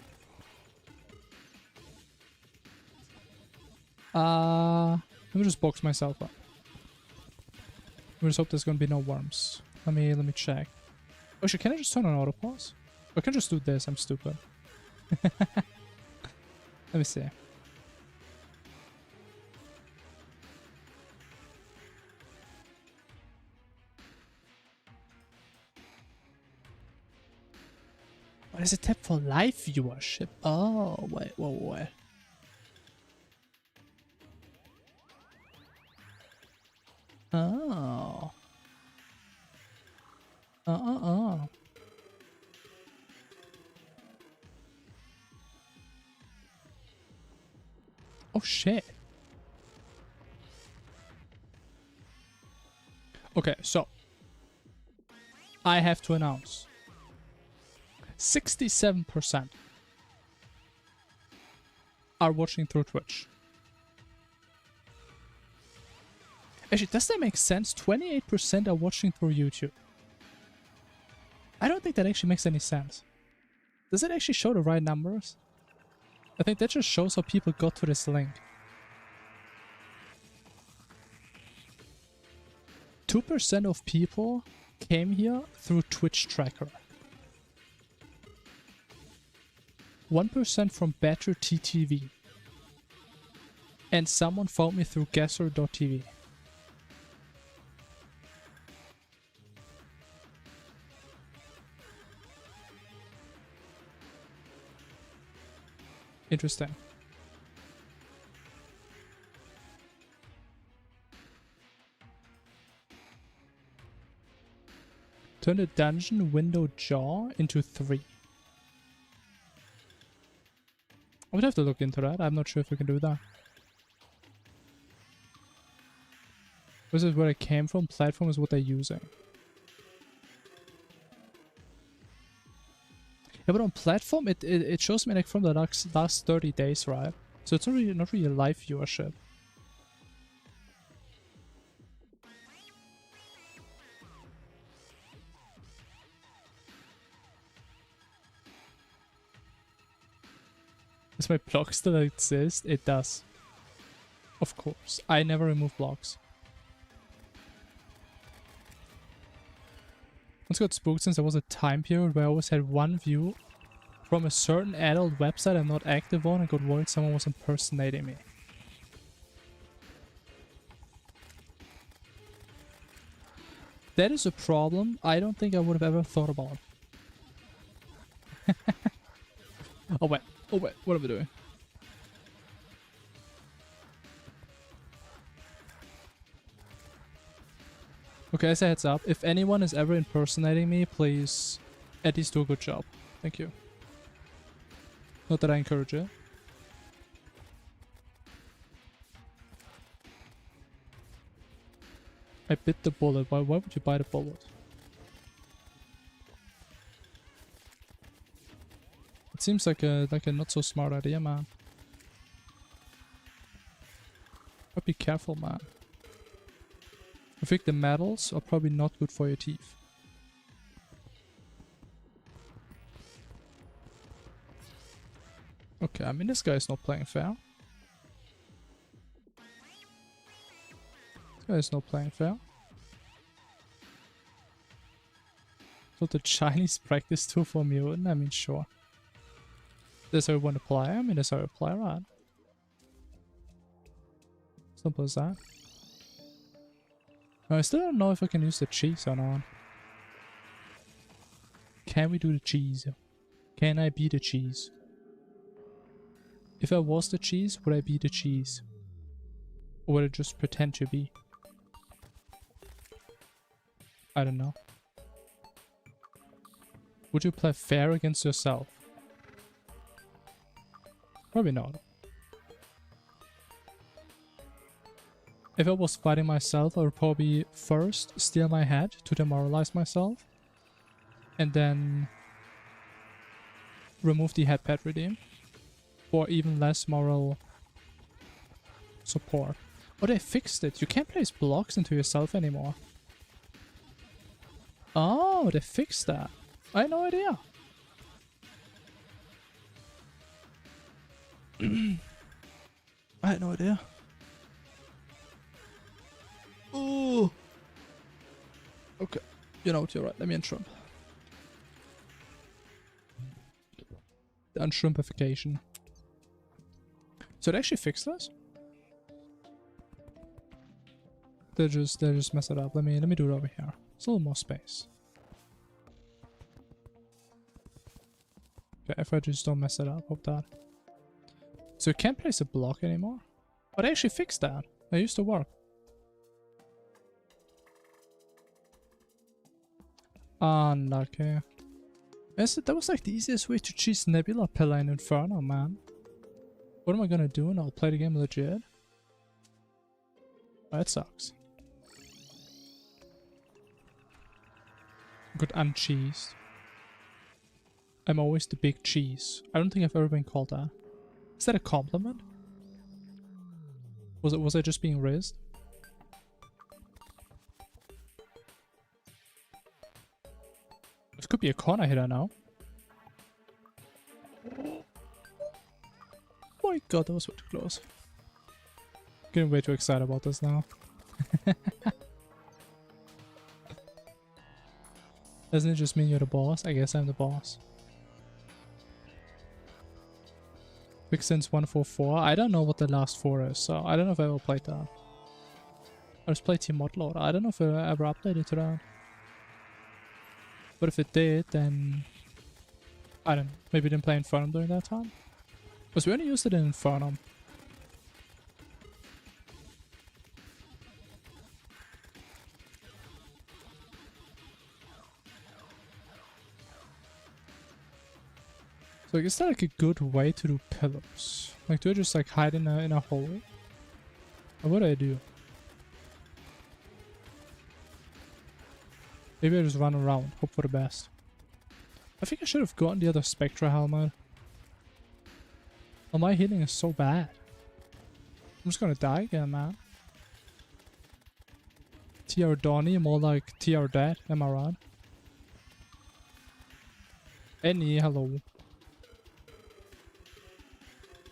lie. Let me just box myself up. I just hope there's gonna be no worms. Let me check. Oh shit, can I just turn on auto pause? Or can I just do this? I'm stupid. Let me see. What is it tap for live viewership? Oh, wait. Oh. Oh shit. Okay, so I have to announce 67% are watching through Twitch. Actually, does that make sense? 28% are watching through YouTube. I don't think that actually makes any sense. Does it actually show the right numbers? I think that just shows how people got to this link. 2% of people came here through Twitch tracker. 1% from Better TTV. And someone found me through Guesser.tv. Interesting. Turn the dungeon window jaw into 3. I would have to look into that. I'm not sure if we can do that. Was it where I came from? Platform is what they're using. Yeah, but on platform, it shows me like from the last 30 days, right? So it's not really live viewership. Does my block still exist? It does. Of course. I never remove blocks. Once got spooked since there was a time period where I always had one view from a certain adult website I'm not active on and got worried someone was impersonating me. That is a problem I don't think I would have ever thought about. Oh wait, what am I doing? Okay, as a heads up, if anyone is ever impersonating me, please at least do a good job. Thank you. Not that I encourage it. I bit the bullet. Why would you bite a bullet? It seems like a not so smart idea, man. But be careful, man. I think the metals are probably not good for your teeth. Okay, I mean this guy is not playing fair. This guy is not playing fair. So the Chinese practice tool for mutant? I mean, sure. That's how you want to play? I mean, that's how you play, right? Simple as that. I still don't know if I can use the cheese or not. Can we do the cheese? Can I be the cheese? If I was the cheese, would I be the cheese? Or would I just pretend to be? I don't know. Would you play fair against yourself? Probably not. If I was fighting myself, I would probably first steal my head to demoralize myself. And then remove the head pet redeem. For even less moral support. Oh, they fixed it. You can't place blocks into yourself anymore. Oh, they fixed that. I had no idea. I had no idea. Ooh. Okay. You know what, you're right. Let me unshrimp. The unshrimpification. So they actually fixed this? They just messed it up. Let me do it over here. It's a little more space. Okay, if I just don't mess it up, hope that. So you can't place a block anymore? Oh, they actually fixed that. That used to work. Unlucky. That was like the easiest way to cheese Nebula Pillar in Inferno, man. What am I gonna do now? Play the game legit? Oh, that sucks. Got uncheesed. I'm always the big cheese. I don't think I've ever been called that. Is that a compliment? Was I just being raised? This could be a corner hitter now. Oh my god, that was way too close. Getting way too excited about this now. Doesn't it just mean you're the boss? I guess I'm the boss. Quick Sense 144. I don't know what the last 4 is, so I don't know if I ever played that. I just played Team Modload. I don't know if I ever updated to that. But if it did, then I don't know. Maybe didn't play Infernum during that time. Because we only used it in Infernum. So is that like a good way to do pillars? Like, do I just like hide in a hole? Or what do I do? Maybe I just run around, hope for the best. I think I should have gotten the other Spectra helmet. Oh, my healing is so bad. I'm just gonna die again, man. TR Donnie, more like TR Dead, am I right? Any, hello.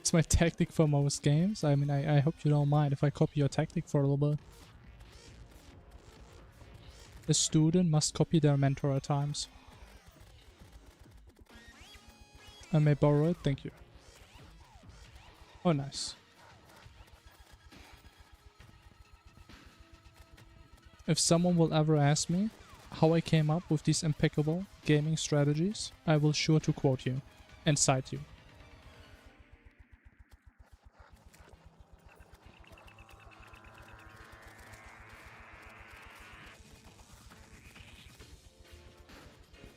It's my tactic for most games. I mean, I hope you don't mind if I copy your tactic for a little bit. A student must copy their mentor at times. I may borrow it, thank you. Oh, nice. If someone will ever ask me how I came up with these impeccable gaming strategies, I will sure to quote you and cite you.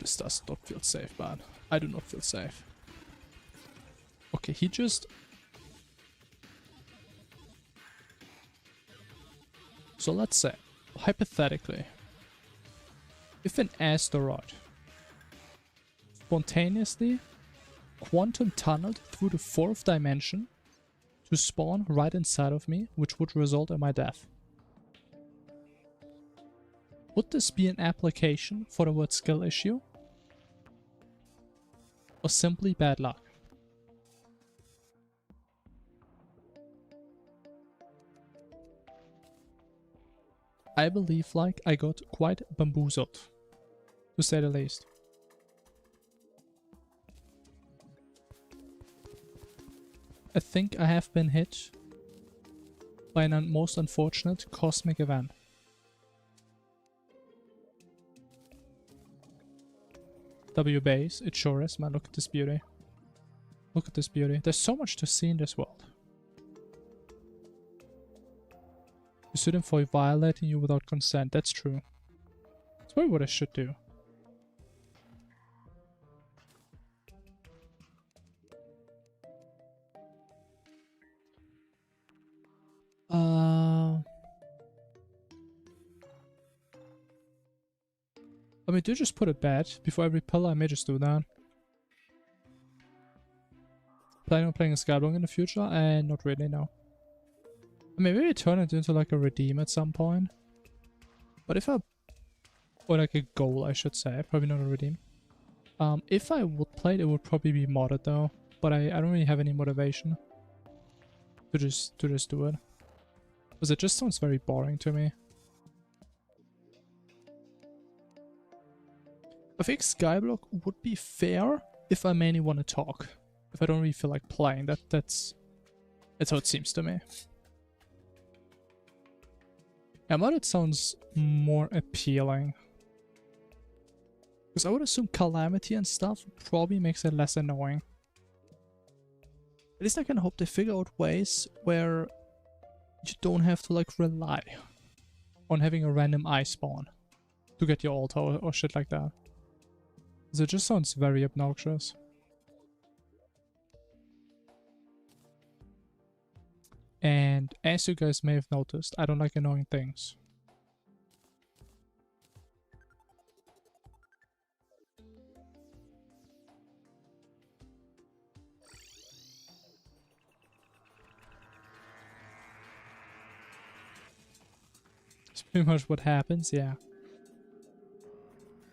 This does not feel safe, man. I do not feel safe. Okay, he just... So let's say, hypothetically, if an asteroid spontaneously quantum tunneled through the 4th dimension to spawn right inside of me, which would result in my death. Would this be an application for the word skill issue? Or simply bad luck? I believe like I got quite bamboozled, to say the least. I think I have been hit by an most unfortunate cosmic event. W base, it sure is, man. Look at this beauty. Look at this beauty. There's so much to see in this world. You sue them for violating you without consent. That's true. That's probably what I should do. I mean, do just put a bet before every pillar. I may just do that. Planning on playing a Skyblock in the future? And not really, no. I mean, maybe turn it into like a redeem at some point. But if I... Or like a goal, I should say. Probably not a redeem. If I would play it, it would probably be modded though. But I don't really have any motivation to just do it. Because it just sounds very boring to me. I think Skyblock would be fair if I mainly want to talk. If I don't really feel like playing, that's how it seems to me. Yeah, modded sounds more appealing. Because I would assume Calamity and stuff probably makes it less annoying. At least I can hope they figure out ways where you don't have to like rely on having a random eye spawn to get your ult or shit like that. Because it just sounds very obnoxious. And as you guys may have noticed, I don't like annoying things. That's pretty much what happens, yeah.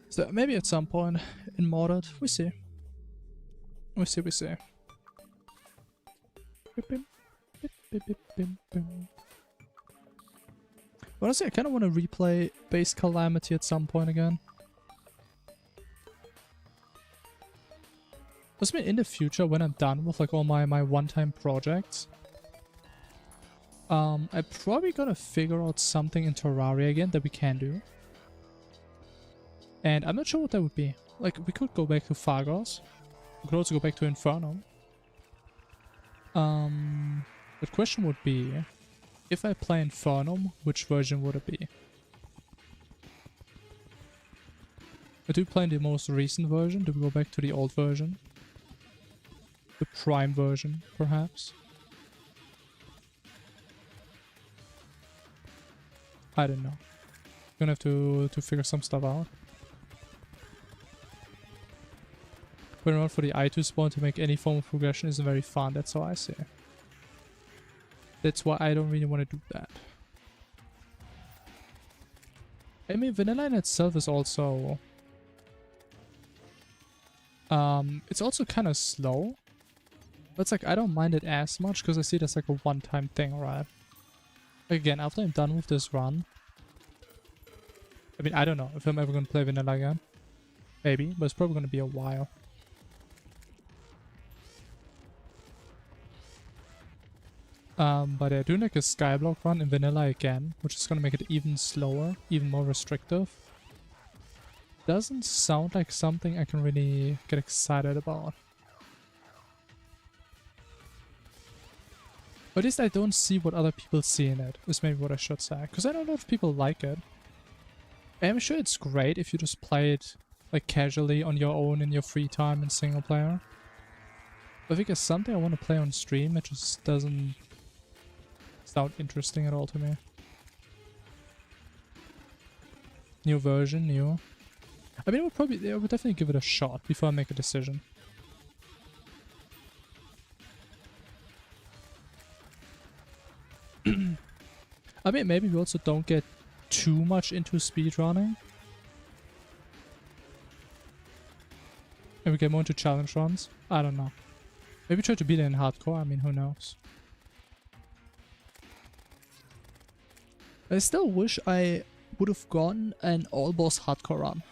So maybe at some point in modded, we see. We see. Honestly, I kind of want to replay base Calamity at some point again. Does mean in the future, when I'm done with like all my one-time projects, I'm probably gonna figure out something in Terraria again that we can do. And I'm not sure what that would be. Like, we could go back to Phagos. We could also go back to Inferno. The question would be, if I play Infernum, which version would it be? I do play in the most recent version. Do we go back to the old version? The Prime version, perhaps? I don't know. Gonna have to figure some stuff out. But not for the I2 spawn to make any form of progression isn't very fun, that's how I say. That's why I don't really want to do that. I mean, vanilla in itself is also... it's also kind of slow. But it's like, I don't mind it as much because I see it as like a one-time thing, right? Again, after I'm done with this run... I mean, I don't know if I'm ever going to play vanilla again. Maybe, but it's probably going to be a while. But doing like a Skyblock run in vanilla again, which is gonna make it even slower, even more restrictive, doesn't sound like something I can really get excited about. Or at least I don't see what other people see in it, is maybe what I should say. Because I don't know if people like it. I'm sure it's great if you just play it like casually on your own in your free time in single player. I think it's something I want to play on stream. It just doesn't sound interesting at all to me. New version, new. I mean, I would definitely give it a shot before I make a decision. I mean, maybe we also don't get too much into speedrunning. And we get more into challenge runs. I don't know. Maybe try to beat it in hardcore. I mean, who knows? I still wish I would have gone an all-boss hardcore run.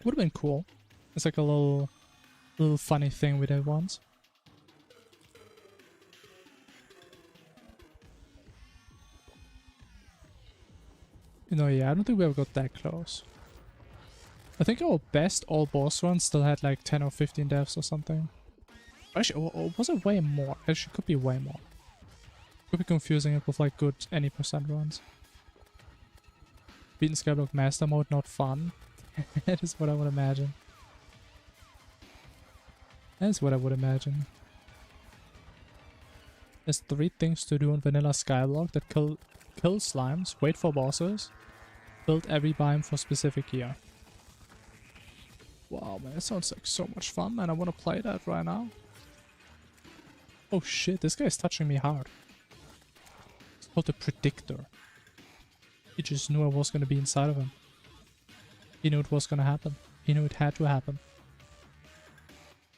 Would have been cool. It's like a little funny thing we did once. You know, yeah, I don't think we ever got that close. I think our best all-boss run still had like 10 or 15 deaths or something. Actually, or was it way more? Actually, it could be way more. Could be confusing it with like good any percent runs. Beaten Skyblock Master Mode, not fun. That is what I would imagine. That is what I would imagine. There's 3 things to do on vanilla Skyblock that kill slimes, wait for bosses, build every biome for specific gear. Wow, man, that sounds like so much fun, man. I want to play that right now. Oh shit, this guy's touching me hard. It's called the Predictor. He just knew I was going to be inside of him. He knew it was going to happen. He knew it had to happen.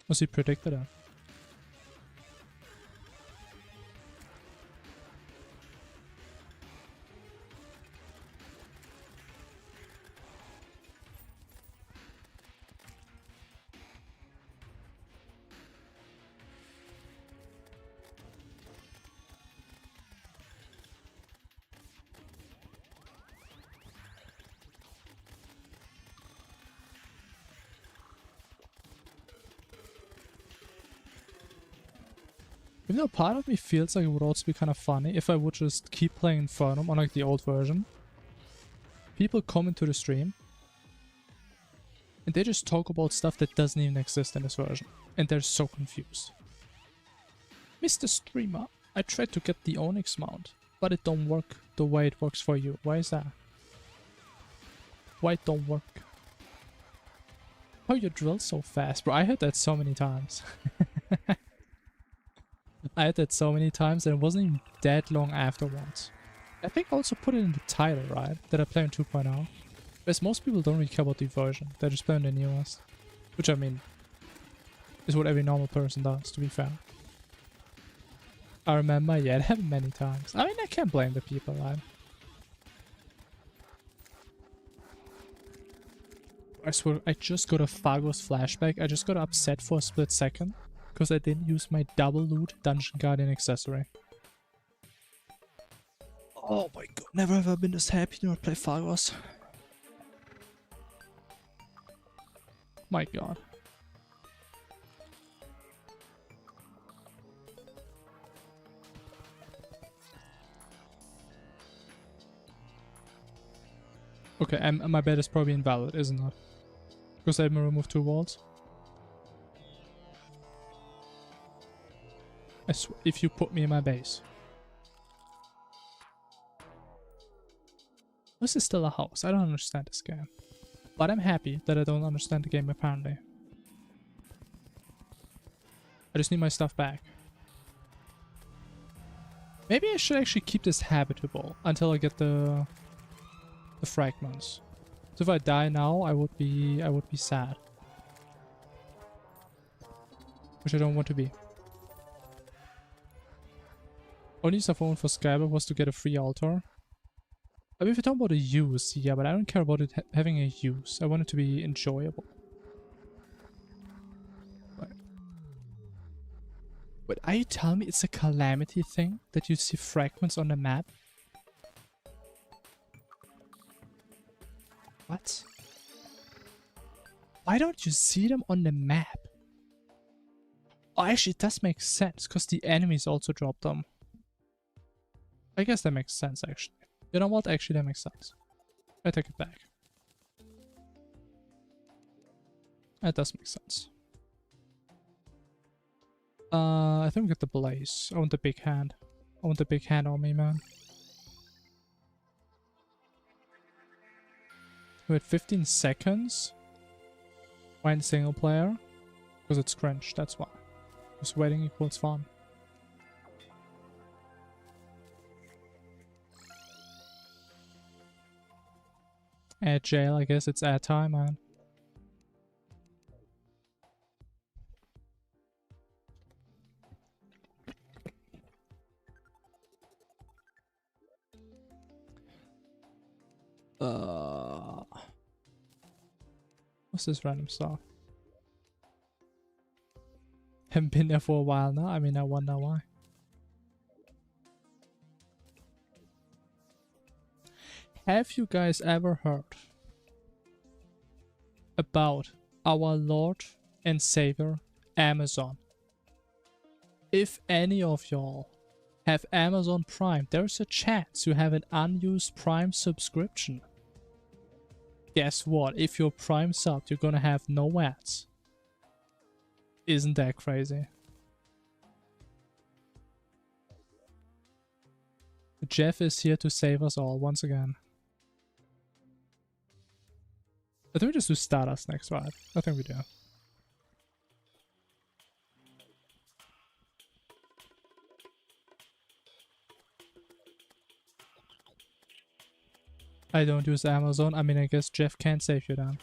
Was he predicted it? Even though part of me feels like it would also be kind of funny if I would just keep playing Infernum on like the old version. People come into the stream and they just talk about stuff that doesn't even exist in this version. And they're so confused. Mr. Streamer, I tried to get the Onyx mount, but it don't work the way it works for you. Why is that? Why it don't work? How you drill so fast? Bro, I heard that so many times. I had that so many times and it wasn't even that long afterwards. I think I also put it in the title, right? That I play on 2.0. Whereas most people don't really care about the version. They just play on the newest. Which I mean, is what every normal person does, to be fair. I remember, yeah, it happened many times. I mean, I can't blame the people, right? I swear, I just got a Fargos flashback. I just got upset for a split second. Because I didn't use my double loot Dungeon Guardian accessory. Oh my god, never ever been this happy to not play Fargos. My god. Okay, and my bet is probably invalid, isn't it? Because I haven't removed 2 walls. I swear, if you put me in my base. This is still a house. I don't understand this game. But I'm happy that I don't understand the game apparently. I just need my stuff back. Maybe I should actually keep this habitable until I get the fragments. So if I die now, I would be sad. Which I don't want to be. Only stuff I want for Skyblock was to get a free altar. I mean, if you're talking about a use, yeah, but I don't care about it having a use. I want it to be enjoyable. But are you telling me it's a calamity thing that you see fragments on the map? What? Why don't you see them on the map? Oh, actually, it does make sense, because the enemies also drop them. I guess that makes sense, actually. You know what? Actually, that makes sense. I take it back. That does make sense. I think we get the blaze. I want the big hand. I want the big hand on me, man. We had 15 seconds. Why in single player? Because it's cringe, that's why. Because waiting equals fun. At jail, I guess it's ad time, man. What's this random stuff? Haven't been there for a while now. I mean, I wonder why. Have you guys ever heard about our Lord and Savior, Amazon? If any of y'all have Amazon Prime, there's a chance you have an unused Prime subscription. Guess what? If you're Prime subbed, you're gonna have no ads. Isn't that crazy? Jeff is here to save us all once again. I think we just do Stardust next, right? I think we do. I don't use Amazon. I mean, I guess Jeff can't save you then.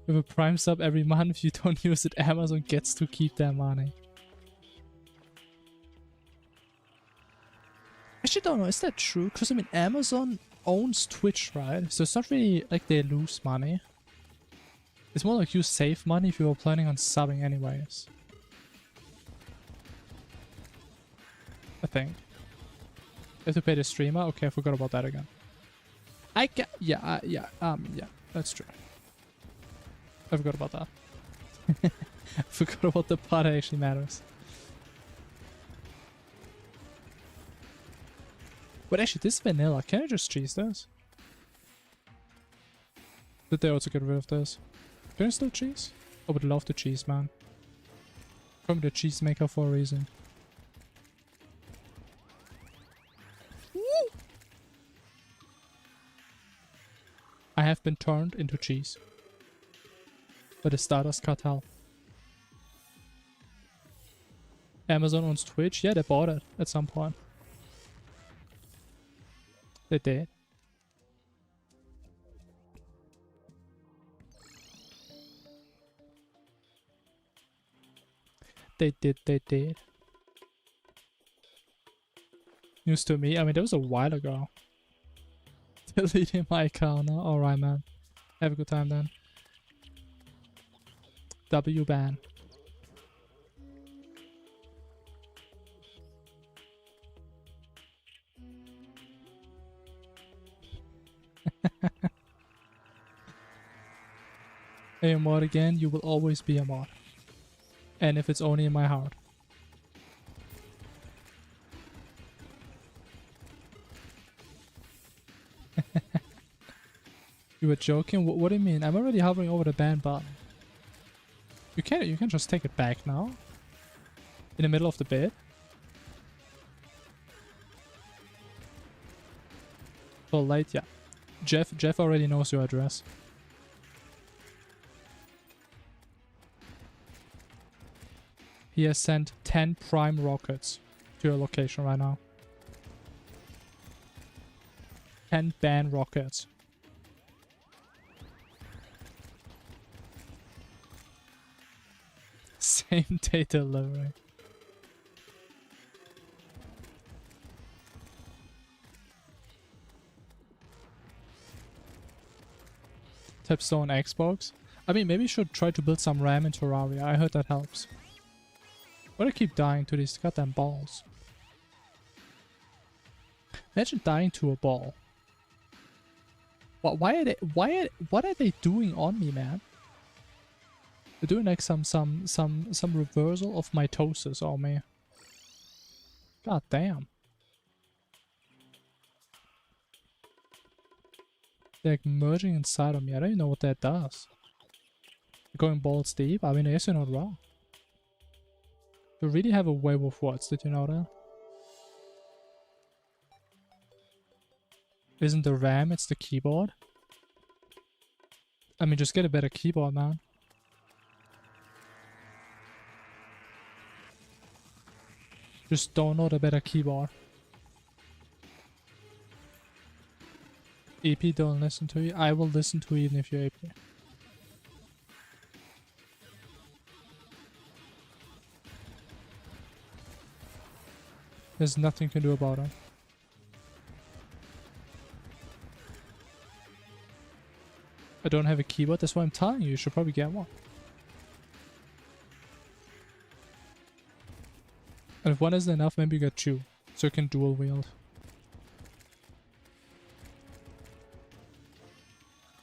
With a Prime sub every month, if you don't use it, Amazon gets to keep their money. Actually, don't know, is that true? Because I mean, Amazon owns Twitch, right? So it's not really like they lose money. It's more like you save money if you were planning on subbing anyways. I think. You have to pay the streamer? Okay, I forgot about that again. Yeah, that's true. I forgot about that. I forgot about the part that actually matters. But actually, this is vanilla. Can I just cheese this? Did they also get rid of this? Can I still cheese? I would love to cheese, man. I'm the cheese maker for a reason. I have been turned into cheese by the Stardust Cartel. Amazon owns Twitch? Yeah, they bought it at some point. They did. They did. News to me? I mean, that was a while ago. Deleting my account now. Alright, man. Have a good time then. W ban. A mod again, you will always be a mod. And if it's only in my heart. You were joking? What do you mean? I'm already hovering over the ban button. You can just take it back now. In the middle of the bid. Well, late, yeah. Jeff already knows your address. He has sent 10 prime rockets to your location right now. 10 ban rockets. Same day delivery. Tapstone Xbox. I mean, maybe you should try to build some RAM in Terraria. I heard that helps. Why do I keep dying to these goddamn balls? Imagine dying to a ball. What are they doing on me, man? They're doing like some reversal of mitosis on me. God damn. They're like merging inside of me. I don't even know what that does. Going balls deep? I mean, I guess you're not wrong. You really have a way with words, did you know that? Isn't the RAM, it's the keyboard? I mean, just get a better keyboard, man. Just download a better keyboard. AP don't listen to you. I will listen to you even if you're AP. There's nothing you can do about it. I don't have a keyboard, that's why I'm telling you, you should probably get one. And if one isn't enough, maybe you get two, so you can dual wield.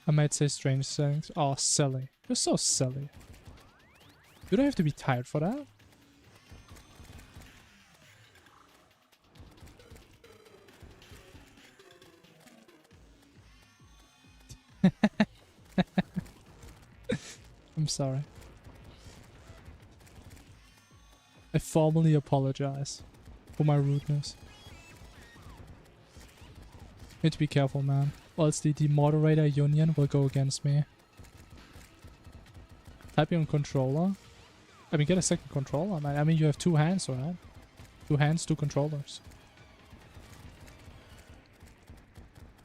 I might say strange things. Oh, silly. You're so silly. You don't have to be tired for that. I'm sorry. I formally apologize for my rudeness. You need to be careful, man. Or else the moderator union will go against me. Typing on controller? I mean, get a second controller, man. I mean, you have two hands, right? Two hands, two controllers.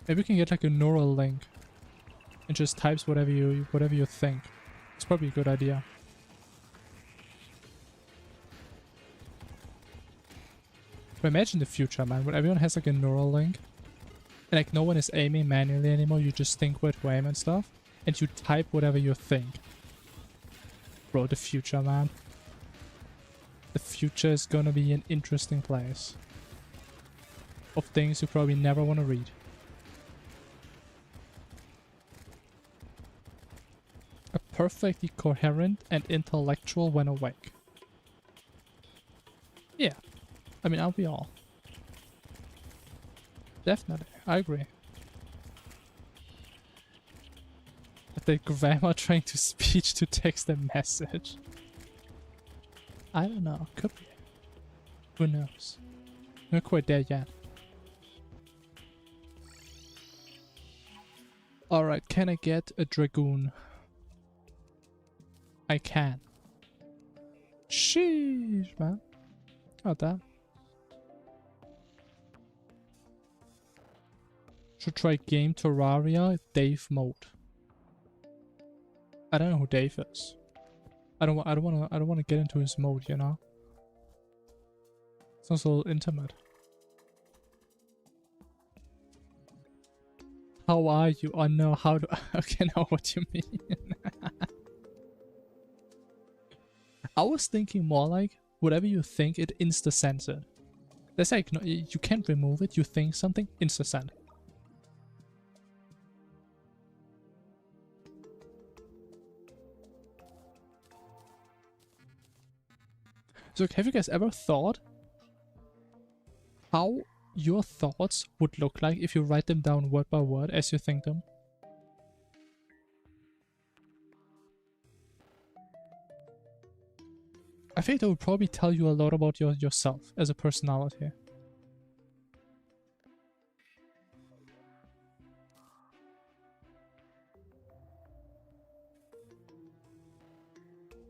Maybe you can get like a neural link. And just types whatever you think. It's probably a good idea. But imagine the future, man, when everyone has like a neural link. And like no one is aiming manually anymore, you just think where to aim and stuff. And you type whatever you think. Bro, the future, man. The future is gonna be an interesting place. Of things you probably never want to read. A perfectly coherent and intellectual when awake. Yeah. I mean, aren't we all? Definitely. I agree. But the grammar trying to speech to text a message. I don't know. Could be. Who knows? Not quite there yet. Alright, can I get a dragoon? I can. Sheesh, man. Got that. Should try game Terraria Dave mode. I don't know who Dave is. I don't want to get into his mode, you know. Sounds a little intimate. How are you? Oh no, how do okay, I know what you mean. I was thinking more like whatever you think, it insta-sends it. That's like no, you can't remove it. You think something, insta-send. So have you guys ever thought how your thoughts would look like if you write them down word by word as you think them? I think that would probably tell you a lot about yourself as a personality.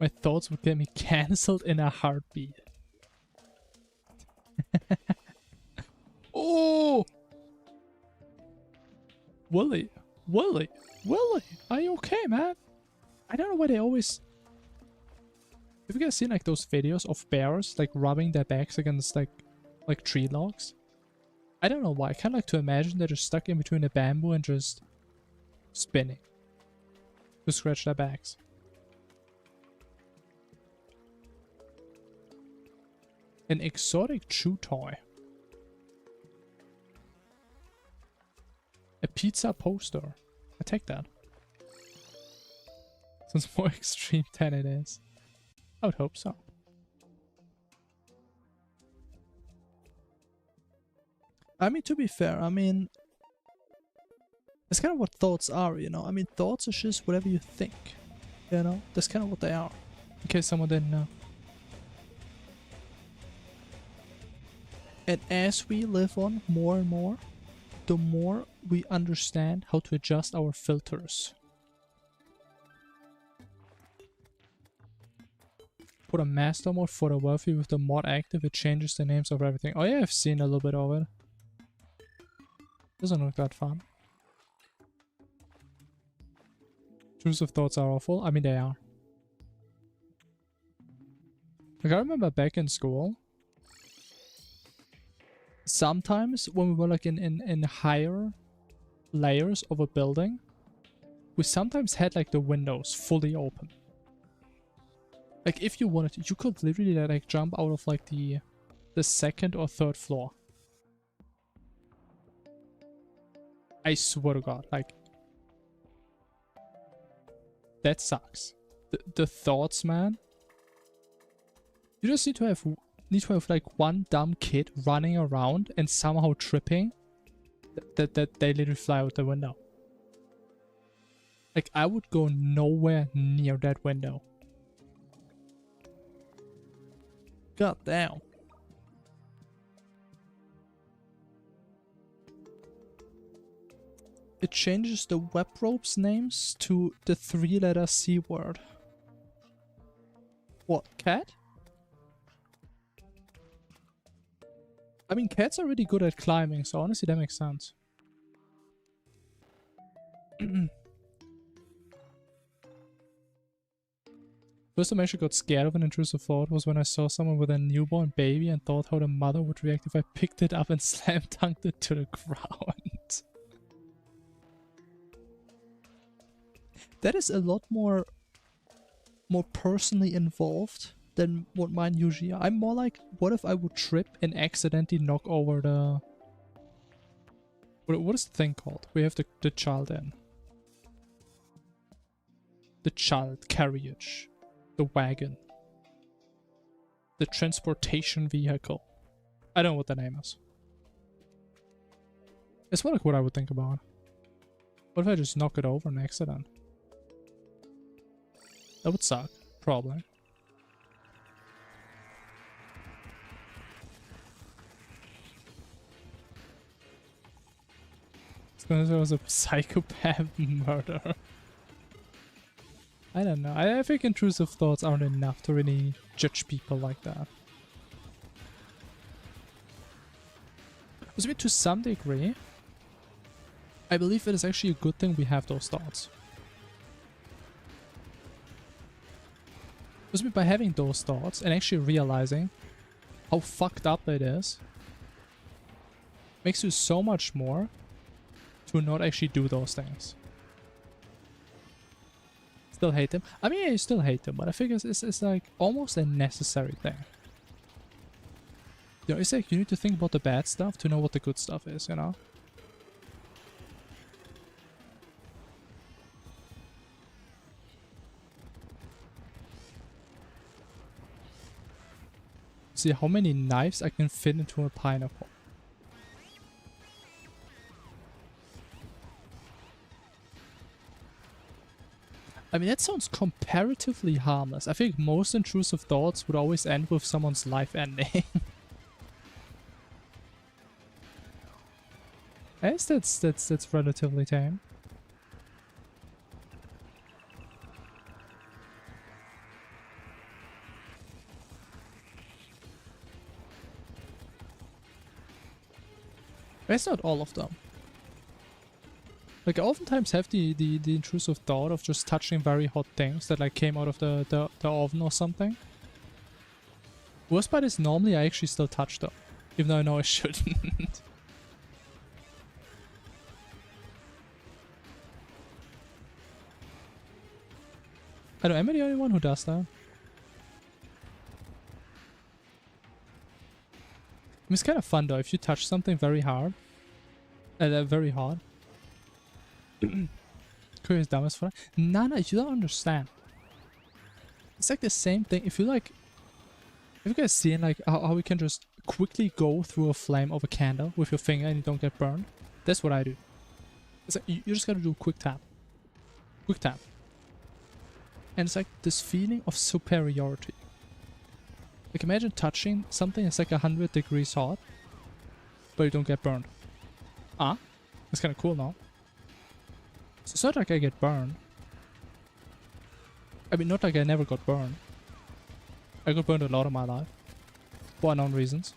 My thoughts would get me cancelled in a heartbeat. Oh! Willie, are you okay, man? I don't know why they always... Have you guys seen like those videos of bears like rubbing their backs against like tree logs? I don't know why. I kind of like to imagine they're just stuck in between a bamboo and just spinning to scratch their backs. An exotic chew toy. A pizza poster. I take that. Sounds more extreme than it is. I would hope so. I mean, to be fair, I mean, that's kind of what thoughts are, you know? I mean, thoughts are just whatever you think, you know? That's kind of what they are, in case someone didn't know. And as we live on more and more, the more we understand how to adjust our filters. Put a master mode for the wealthy with the mod active, it changes the names of everything. Oh yeah, I've seen a little bit of it. Doesn't look that fun. Intrusive thoughts are awful. I mean, they are. Like, I remember back in school, sometimes when we were like in higher layers of a building, we sometimes had like the windows fully open. Like if you wanted to, you could literally like jump out of like the second or third floor. I swear to God, like that sucks. The thoughts, man. You just need to have like one dumb kid running around and somehow tripping that they literally fly out the window. Like I would go nowhere near that window. God damn. It changes the web ropes names to the 3-letter C word. What, cat? I mean, cats are really good at climbing, so honestly that makes sense. First time I actually got scared of an intrusive thought was when I saw someone with a newborn baby and thought how the mother would react if I picked it up and slam-dunked it to the ground. That is a lot more personally involved than what mine usually are. I'm more like, what if I would trip and accidentally knock over the... What is the thing called? We have the child in. The child carriage. The wagon. The transportation vehicle. I don't know what the name is. It's more like what I would think about. What if I just knock it over in accident? That would suck, probably. It's gonna say it was a psychopath murder. I don't know. I think intrusive thoughts aren't enough to really judge people like that. To some degree, I believe it is actually a good thing we have those thoughts. By having those thoughts and actually realizing how fucked up it is, makes you so much more to not actually do those things. Still hate them. I mean, I still hate them, but I think it's like almost a necessary thing. You know, it's like you need to think about the bad stuff to know what the good stuff is, you know? See how many knives I can fit into a pineapple. I mean, that sounds comparatively harmless. I think most intrusive thoughts would always end with someone's life ending. I guess that's relatively tame. That's not all of them. Like, I oftentimes have the intrusive thought of just touching very hot things that like came out of the oven or something. Worst part is normally I actually still touch them, even though I know I shouldn't. I don't know, am I the only one who does that? It's kind of fun though, if you touch something very hard. Very hard. Curious dumbass for that. Nana, you don't understand. It's like the same thing. If you like, have you guys seen like how we can just quickly go through a flame of a candle with your finger and you don't get burned? That's what I do. It's like you just gotta do a quick tap. Quick tap. And it's like this feeling of superiority. Like imagine touching something that's like 100 degrees hot, but you don't get burned. Ah, that's kind of cool now. So it's not like I get burned. I mean, not like I never got burned. I got burned a lot in my life. For unknown reasons.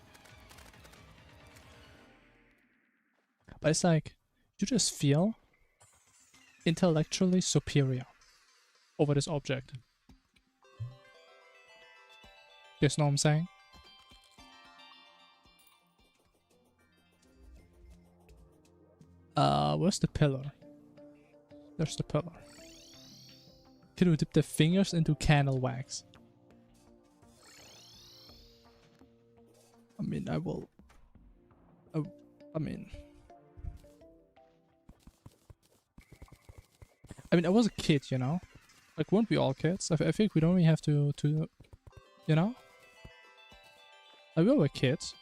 But it's like, you just feel intellectually superior over this object. You know what I'm saying? Where's the pillar? There's the pillar. Can we dip the fingers into candle wax? I mean, I will... I mean, I was a kid, you know? Like, weren't we all kids? I think we don't really have to, you know? Like, we were kids.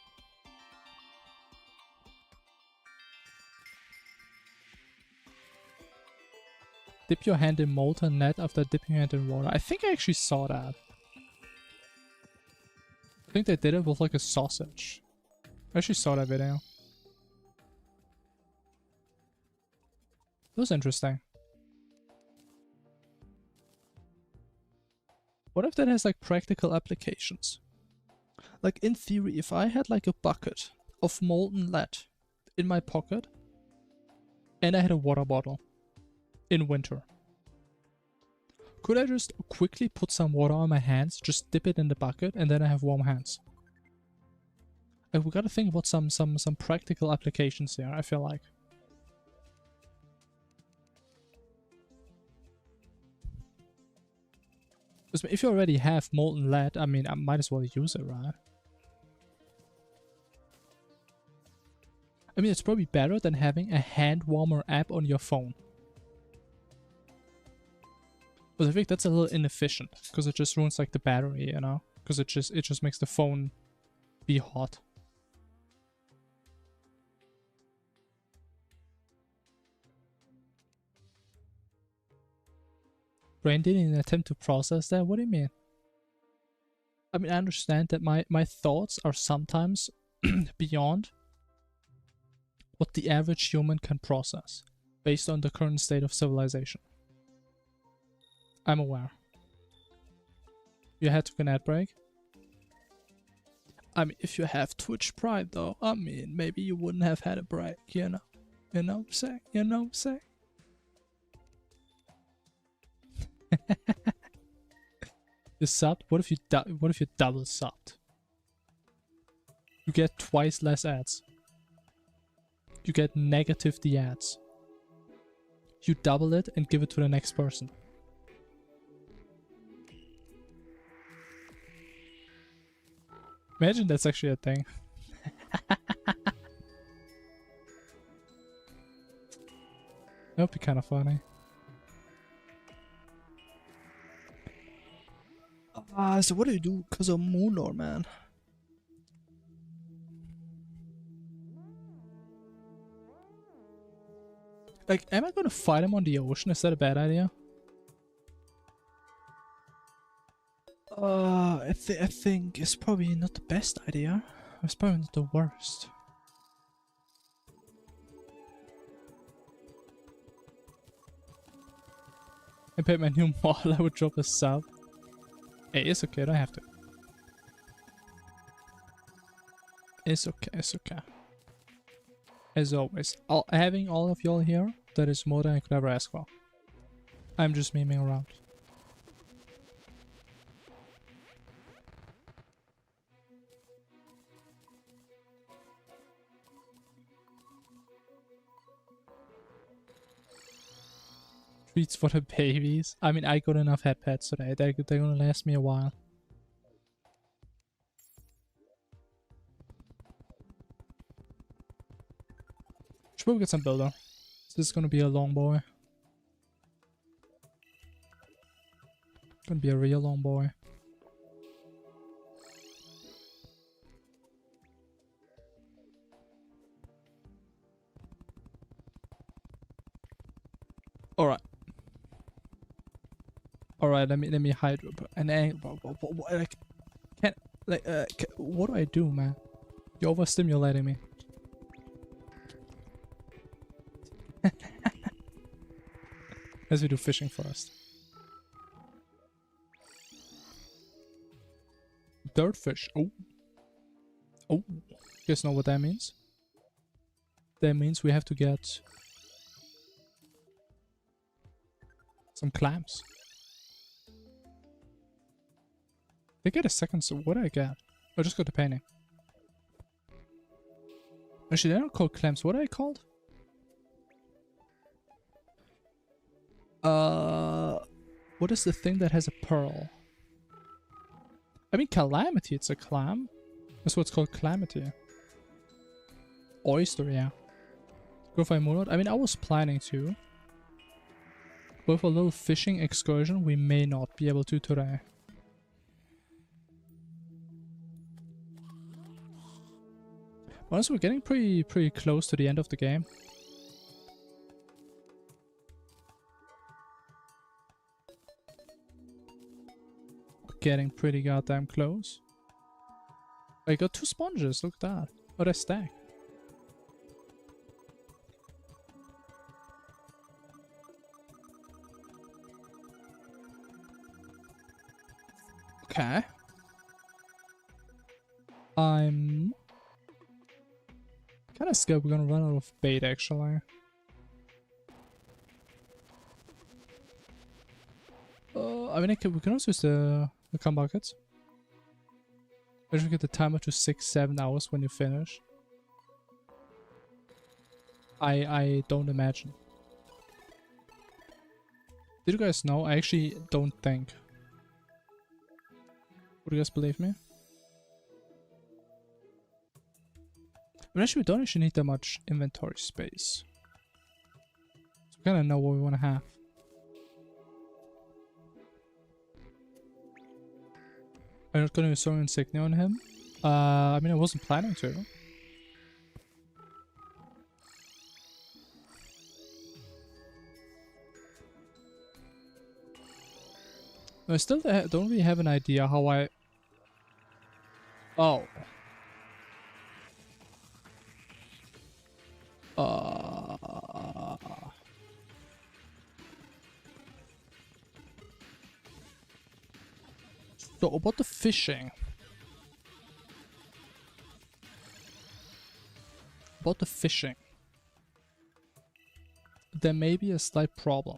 Dip your hand in molten lead after dipping your hand in water. I think I actually saw that. I think they did it with like a sausage. I actually saw that video. It was interesting. What if that has like practical applications? Like in theory, if I had like a bucket of molten lead in my pocket and I had a water bottle in winter, could I just quickly put some water on my hands, just dip it in the bucket, and then I have warm hands? Like, we gotta think about some practical applications here, I feel like. Because if you already have molten lead, I mean, I might as well use it, right? I mean, it's probably better than having a hand warmer app on your phone. But I think that's a little inefficient, because it just ruins like the battery, you know? Because it just makes the phone be hot. Brain did in an attempt to process that? What do you mean? I mean, I understand that my thoughts are sometimes beyond what the average human can process, based on the current state of civilization. I'm aware. You had to take an ad break? I mean, if you have Twitch Pride though, I mean, maybe you wouldn't have had a break, you know? You know what I'm saying? You know what I'm saying? You subbed? What if you double subbed? You get twice less ads. You get negative the ads. You double it and give it to the next person. Imagine that's actually a thing. That would be kind of funny. So what do you do? Cause of Moonlord, man. Like, am I gonna fight him on the ocean? Is that a bad idea? I think it's probably not the best idea. It's probably not the worst. I paid my new model, I would drop a sub. Hey, it's okay, I don't have to. It's okay, it's okay. As always, having all of y'all here, that is more than I could ever ask for. I'm just memeing around. Treats for the babies. I mean, I got enough head pets today. They're gonna last me a while. Should probably get some builder. This is gonna be a long boy. Gonna be a real long boy. All right. All right. Let me hide an angle. Like, what do I do, man? You're overstimulating me. Let's do fishing first. Dirtfish. Oh. Oh. You guys know what that means? That means we have to get some clams. They get a second, so what do I get? Oh, just got the painting. Actually, they're not called clams. What are they called? What is the thing that has a pearl? I mean, calamity, it's a clam. That's what's called calamity. Oyster, yeah. Go find moonlight. I mean, I was planning to. But for a little fishing excursion, we may not be able to today. Honestly, we're getting pretty close to the end of the game. Getting pretty goddamn close. I got 2 sponges, look at that. Oh, they stack. Okay. I'm kind of scared we're gonna run out of bait, actually. I mean, we can also use the cum buckets. I should get the timer to 6-7 hours when you finish. I don't imagine. Did you guys know? I actually don't think. Would you guys believe me? I mean, actually, we don't actually need that much inventory space. So we kind of know what we want to have. I'm not gonna use Solar Insignia on him. I mean, I wasn't planning to. I still don't really have an idea how I... Oh. So about the fishing. About the fishing. There may be a slight problem.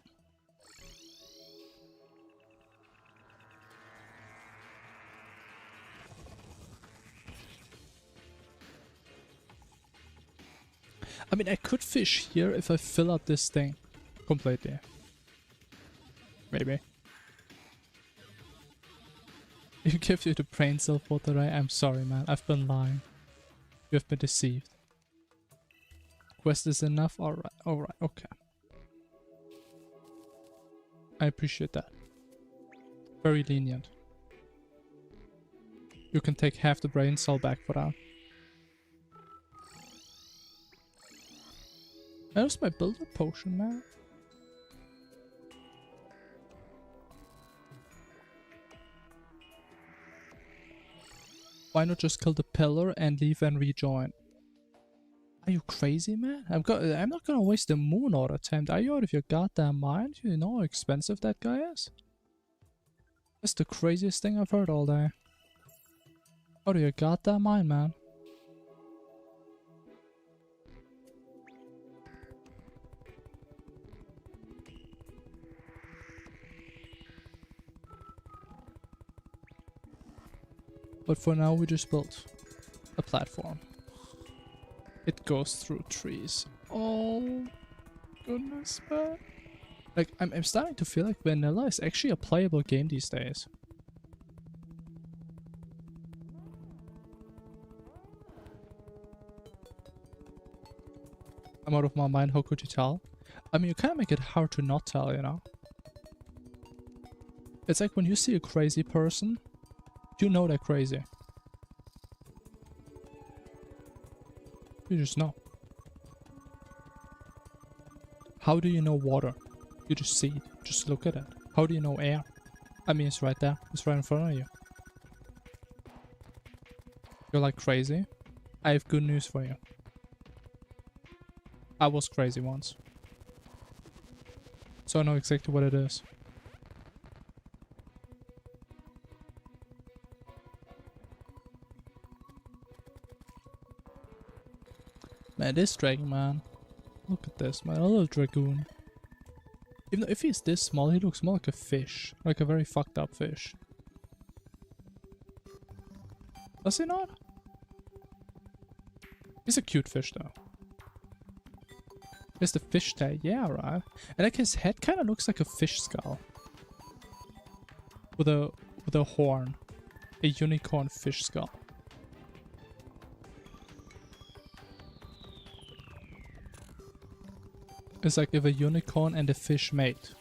I mean, I could fish here if I fill up this thing completely. Maybe. You give you the brain cell for the right? I'm sorry, man. I've been lying. You have been deceived. Quest is enough? Alright, okay. I appreciate that. Very lenient. You can take half the brain cell back for that. I lost my builder potion, man. Why not just kill the pillar and leave and rejoin? Are you crazy, man? I'm not gonna waste the moon order attempt. Are you out of your goddamn mind? You know how expensive that guy is? That's the craziest thing I've heard all day. Out of your goddamn mind, man. But for now, we just built a platform. It goes through trees. Oh, goodness, man. Like, I'm starting to feel like vanilla is actually a playable game these days. I'm out of my mind, how could you tell? I mean, you kind of make it hard to not tell, you know? It's like when you see a crazy person, you know they're crazy. You just know. How do you know water? You just see it. Just look at it. How do you know air? I mean, it's right there. It's right in front of you. You're like crazy? I have good news for you. I was crazy once. So I know exactly what it is. Man, this dragon, man. Look at this, man. A little dragoon. Even though if he's this small, he looks more like a fish. Like a very fucked up fish. Does he not? He's a cute fish, though. Here's the fish tail. Yeah, right. And like his head kind of looks like a fish skull. With a horn. A unicorn fish skull. It's like if a unicorn and a fish mate.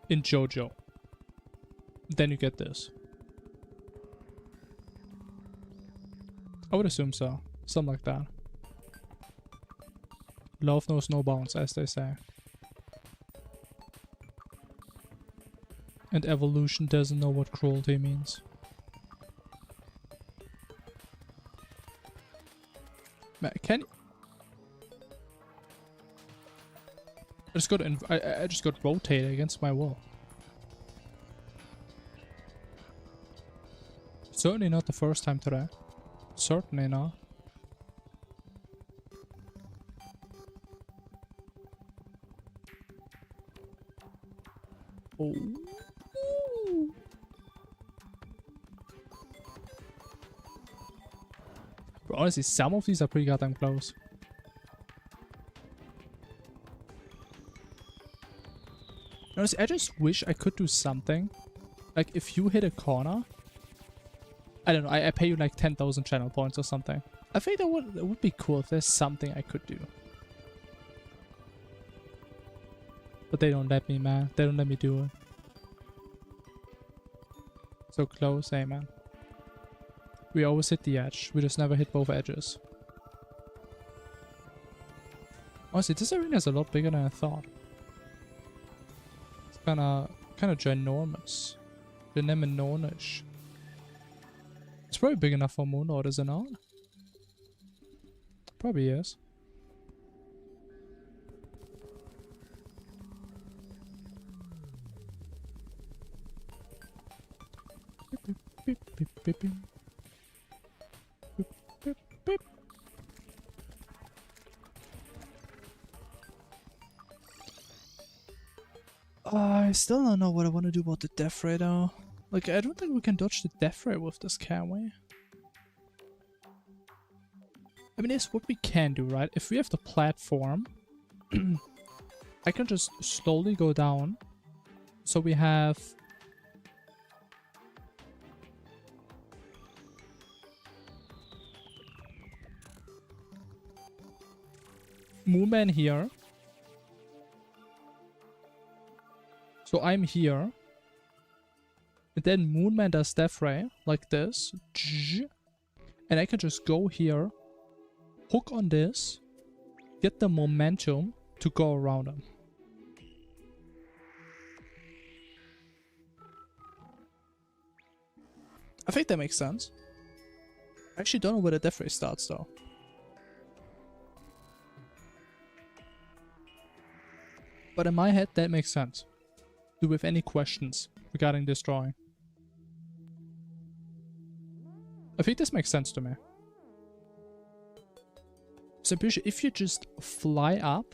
In JoJo. Then you get this. I would assume so. Something like that. Love knows no bounds, as they say. And evolution doesn't know what cruelty means. Man, can I just got I just got rotated against my will. Certainly not the first time today. Certainly not. Oh. But honestly, some of these are pretty goddamn close. Honestly, I just wish I could do something. Like, if you hit a corner, I don't know, I pay you like 10,000 channel points or something. I think that would be cool if there's something I could do. But they don't let me, man. They don't let me do it. So close, hey, man. We always hit the edge. We just never hit both edges. Honestly, this arena is a lot bigger than I thought. It's kinda ginormous. Ginormous. It's probably big enough for Moonlord, is it not? Probably is. Beep, beep, beep, beep. Beep, beep, beep. I still don't know what I want to do about the death ray though. Like, I don't think we can dodge the death ray with this, can we? I mean, it's what we can do, right? If we have the platform, I can just slowly go down. So we have... Moonman here. So I'm here. And then Moonman does Death Ray, like this. And I can just go here, hook on this, get the momentum to go around him. I think that makes sense. I actually don't know where the Death Ray starts though. But in my head, that makes sense. Do we have any questions regarding this drawing? I think this makes sense to me. So I'm pretty sure if you just fly up,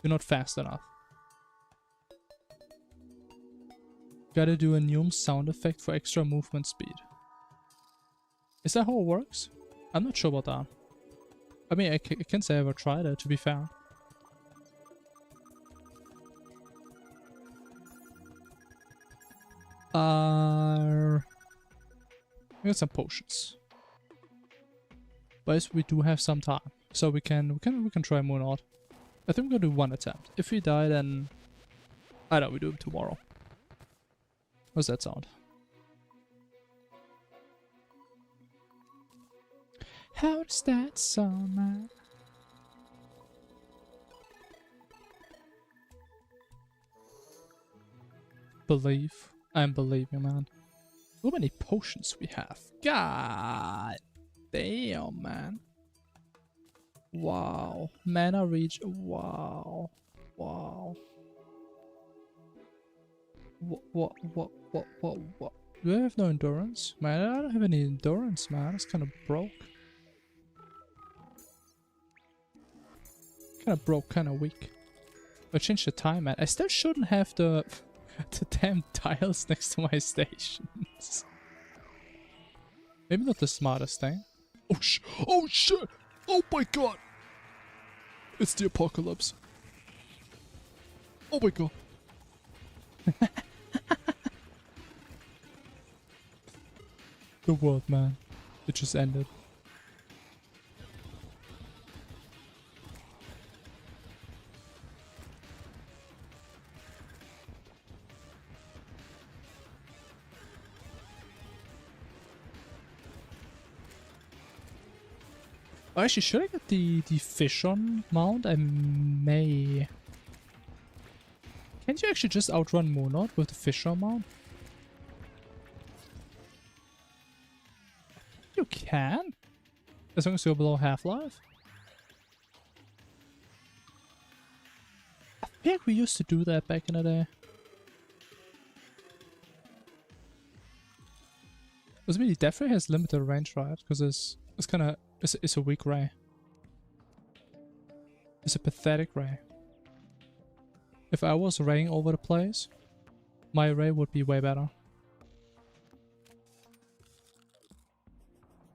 you're not fast enough. Gotta do a new sound effect for extra movement speed. Is that how it works? I'm not sure about that. I mean, I can't say I ever tried it, to be fair. We got some potions. But we do have some time. So we can try Moonlord. I think we're gonna do one attempt. If we die, then I know we do it tomorrow. What's that sound? How does that sound, man? Believe. I'm believing, man. How many potions we have? God damn, man. Wow. Mana reach. Wow. Wow. What? Do I have no endurance? Man, I don't have any endurance, man. It's kind of broke. Kind of broke, kind of weak. I changed the time, man. I still shouldn't have the damn tiles next to my stations. Maybe not the smartest thing. Oh shit! Oh my god! It's the apocalypse. Oh my god. The world, man. It just ended. Oh, actually, should I get the fish on mount? I may. Can't you actually just outrun Moonlord with the fish on mount? You can? As long as you're below half-life? I feel like we used to do that back in the day. Doesn't mean the Death Ray has limited range, right? Because it's kind of... It's a weak ray. It's a pathetic ray. If I was raying over the place, my ray would be way better.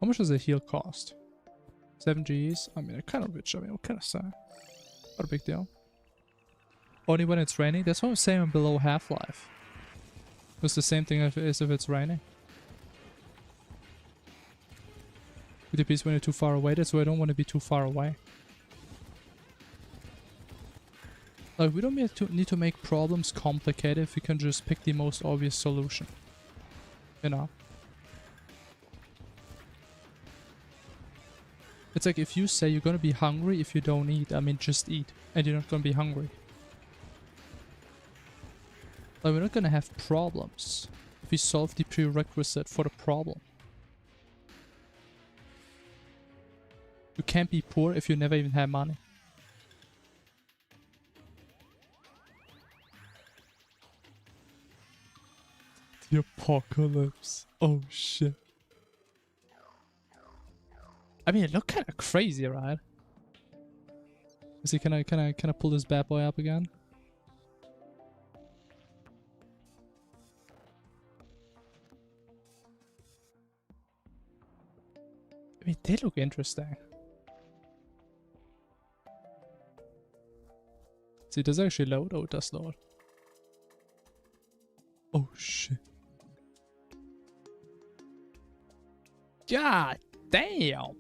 How much does a heal cost? 7 Gs? I mean, kind of rich. I mean, what can I say? Not a big deal. Only when it's raining? That's what I'm saying I'm below half-life. It's the same thing as if it's raining. With the piece when you're too far away, that's why I don't want to be too far away. Like, we don't need to make problems complicated if we can just pick the most obvious solution. You know? It's like if you say you're gonna be hungry if you don't eat, I mean just eat, and you're not gonna be hungry. Like, we're not gonna have problems if we solve the prerequisite for the problem. You can't be poor if you never even have money. The apocalypse. Oh shit. I mean, it looked kind of crazy, right? See, can I pull this bad boy up again? I mean, they look interesting. See, does it actually load? Oh, it does load. Oh shit. God damn!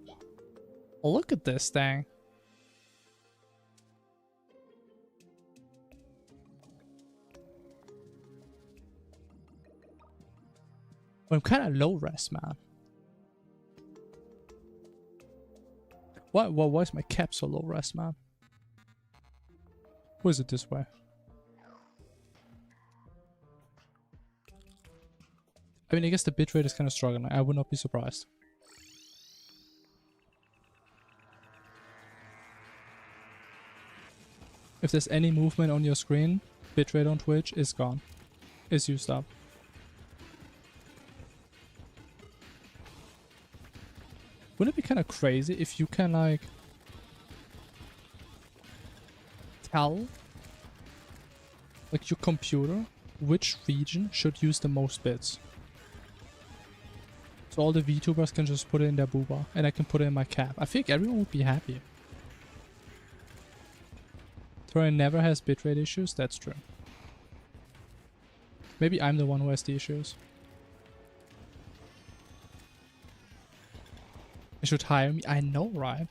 Look at this thing. I'm kind of low res, man. Why is my cap so low res, man? Or is it this way? I mean, I guess the bitrate is kind of struggling. I would not be surprised. If there's any movement on your screen, bitrate on Twitch is gone. Is used up. Wouldn't it be kind of crazy if you can, like, tell, like, your computer which region should use the most bits? So all the VTubers can just put it in their booba, and I can put it in my cap. I think everyone would be happy. Terraria never has bitrate issues, that's true. Maybe I'm the one who has the issues. I should hire me. I know, right?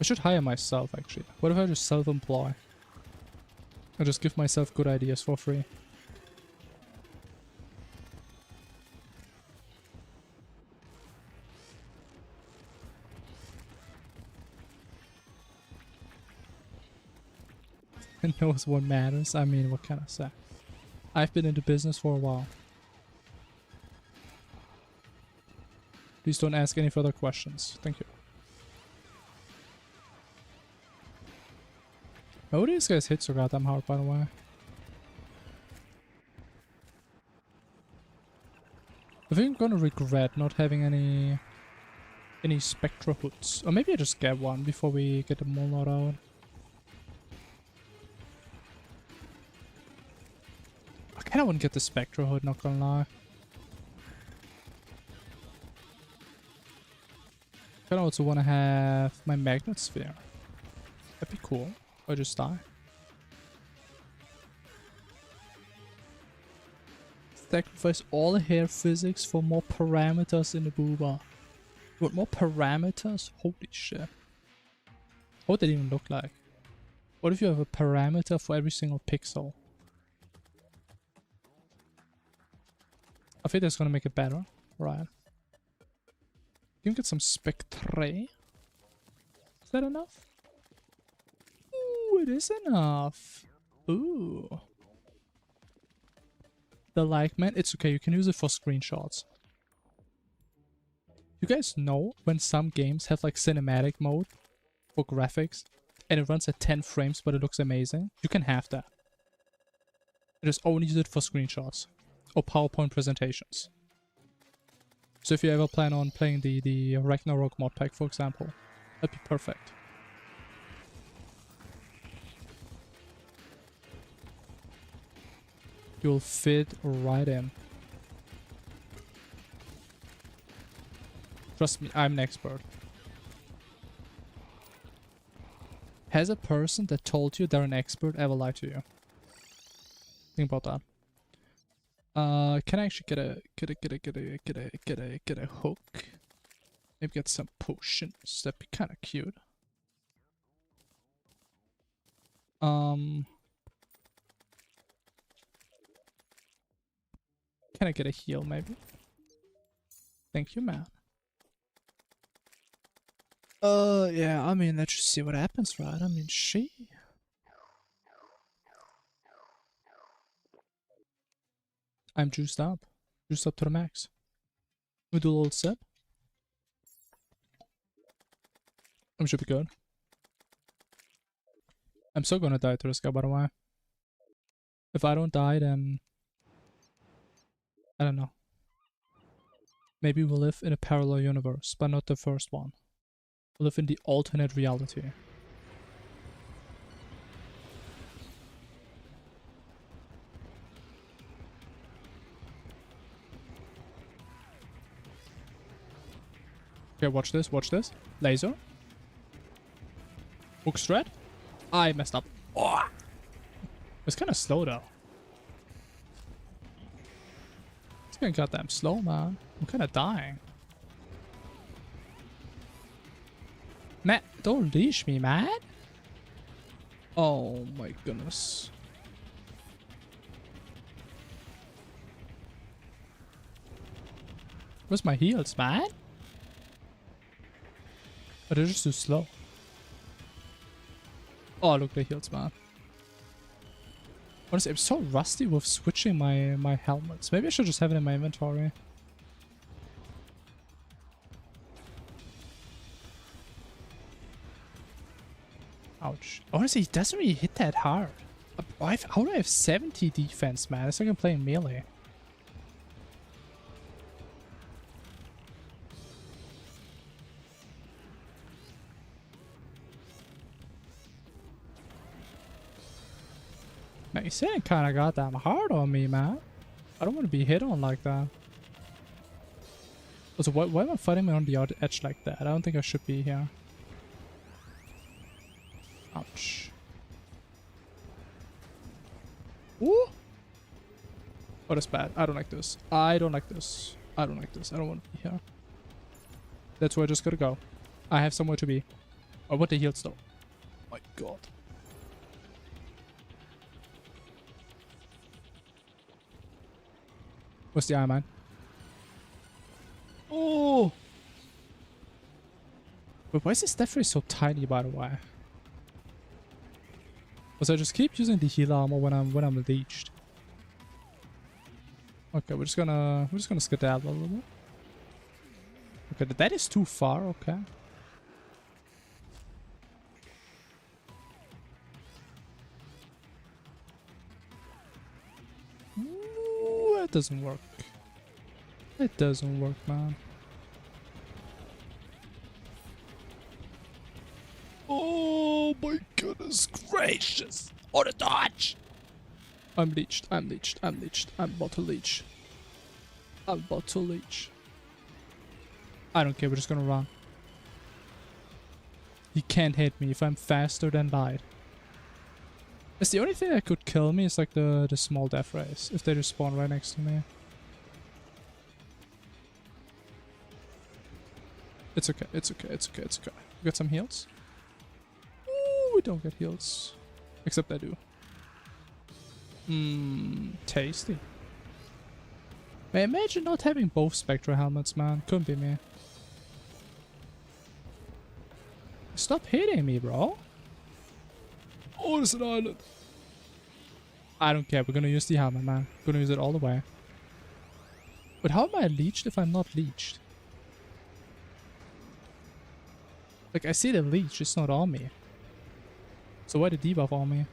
I should hire myself, actually. What if I just self-employ? I just give myself good ideas for free. knows what matters. I mean, what can I say? I've been in the business for a while. Please don't ask any further questions. Thank you. Oh, these guys hit so goddamn hard, by the way. I think I'm gonna regret not having any Spectra hoods. Or maybe I just get one before we get the Molnod out. I kinda wouldn't get the Spectra hood, not gonna lie. I kinda also wanna have my Magnet Sphere. That'd be cool. Or just die. Sacrifice all hair physics for more parameters in the booba. What, more parameters? Holy shit. What would that even look like? What if you have a parameter for every single pixel? I think that's gonna make it better. Right. You can get some Spectre. Is that enough? Ooh, it is enough. Ooh. The like, man, it's okay. You can use it for screenshots. You guys know when some games have like cinematic mode for graphics and it runs at 10 frames but it looks amazing? You can have that. You just only use it for screenshots or PowerPoint presentations. So if you ever plan on playing the Ragnarok mod pack, for example, that'd be perfect. You'll fit right in. Trust me, I'm an expert. Has a person that told you they're an expert ever lied to you? Think about that. Can I actually get a hook? Maybe get some potions. That'd be kind of cute. Can I get a heal, maybe? Thank you, man. Yeah, I mean, let's just see what happens, right? I mean, I'm juiced up. Juiced up to the max. We do a little sip. I should be good. I'm still gonna die to this guy, by the way. If I don't die, then... I don't know. Maybe we'll live in a parallel universe, but not the first one. We'll live in the alternate reality. Okay, watch this, watch this. Laser. Hook strat. I messed up. Oh. It's kind of slow though. It's getting goddamn slow, man. I'm kind of dying. Matt, don't leash me, man. Oh my goodness. Where's my heals, man? Oh, they're just too slow. Oh, look, the heals, man. Honestly, I'm so rusty with switching my helmets. Maybe I should just have it in my inventory. Ouch. Honestly, he doesn't really hit that hard. How do I have 70 defense, man? It's like I'm playing melee. Man, he's saying kind of goddamn hard on me, man. I don't want to be hit on like that. Also, why am I fighting me on the edge like that? I don't think I should be here. Ouch. Ooh! Oh, that's bad. I don't like this. I don't like this. I don't like this. I don't want to be here. That's where I just gotta go. I have somewhere to be. Oh, what the heals though? Oh my god. What's the Iron Man? Oh! But why is this death ray so tiny, by the way? Because I just keep using the heal armor when I'm leeched. Okay, we're just gonna skedaddle a little bit. Okay, that is too far, okay. Ooh, that doesn't work. It doesn't work, man. Oh my goodness gracious! Oh, the dodge! I'm leeched, I'm leeched, I'm leeched. I'm about to leech. I'm about to leech. I don't care, we're just gonna run. He can't hit me if I'm faster than light. It's the only thing that could kill me is like the small death rays, if they just spawn right next to me. It's okay, it's okay, it's okay, it's okay. We got some heals? Ooh, we don't get heals. Except I do. Tasty. Man, imagine not having both Spectra helmets, man. Couldn't be me. Stop hitting me, bro. Oh, there's an island. I don't care. We're gonna use the helmet, man. We're gonna use it all the way. But how am I leeched if I'm not leeched? Like, I see the leech, it's not on me. So why the debuff on me?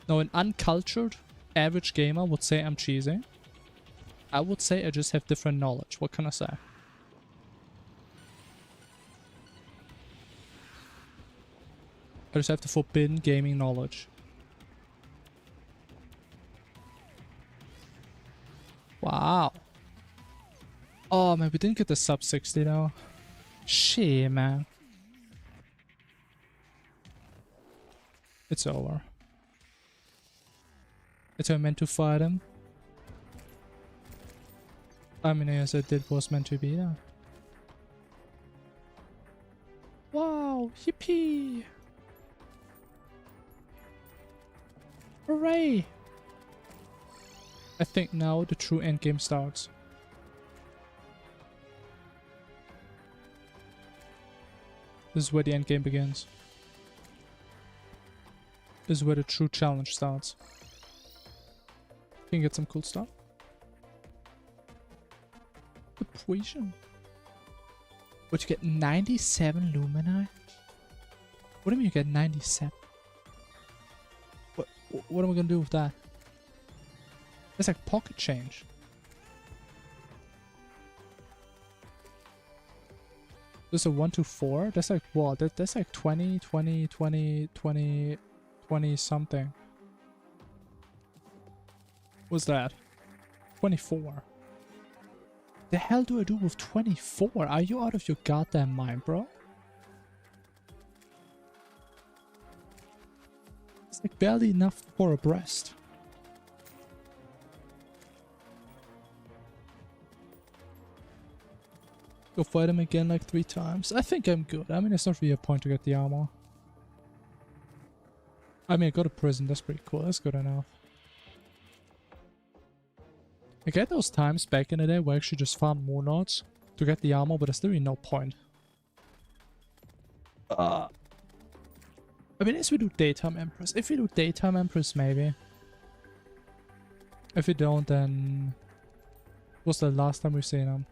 Now, an uncultured, average gamer would say I'm cheesy. I would say I just have different knowledge. What can I say? I just have the forbidden gaming knowledge. Wow. Oh man, we didn't get the sub 60 though. Shit, man. It's over. It's I meant to fight him. I mean, as I did was meant to be there. Wow, yippee! Hooray! I think now the true endgame starts. This is where the endgame begins. This is where the true challenge starts. Can get some cool stuff. The poison. But you get 97 Lumini? What do you mean you get 97? What am I gonna do with that? That's like pocket change. There's a 1 to 4? That's like what? That's like 20 something. What's that? 24. The hell do I do with 24? Are you out of your goddamn mind, bro? It's like barely enough for a breast. Go fight him again like 3 times. I think I'm good. I mean, it's not really a point to get the armor. I mean, I got a prison. That's pretty cool. That's good enough. I get those times back in the day where I actually just farmed more nodes to get the armor, but there's really no point. I mean, as we do Daytime Empress. If we do Daytime Empress, maybe. If we don't, then... What's the last time we've seen him?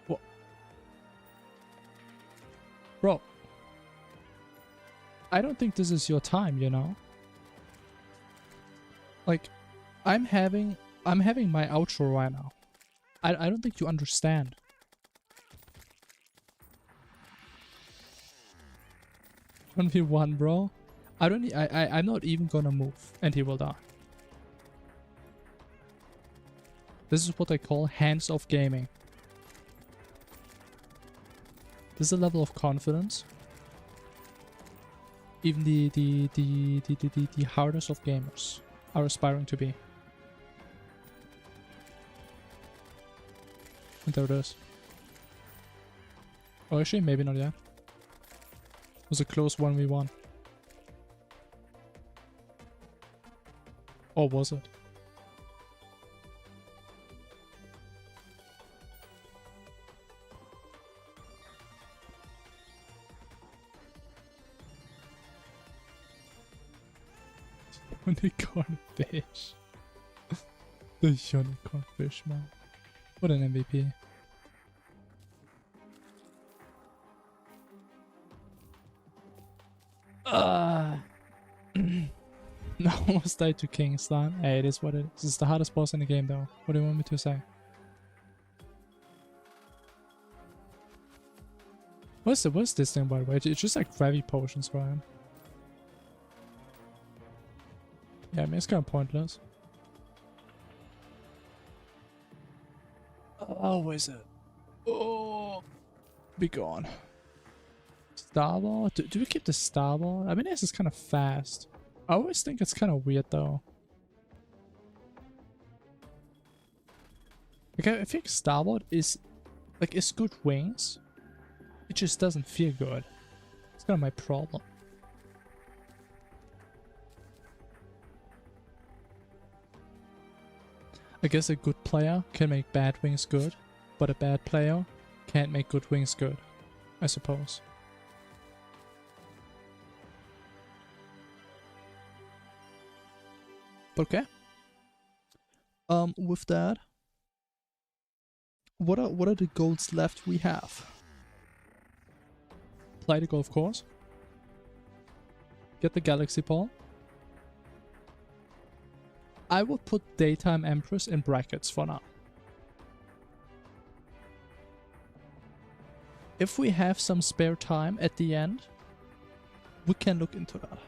What? Bro. I don't think this is your time, you know? Like, I'm having my outro right now. I don't think you understand. Only one, bro. I'm not even gonna move, and he will die. This is what I call hands-off gaming. This is a level of confidence. Even the hardest of gamers are aspiring to be. And there it is. Oh, actually, maybe not yet. It was a close 1v1. Or was it? Unicorn fish. The unicorn fish, man. What an MVP. No, almost died to Kingsland. Hey, it is what it is. It's the hardest boss in the game, though. What do you want me to say? What's this thing, by the way? It's just like gravity potions, right? Yeah, I mean, it's kind of pointless. Oh, where is it? Oh, be gone. Starboard? Do we keep the starboard? I mean, this is kind of fast. I always think it's kind of weird, though. Okay, I think starboard is like it's good wings. It just doesn't feel good. It's kind of my problem. I guess a good player can make bad wings good, but a bad player can't make good wings good, I suppose. But okay. With that, what are the goals left we have? Play the golf course. Get the Galaxy Ball. I would put Daytime Empress in brackets for now. If we have some spare time at the end, we can look into that.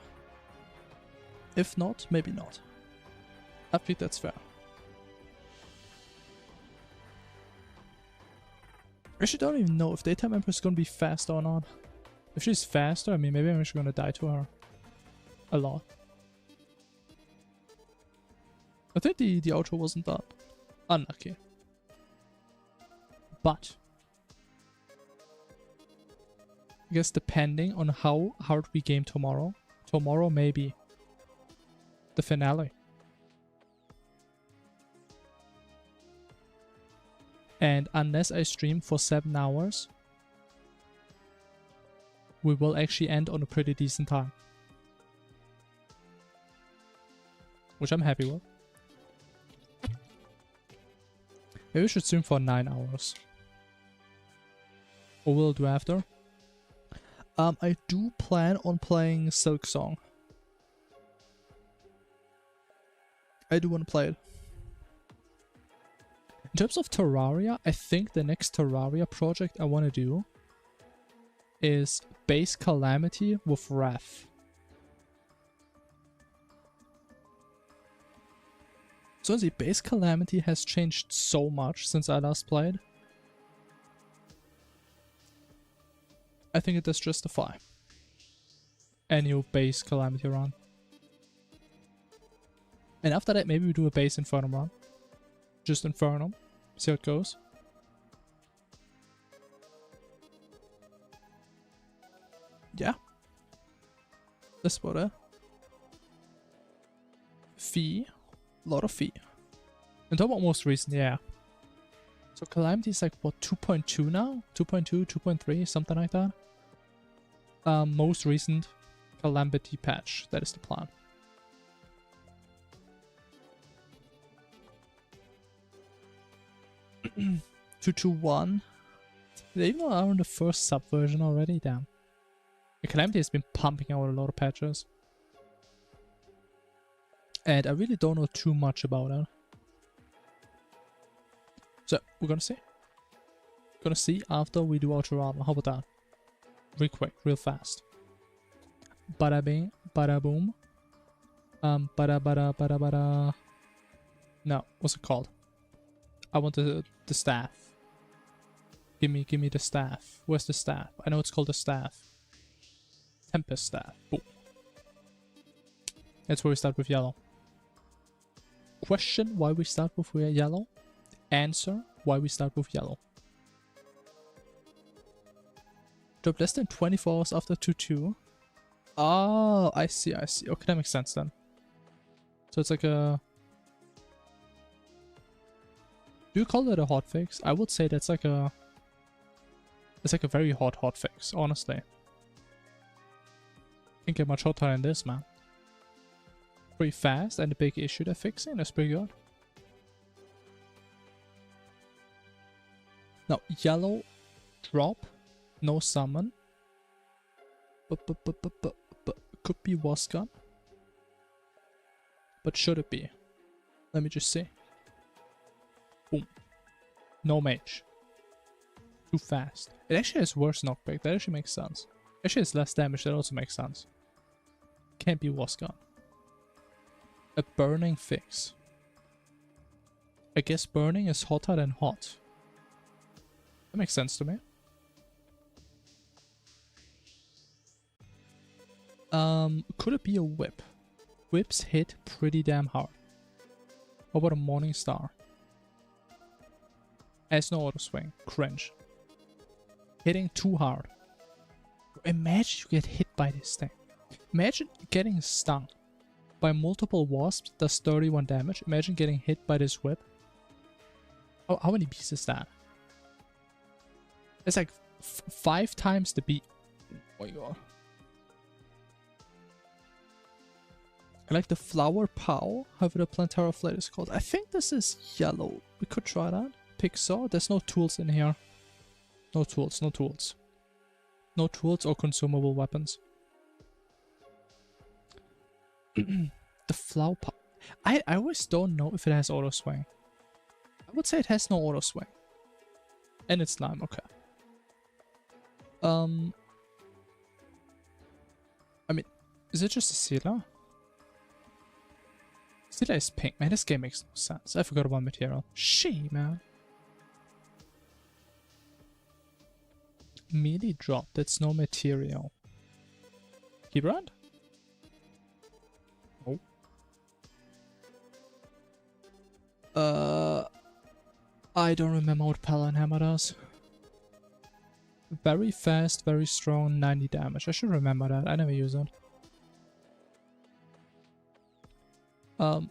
If not, maybe not. I think that's fair. I actually don't even know if Daytime Empress is gonna be faster or not. If she's faster, I mean, maybe I'm actually gonna die to her. A lot. I think the outro wasn't that unlucky. But I guess depending on how hard we game tomorrow, maybe the finale. And unless I stream for 7 hours, we will actually end on a pretty decent time. Which I'm happy with. Maybe we should stream for 9 hours. Or will do after. I do plan on playing Silk Song. I do want to play it. In terms of Terraria, I think the next Terraria project I want to do is Base Calamity with Wrath. So the Base Calamity has changed so much since I last played. I think it does justify a new Base Calamity run. And after that, maybe we do a Base Inferno run. Just Inferno. See how it goes. Yeah. That's about it. Fee. A lot of fee. And talk about most recent, yeah. So Calamity is like, what, 2.2 now? 2.2, 2.3, something like that. Most recent Calamity patch. That is the plan. Two to one. They even are on the first subversion already. Damn. The Calamity has been pumping out a lot of patches, and I really don't know too much about it. So we're gonna see. Gonna see after we do our Terraria. How about that? Real quick, real fast. Bada bing, bada boom. Bada. No, what's it called? I want the staff. Give me the staff. Where's the staff? I know it's called the staff. Tempest staff. Boom. That's where we start with yellow. Question why we start with yellow. Answer why we start with yellow. Drop less than 24 hours after 2-2. Oh, I see. Okay, that makes sense then. So it's like a... Do you call that a hotfix? I would say that's like a... It's like a very hot hotfix, honestly. Can't get much hotter than this, man. Pretty fast, and the big issue they're fixing, that's pretty good. Now, yellow drop, no summon. But could be Wasgun. But should it be? Let me just see. Boom. No mage. Too fast. It actually has worse knockback. That actually makes sense. Actually, it's less damage. That also makes sense. Can't be Wasgun. A burning fix. I guess burning is hotter than hot. That makes sense to me. Could it be a whip? Whips hit pretty damn hard. How about a Morning Star? Has no auto swing. Cringe. Hitting too hard. Imagine you get hit by this thing. Imagine getting stung by multiple wasps, does 31 damage. Imagine getting hit by this whip. Oh, how many beats is that? It's like 5 times the beat. Oh my god. I like the flower pow, however the Plantera Flare is called. I think this is yellow. We could try that. Pixar. There's no tools in here. No tools, no tools. No tools or consumable weapons. The flower pow. I always don't know if it has auto swing. I would say it has no auto swing. And it's slime, okay. I mean, is it just a sealer? Sealer is pink. Man, this game makes no sense. I forgot about material. She, man. Melee drop. That's no material. Keybrand? Oh. I don't remember what Paladin Hammer does. Very fast, very strong, 90 damage. I should remember that. I never use it.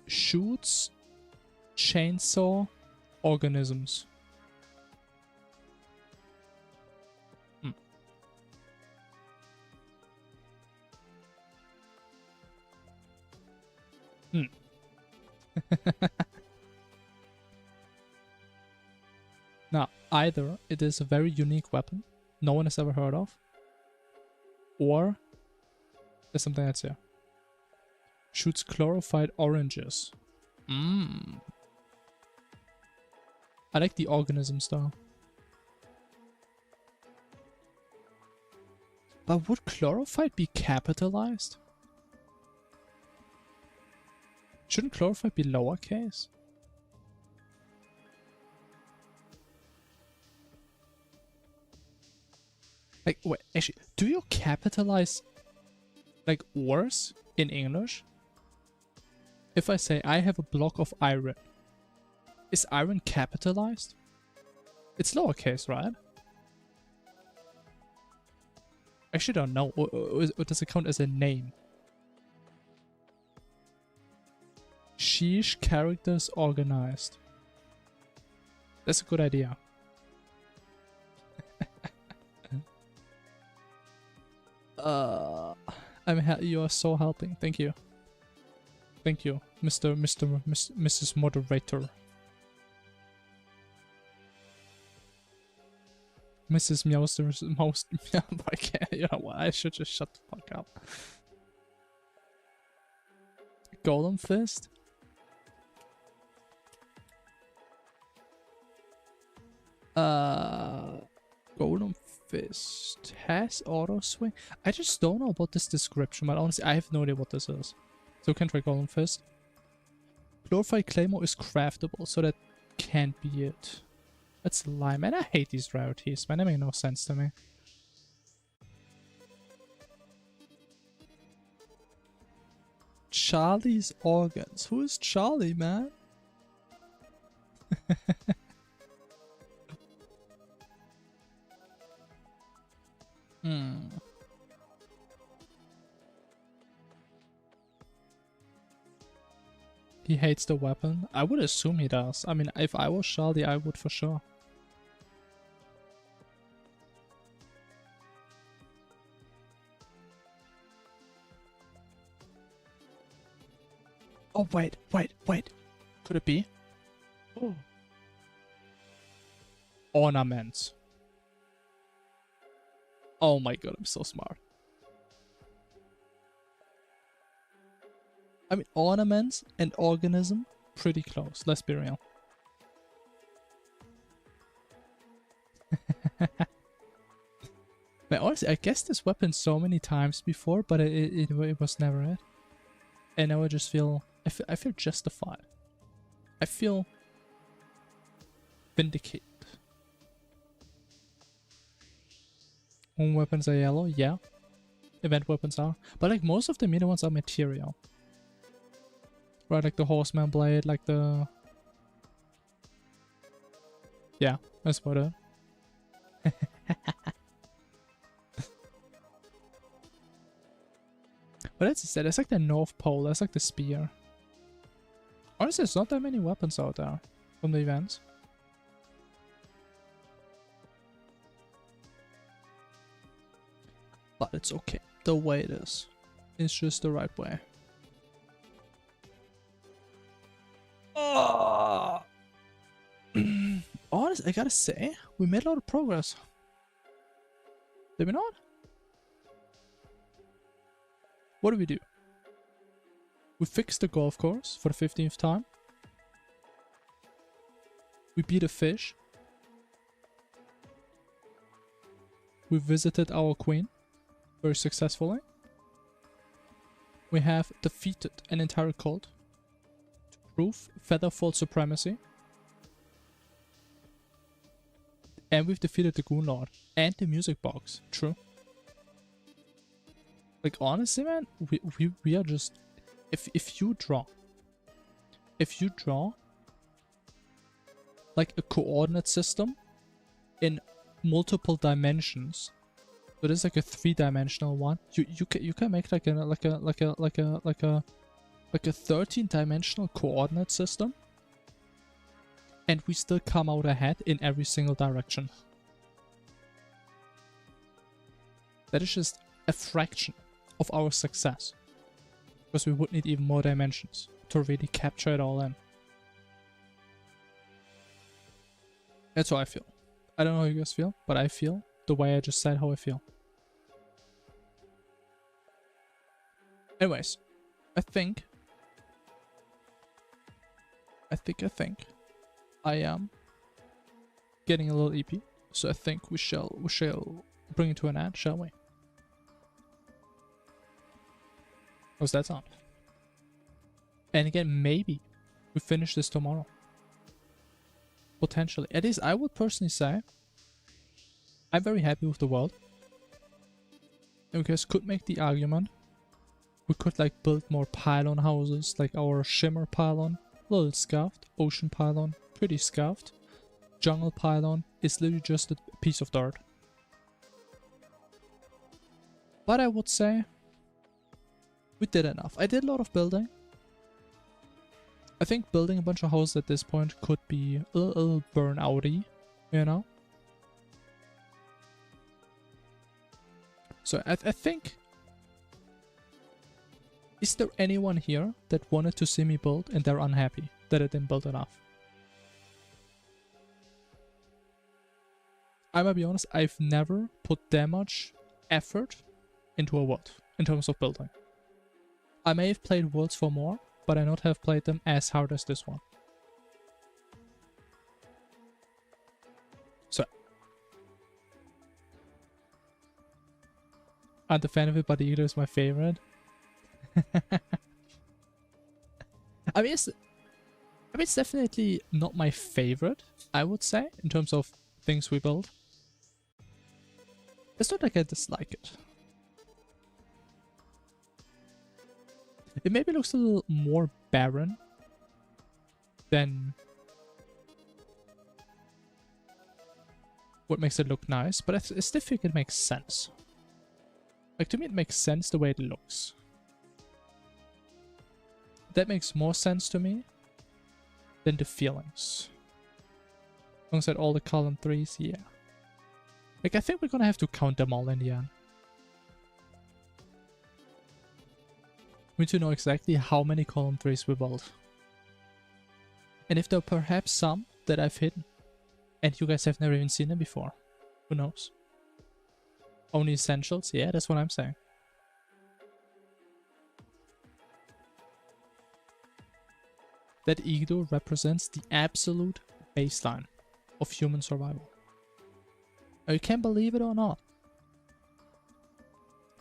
Shoots, chainsaw, organisms. Now, either it is a very unique weapon no one has ever heard of, or there's something that's here. Shoots chlorophyte oranges. I like the organisms though. But would chlorophyte be capitalized? Shouldn't chlorophyte be lowercase? Like, wait, actually, do you capitalize, like, ores in English? If I say, I have a block of iron, is iron capitalized? It's lowercase, right? I actually don't know. Or does it count as a name? Sheesh characters organized. That's a good idea. You are so helping. Thank you. Thank you, Mrs. Moderator. Mrs. Meowster's most. I can't. You know what? I should just shut the fuck up. Golem Fist. Golem Fist has auto swing. I just don't know about this description, but honestly, I have no idea what this is. So we can try Golem Fist. Glorified Claymore is craftable, so that can't be it. That's a lie, man. I hate these rarities, man. They make no sense to me. Charlie's organs. Who is Charlie, man? He hates the weapon? I would assume he does. I mean, if I was Charlie, I would for sure. Oh, wait. Could it be? Oh. Ornaments. Oh my god, I'm so smart. I mean, ornaments and organism, pretty close. Let's be real. But honestly, I guessed this weapon so many times before, but it was never it. And now I just feel... I feel justified. I feel... vindicated. Home weapons are yellow, yeah. Event weapons are. But like most of the meter ones are material. Right, like the horseman blade, like the... Yeah, that's about it. But that's like the North Pole, that's like the spear. Honestly, there's not that many weapons out there from the events. But it's okay, the way it is. It's just the right way. Oh. Honestly, I gotta say, we made a lot of progress. Did we not? What did we do? We fixed the golf course for the 15th time. We beat a fish. We visited our queen very successfully. We have defeated an entire cult to prove Featherfall supremacy. And we've defeated the Goon Lord and the music box. True. Like honestly, man, we are just... If you draw like a coordinate system in multiple dimensions, so there's like a 3-dimensional one. You can make like a 13-dimensional coordinate system, and we still come out ahead in every single direction. That is just a fraction of our success, because we would need even more dimensions to really capture it all in. That's how I feel. I don't know how you guys feel, but I feel the way I just said how I feel. Anyways, I think I am getting a little EP, so I think we shall bring it to an end, shall we? How's that sound? And again, maybe we finish this tomorrow. Potentially. At least I would personally say I'm very happy with the world. And we guys could make the argument we could like build more pylon houses, like our shimmer pylon, a little scuffed, ocean pylon, pretty scuffed. Jungle pylon is literally just a piece of dirt. But I would say we did enough. I did a lot of building. I think building a bunch of houses at this point could be a little burn-outy, you know? So I think... Is there anyone here that wanted to see me build and they're unhappy that I didn't build enough? I might be honest, I've never put that much effort into a world in terms of building. I may have played worlds for more, but I not have played them as hard as this one. So. I'm the fan of it, but the Eater is my favorite. I mean, it's definitely not my favorite, I would say, in terms of things we build. It's not like I dislike it. It maybe looks a little more barren than what makes it look nice, but I still think it makes sense. Like, to me it makes sense the way it looks. That makes more sense to me than the feelings. Alongside all the column 3s, yeah. Like, I think we're gonna have to count them all in the end. We need to know exactly how many column 3s we build. And if there are perhaps some that I've hidden, and you guys have never even seen them before. Who knows? Only essentials? Yeah, that's what I'm saying. That ego represents the absolute baseline of human survival. Now, you can believe it or not,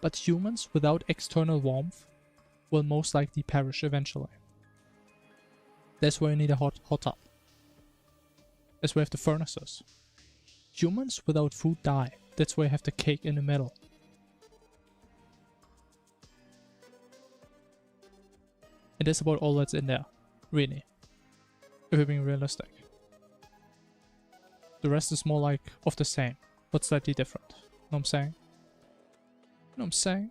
but humans without external warmth will most likely perish eventually. That's why you need a hot tub. That's why you have the furnaces. Humans without food die. That's why you have the cake in the middle. And that's about all that's in there, really. If we're being realistic. The rest is more like of the same, but slightly different. Know what I'm saying? Know what I'm saying?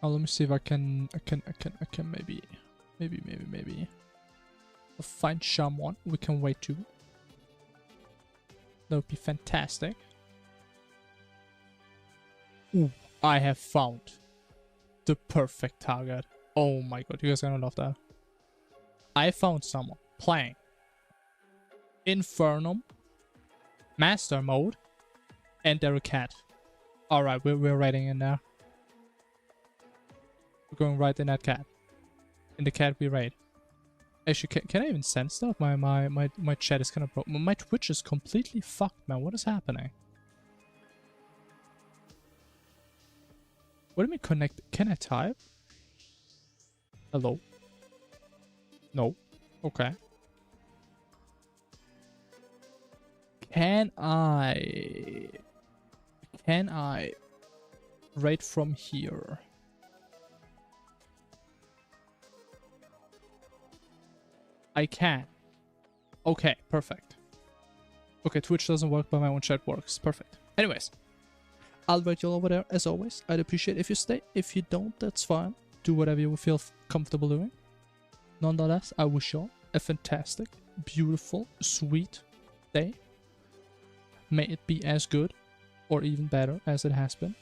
Oh, let me see if I can maybe. I'll find someone we can wait to. That would be fantastic. Ooh, I have found the perfect target. Oh my god, you guys are gonna love that. I found someone playing Infernum, Master Mode, and they're a cat. Alright, we're raiding in there. We're going right in that cat. In the cat we raid. Actually, can I even sense stuff? My chat is kind of broken. My Twitch is completely fucked, man. What is happening? What do you mean connect? Can I type? Hello? No. Okay. Can I raid from here? I can. Okay, perfect. Okay, Twitch doesn't work, but my own chat works. Perfect. Anyways, I'll wait you over there as always. I'd appreciate if you stay. If you don't, that's fine. Do whatever you feel comfortable doing. Nonetheless, I wish you all a fantastic, beautiful, sweet day. May it be as good or even better as it has been.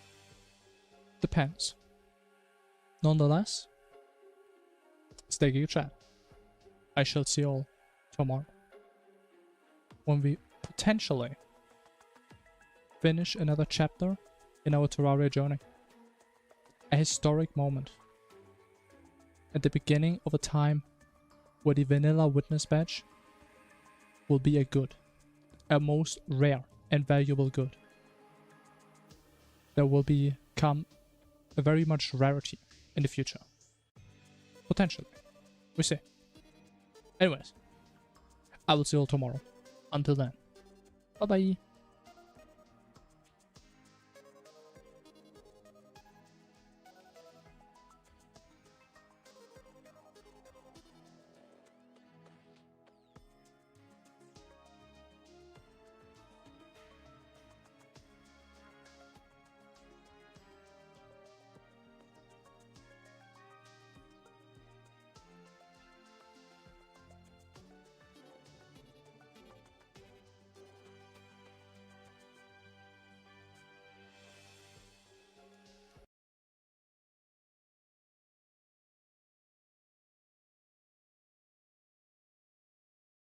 Depends. Nonetheless, stay Giga Chat. I shall see you all tomorrow when we potentially finish another chapter in our Terraria journey. A historic moment at the beginning of a time where the vanilla witness badge will be a good, a most rare and valuable good. There will become a very much rarity in the future. Potentially. We see. Anyways, I will see you all tomorrow. Until then, bye bye.